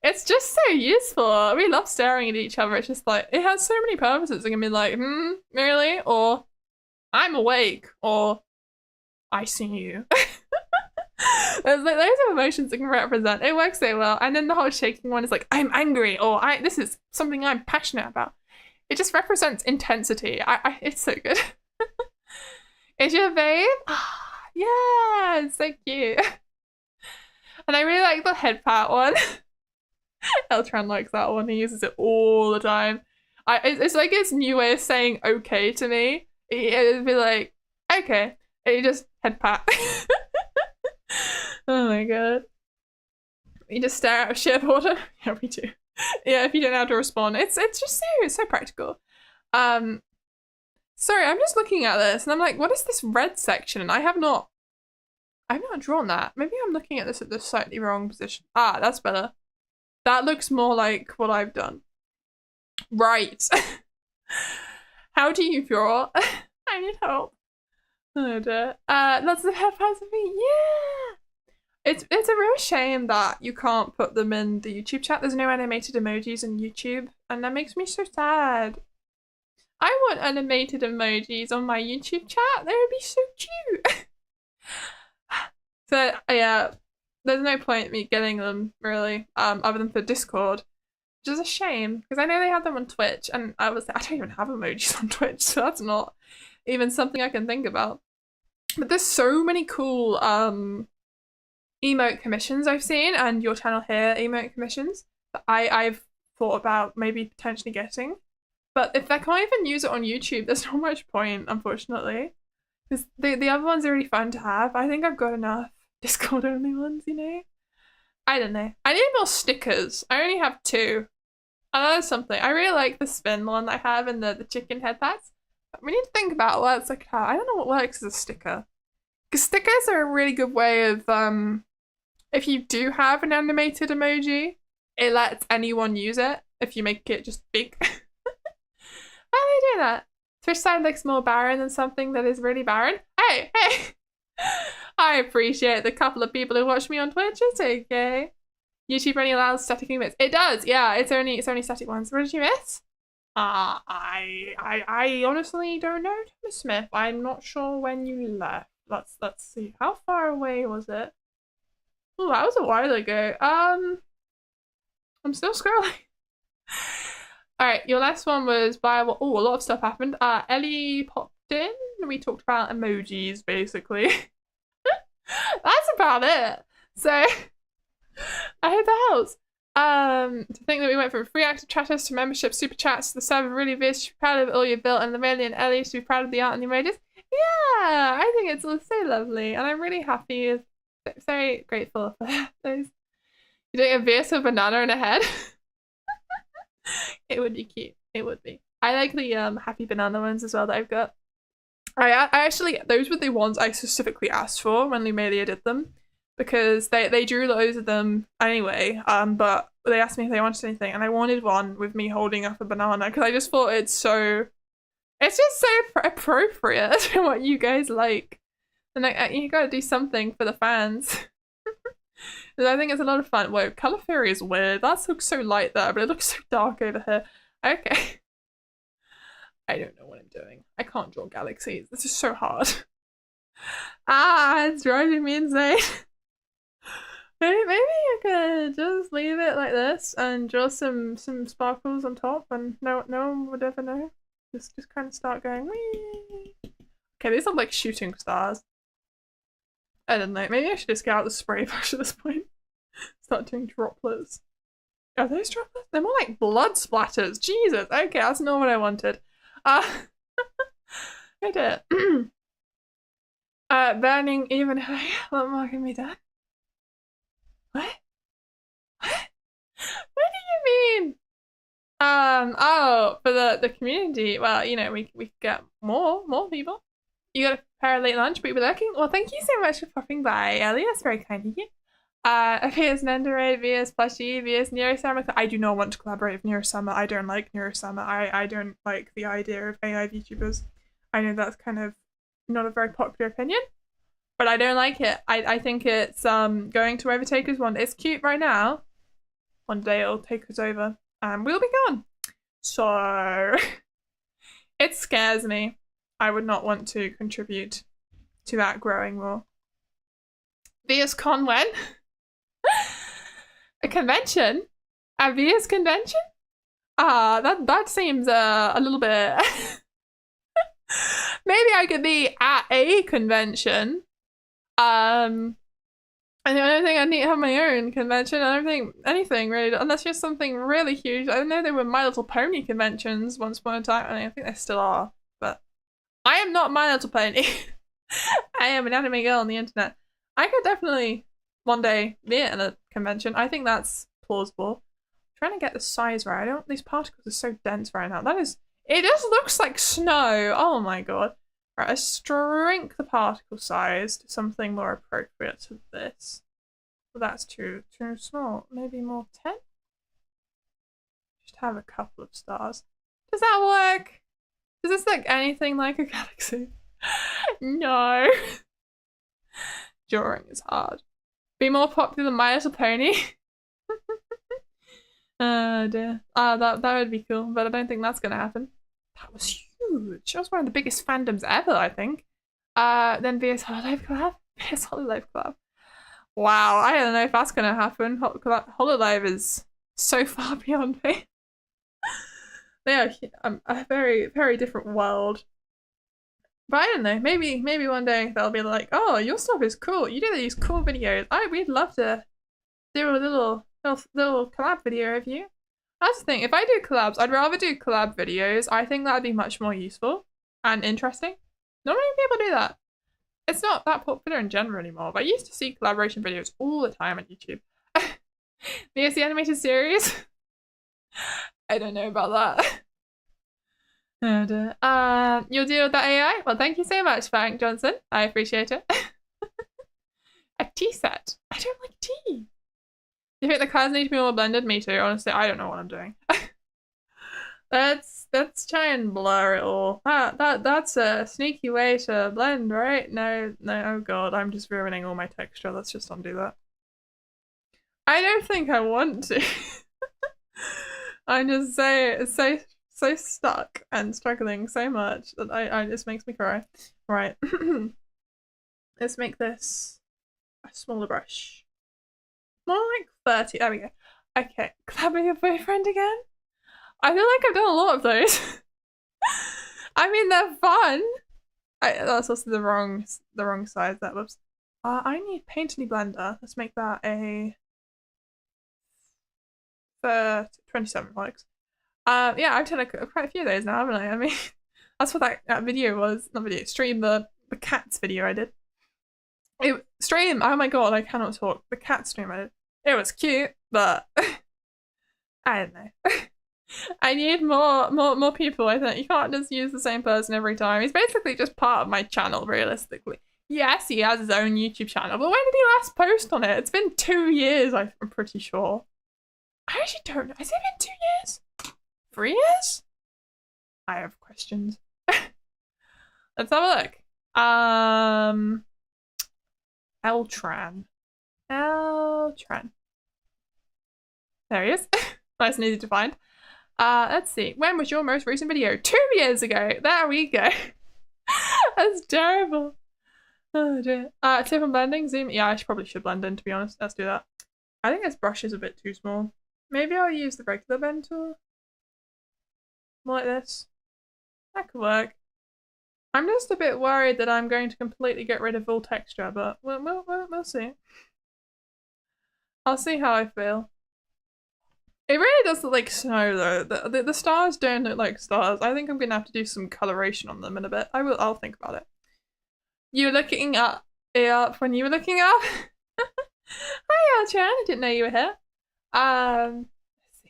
It's just so useful. We love staring at each other. It's just like, it has so many purposes. It can be like, really? Or, I'm awake. Or, I see you. There's like loads of emotions it can represent. It works so well. And then the whole shaking one is like, I'm angry. Or, this is something I'm passionate about. It just represents intensity. It's so good. Is your babe? Yeah, it's so cute. And I really like the head pat one. Eltran likes that one. He uses it all the time. It's like his new way of saying okay to me. It'd be like, okay. And he just head pat. Oh my god. You just stare at a ship order? Yeah, we do. Yeah, if you don't know how to respond. It's just so practical. Sorry, I'm just looking at this and I'm like, what is this red section? And I've not drawn that. Maybe I'm looking at this at the slightly wrong position. Ah, that's better. That looks more like what I've done. Right. How do you draw? I need help. Oh dear. Lots of head pads of me. Yeah. It's a real shame that you can't put them in the YouTube chat. There's no animated emojis in YouTube, and that makes me so sad. I want animated emojis on my YouTube chat. They would be so cute. So yeah, there's no point in me getting them really, other than for Discord, which is a shame because I know they have them on Twitch, and I don't even have emojis on Twitch, so that's not even something I can think about. But there's so many cool emote commissions I've seen, and your channel here emote commissions that I've thought about maybe potentially getting. But if I can't even use it on YouTube, there's not much point, unfortunately. Because the other ones are really fun to have. I think I've got enough Discord only ones, you know? I don't know. I need more stickers. I only have 2. And that is something. I really like the spin one I have and the chicken head pats. But we need to think about what else I could have. I don't know what works as a sticker. Because stickers are a really good way of, if you do have an animated emoji, it lets anyone use it if you make it just big. How do they do that? Twitch side looks more barren than something that is really barren. Hey! I appreciate the couple of people who watch me on Twitch. It's okay. YouTube only allows static limits. It does, yeah. It's only static ones. What did you miss? I honestly don't know, Thomas Smith. I'm not sure when you left. Let's see. How far away was it? Oh, that was a while ago. I'm still scrolling. All right, your last one was viable. Oh, a lot of stuff happened. Ellie popped in. We talked about emojis, basically. That's about it. So, I hope that helps. To think that we went from free active chatters to membership super chats to the server really is proud of all you built and Lameli and Ellie should be proud of the art and the emojis. Yeah, I think it's all so lovely and I'm really happy, very grateful for those. You're doing a Vieus with a banana in a head? It would be cute. It would be. I like the happy banana ones as well that I've got. I actually, those were the ones I specifically asked for when Lumelia did them. Because they drew loads of them anyway, but they asked me if they wanted anything, and I wanted one with me holding up a banana because I just thought it's just so appropriate to what you guys like, and you gotta do something for the fans. I think it's a lot of fun. Whoa, Color Theory is weird. That looks so light there, but it looks so dark over here. Okay. I don't know what I'm doing. I can't draw galaxies. This is so hard. It's driving me insane. Maybe I could just leave it like this and draw some sparkles on top, and no one would ever know. Just kind of start going. Wee. Okay, these are like shooting stars. I don't know. Maybe I should just get out the spray brush at this point. Start doing droplets. Are those droplets? They're more like blood splatters. Jesus. Okay, that's not what I wanted. I did it. Burning even higher. What more can be done? What? What do you mean? Oh, for the community. Well, you know, we get more people. You got to prepare a late lunch, but you'll be lurking. Well, thank you so much for popping by, Ellie. That's very kind of you. Vieus Nendere, Vieus Plushie, Vieus Neurosama. I do not want to collaborate with Neurosama. I don't like Neurosama. I don't like the idea of AI VTubers. I know that's kind of not a very popular opinion. But I don't like it. I think it's going to overtake us one. It's cute right now. One day it'll take us over and we'll be gone. So it scares me. I would not want to contribute to that growing more. Vieus Con when? A convention? A Vieus convention? That seems a little bit. Maybe I could be at a convention. And the only thing I need to have my own convention. I don't think anything really, unless just something really huge. I know there were My Little Pony conventions once upon a time, and I think they still are. But I am not My Little Pony. I am an anime girl on the internet. I could definitely one day be at a convention. I think that's plausible. I'm trying to get the size right. These particles are so dense right now. It just looks like snow. Oh my god. Right, let's shrink the particle size to something more appropriate to this. Well, that's too small. Maybe more 10? Just have a couple of stars. Does that work? Does this look anything like a galaxy? No. Drawing is hard. Be more popular than My Little Pony? Oh dear. That would be cool, but I don't think that's gonna happen. That was huge. That was one of the biggest fandoms ever, I think. Then VS Hololive Collab? VS Hololive Collab. Wow, I don't know if that's gonna happen. Hololive is so far beyond me. They are a very, very different world. But I don't know, maybe one day they'll be like, oh, your stuff is cool. You do these cool videos. We'd love to do a little collab video of you. That's the thing, if I do collabs, I'd rather do collab videos. I think that'd be much more useful and interesting. Not many people do that. It's not that popular in general anymore, but I used to see collaboration videos all the time on YouTube. Vieus the animated series? I don't know about that. Oh dear. You'll deal with that AI? Well, thank you so much, Frank Johnson. I appreciate it. A tea set. I don't like tea. Do you think the colours need to be more blended? Me too. Honestly, I don't know what I'm doing. Let's try and blur it all. That's a sneaky way to blend, right? No, oh god, I'm just ruining all my texture. Let's just undo that. I don't think I want to. I'm just so stuck and struggling so much that I just makes me cry. Right. Let's make this a smaller brush. More like 30. There we go. Okay, collab with your boyfriend again? I feel like I've done a lot of those. I mean, they're fun. That's also the wrong size. That whoops. I need Painterly Blender. Let's make that a 27 likes. Yeah, I've done quite a few of those now, haven't I? I mean, that's what that video was. Not video, stream, the cats video I did. Stream, oh my god, I cannot talk. The cat stream I did. It was cute, but I don't know. I need more people, I think. You can't just use the same person every time. He's basically just part of my channel, realistically. Yes, he has his own YouTube channel, but when did he last post on it? It's been 2 years, I'm pretty sure. I actually don't know. Has it been 2 years? 3 years? I have questions. Let's have a look. Eltran. There he is. Nice and easy to find. Let's see. When was your most recent video? 2 years ago. There we go. That's terrible. Oh dear. Tip on blending, zoom. Yeah, I probably should blend in, to be honest. Let's do that. I think this brush is a bit too small. Maybe I'll use the regular bend tool. More like this. That could work. I'm just a bit worried that I'm going to completely get rid of all texture, but we'll see. I'll see how I feel. It really does look like snow though. The stars don't look like stars. I think I'm gonna have to do some coloration on them in a bit. I'll think about it. You were looking up when you were looking up? Hi Chan, I didn't know you were here.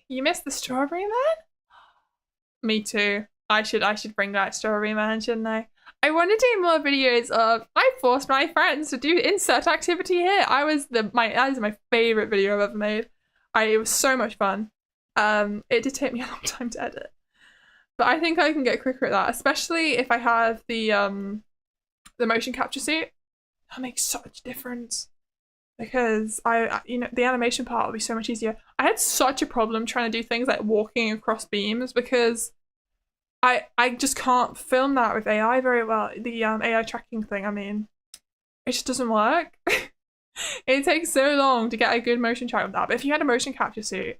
You missed the strawberry man? Me too. I should bring back strawberry man, shouldn't I? I want to do more videos of I forced my friends to do insert activity here. That is my favorite video I've ever made. It was so much fun. It did take me a long time to edit, but I think I can get quicker at that, especially if I have the motion capture suit. That makes such a difference because the animation part will be so much easier. I had such a problem trying to do things like walking across beams because I just can't film that with AI very well. The AI tracking thing, I mean, it just doesn't work. It takes so long to get a good motion track with that, but if you had a motion capture suit,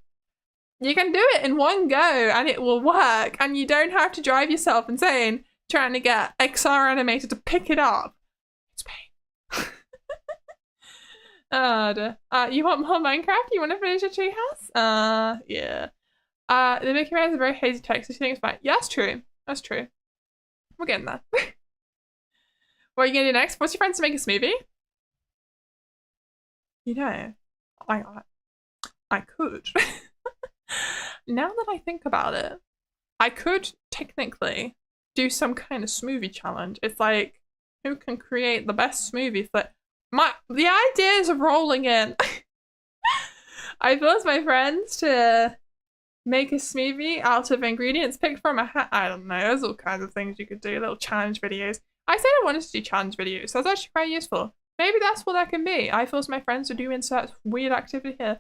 you can do it in one go and it will work, and you don't have to drive yourself insane trying to get XR animator to pick it up. It's pain. You want more Minecraft? You want to finish a treehouse? Yeah. The Mickey Mouse is a very hazy text, so you think it's fine. Yeah, that's true. That's true. We're getting there. What are you gonna do next? What's your friends to make a smoothie? You know, I could. Now that I think about it, I could technically do some kind of smoothie challenge. It's like, who can create the best smoothie? The ideas of rolling in. I forced my friends to make a smoothie out of ingredients picked from a hat. I don't know, there's all kinds of things you could do, little challenge videos. I said I wanted to do challenge videos, so that's actually quite useful. Maybe that's what that can be. I force my friends to do insert weird activity here.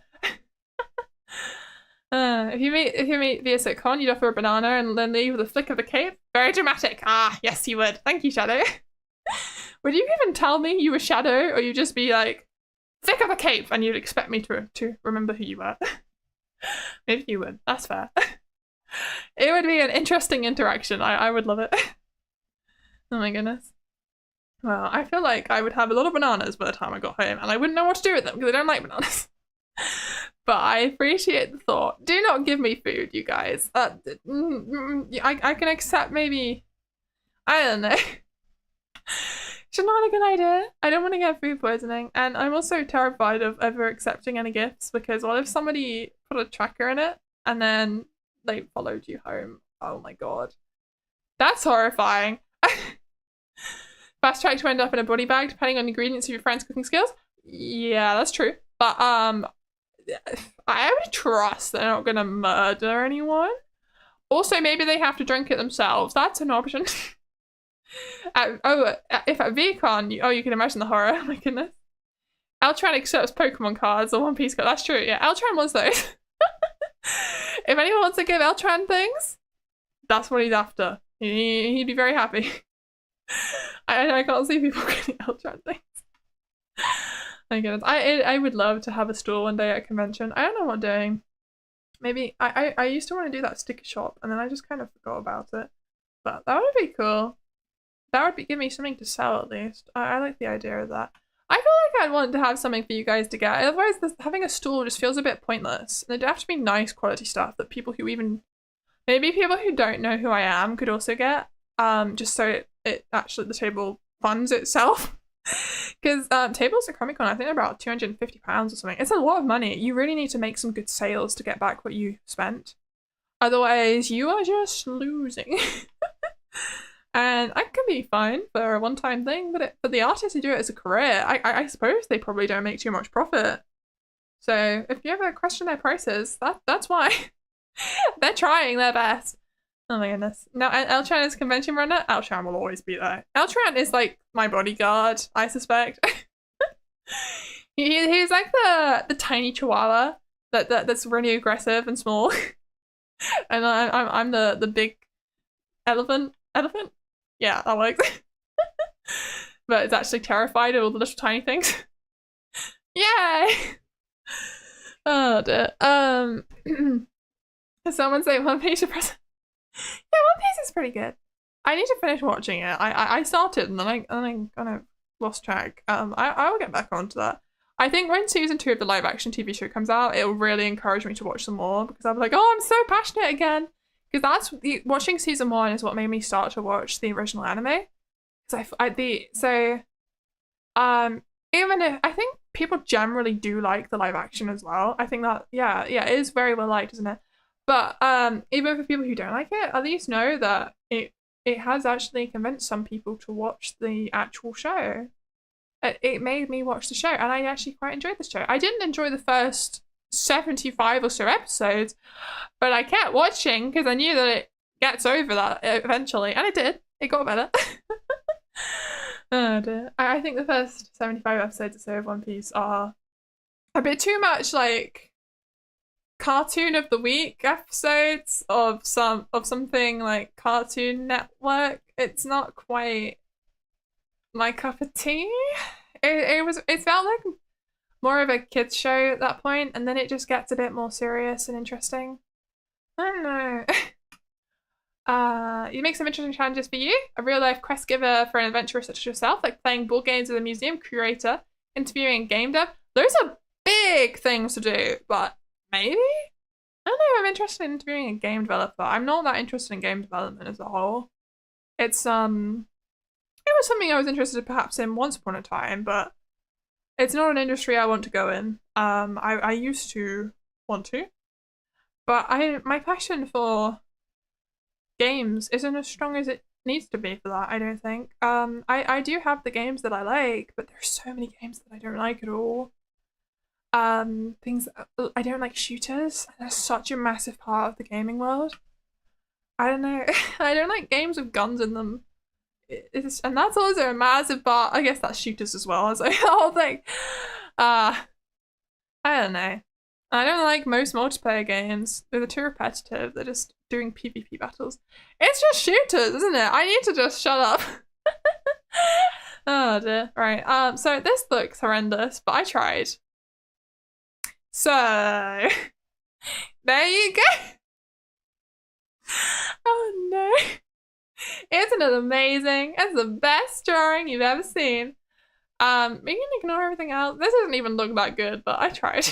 If you meet Vieus at con, you'd offer a banana and then leave with a flick of the cape. Very dramatic. Ah, yes, you would. Thank you, Shadow. Would you even tell me you were Shadow, or you'd just be like, flick of a cape, and you'd expect me to remember who you were? Maybe you would. That's fair. It would be an interesting interaction. I would love it. Oh my goodness. Well, I feel like I would have a lot of bananas by the time I got home, and I wouldn't know what to do with them because I don't like bananas. But I appreciate the thought. Do not give me food, you guys. I can accept maybe, I don't know. It's not a good idea. I don't want to get food poisoning, and I'm also terrified of ever accepting any gifts because what if somebody put a tracker in it and then they followed you home? Oh my god, that's horrifying. Fast track to end up in a body bag depending on the ingredients of your friend's cooking skills. Yeah, that's true. But I would trust they're not gonna murder anyone. Also, maybe they have to drink it themselves. That's an option. If at VCon, you can imagine the horror. Oh my goodness. Eltran accepts Pokemon cards or One Piece cards. That's true. Yeah, Eltran wants those. If anyone wants to give Eltran things, that's what he's after. He'd be very happy. I can't see people getting Eltran things. My goodness. I would love to have a stall one day at a convention. I don't know what I'm doing. Maybe I used to want to do that sticker shop and then I just kind of forgot about it. But that would be cool. That would give me something to sell at least. I like the idea of that. I feel like I'd want to have something for you guys to get. Otherwise, having a stall just feels a bit pointless. And it'd have to be nice quality stuff that people who maybe people who don't know who I am could also get. Just so it actually, the table funds itself. Because tables at Comic Con, I think they're about £250 or something. It's a lot of money. You really need to make some good sales to get back what you spent. Otherwise, you are just losing. And that can be fine for a one-time thing, but for the artists who do it as a career, I suppose they probably don't make too much profit. So if you ever question their prices, that's why. They're trying their best. Oh my goodness. Now, Eltran is convention runner. Eltran will always be there. Eltran is like my bodyguard, I suspect. He's like the tiny chihuahua that's really aggressive and small. And I'm the big elephant. Elephant? Yeah, that works. But it's actually terrified of all the little tiny things. Yay! Oh dear. Someone say One Piece present. Yeah, One Piece is pretty good. I need to finish watching it. I started and then I kind of lost track. I will get back onto that. I think when season 2 of the live action TV show comes out, it will really encourage me to watch some more because I'll be like, oh, I'm so passionate again. Because watching season 1 is what made me start to watch the original anime. Even if I think people generally do like the live action as well. I think that it is very well liked, isn't it? But even for people who don't like it, at least know that it has actually convinced some people to watch the actual show. It made me watch the show, and I actually quite enjoyed the show. I didn't enjoy the first 75 or so episodes, but I kept watching because I knew that it gets over that eventually, and it did. It got better. Oh dear. I think the first 75 episodes or so of One Piece are a bit too much like cartoon of the week episodes of something like Cartoon Network. It's not quite my cup of tea. It felt like more of a kids show at that point, and then it just gets a bit more serious and interesting. I don't know. You make some interesting challenges for you. A real-life quest giver for an adventurer such as yourself, like playing board games with a museum curator, interviewing game dev. Those are big things to do, but maybe? I don't know, I'm interested in interviewing a game developer. I'm not that interested in game development as a whole. It was something I was interested perhaps in once upon a time, but it's not an industry I want to go in. I used to want to, but my passion for games isn't as strong as it needs to be for that, I don't think. I do have the games that I like, but there's so many games that I don't like at all. Things I don't like shooters. They're such a massive part of the gaming world. I don't know. I don't like games with guns in them. And that's also a massive part. I guess that's shooters as well as the whole thing. I don't know. I don't like most multiplayer games. They're too repetitive. They're just doing PvP battles. It's just shooters, isn't it? I need to just shut up. Oh dear. Right. So this looks horrendous, but I tried. So there you go. Oh no. Isn't it amazing? It's the best drawing you've ever seen. We can ignore everything else. This doesn't even look that good, but I tried.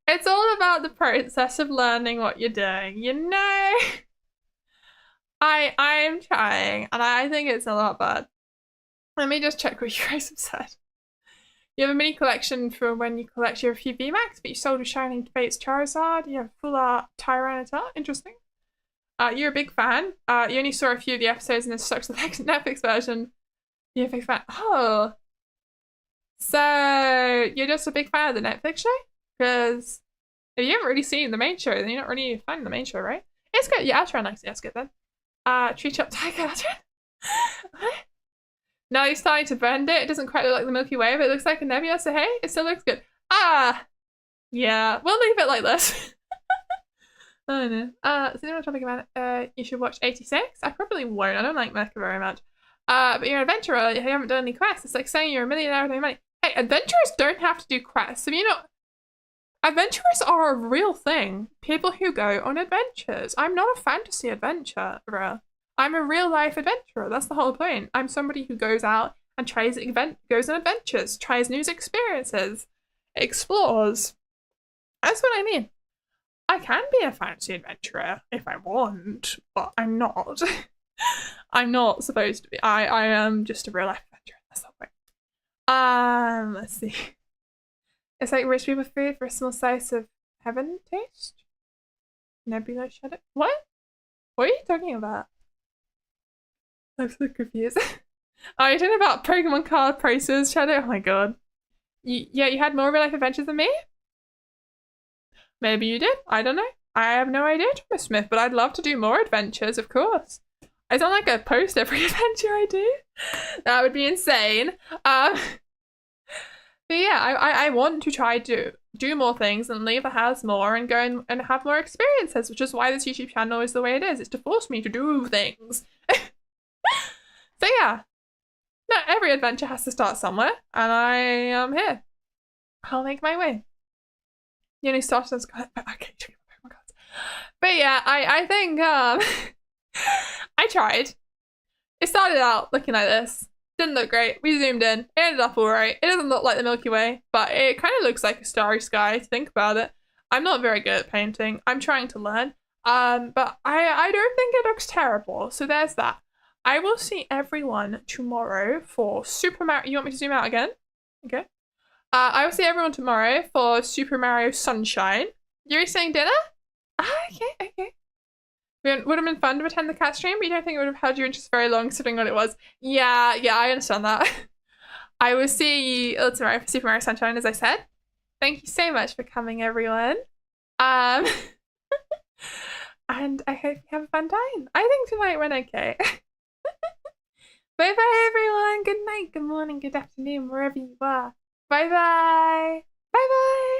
It's all about the process of learning what you're doing, you know? I'm trying, and I think it's a lot bad. Let me just check what you guys have said. You have a mini collection for when you collect your few VMAX, but you sold a Shining Fates Charizard. You have full art Tyranitar. Interesting. You're a big fan. You only saw a few of the episodes and this sucks the Netflix version. You're a big fan. Oh. So, you're just a big fan of the Netflix show? Because if you haven't really seen the main show, then you're not really a fan of the main show, right? It's good. Yeah, Altron likes it. That's good then. Tree Chop Tiger Altron. Now you're starting to bend it. It doesn't quite look like the Milky Way, but it looks like a nebula, so hey, it still looks good. Yeah, we'll leave it like this. I don't know. Is anyone talking about it? You should watch 86? I probably won't. I don't like Mecha very much. But you're an adventurer. You haven't done any quests. It's like saying you're a millionaire with no money. Hey, adventurers don't have to do quests. Have you know? Adventurers are a real thing. People who go on adventures. I'm not a fantasy adventurer. I'm a real life adventurer. That's the whole point. I'm somebody who goes out and goes on adventures, tries new experiences, explores. That's what I mean. I can be a fantasy adventurer if I want, but I'm not. I'm not supposed to be. I am just a real life adventurer. That's the point. Let's see. It's like rich people food for a small slice of heaven taste. Nebula Shadow. What? What are you talking about? I'm so confused. Oh, you're talking about Pokemon card prices, Shadow? Oh my god. Yeah, you had more real life adventures than me? Maybe you did. I don't know. I have no idea, Thomas Smith, but I'd love to do more adventures, of course. I don't like a post every adventure I do. That would be insane. But yeah, I want to try to do more things and leave the house more and go and have more experiences, which is why this YouTube channel is the way it is. It's to force me to do things. So yeah. No, every adventure has to start somewhere, and I am here. I'll make my way. You only started as okay, but yeah, I think I tried. It started out looking like this. Didn't look great. We zoomed in. It ended up alright. It doesn't look like the Milky Way, but it kind of looks like a starry sky to think about it. I'm not very good at painting. I'm trying to learn. But I don't think it looks terrible. So there's that. I will see everyone tomorrow for Super Mario. You want me to zoom out again? Okay. I will see everyone tomorrow for Super Mario Sunshine. You're saying dinner? Okay. It would have been fun to attend the cat stream, but you don't think it would have held your interest very long considering what it was. Yeah, I understand that. I will see you tomorrow for Super Mario Sunshine, as I said. Thank you so much for coming, everyone. And I hope you have a fun time. I think tonight went okay. Bye bye, everyone. Good night, good morning, good afternoon, wherever you are. Bye bye. Bye bye.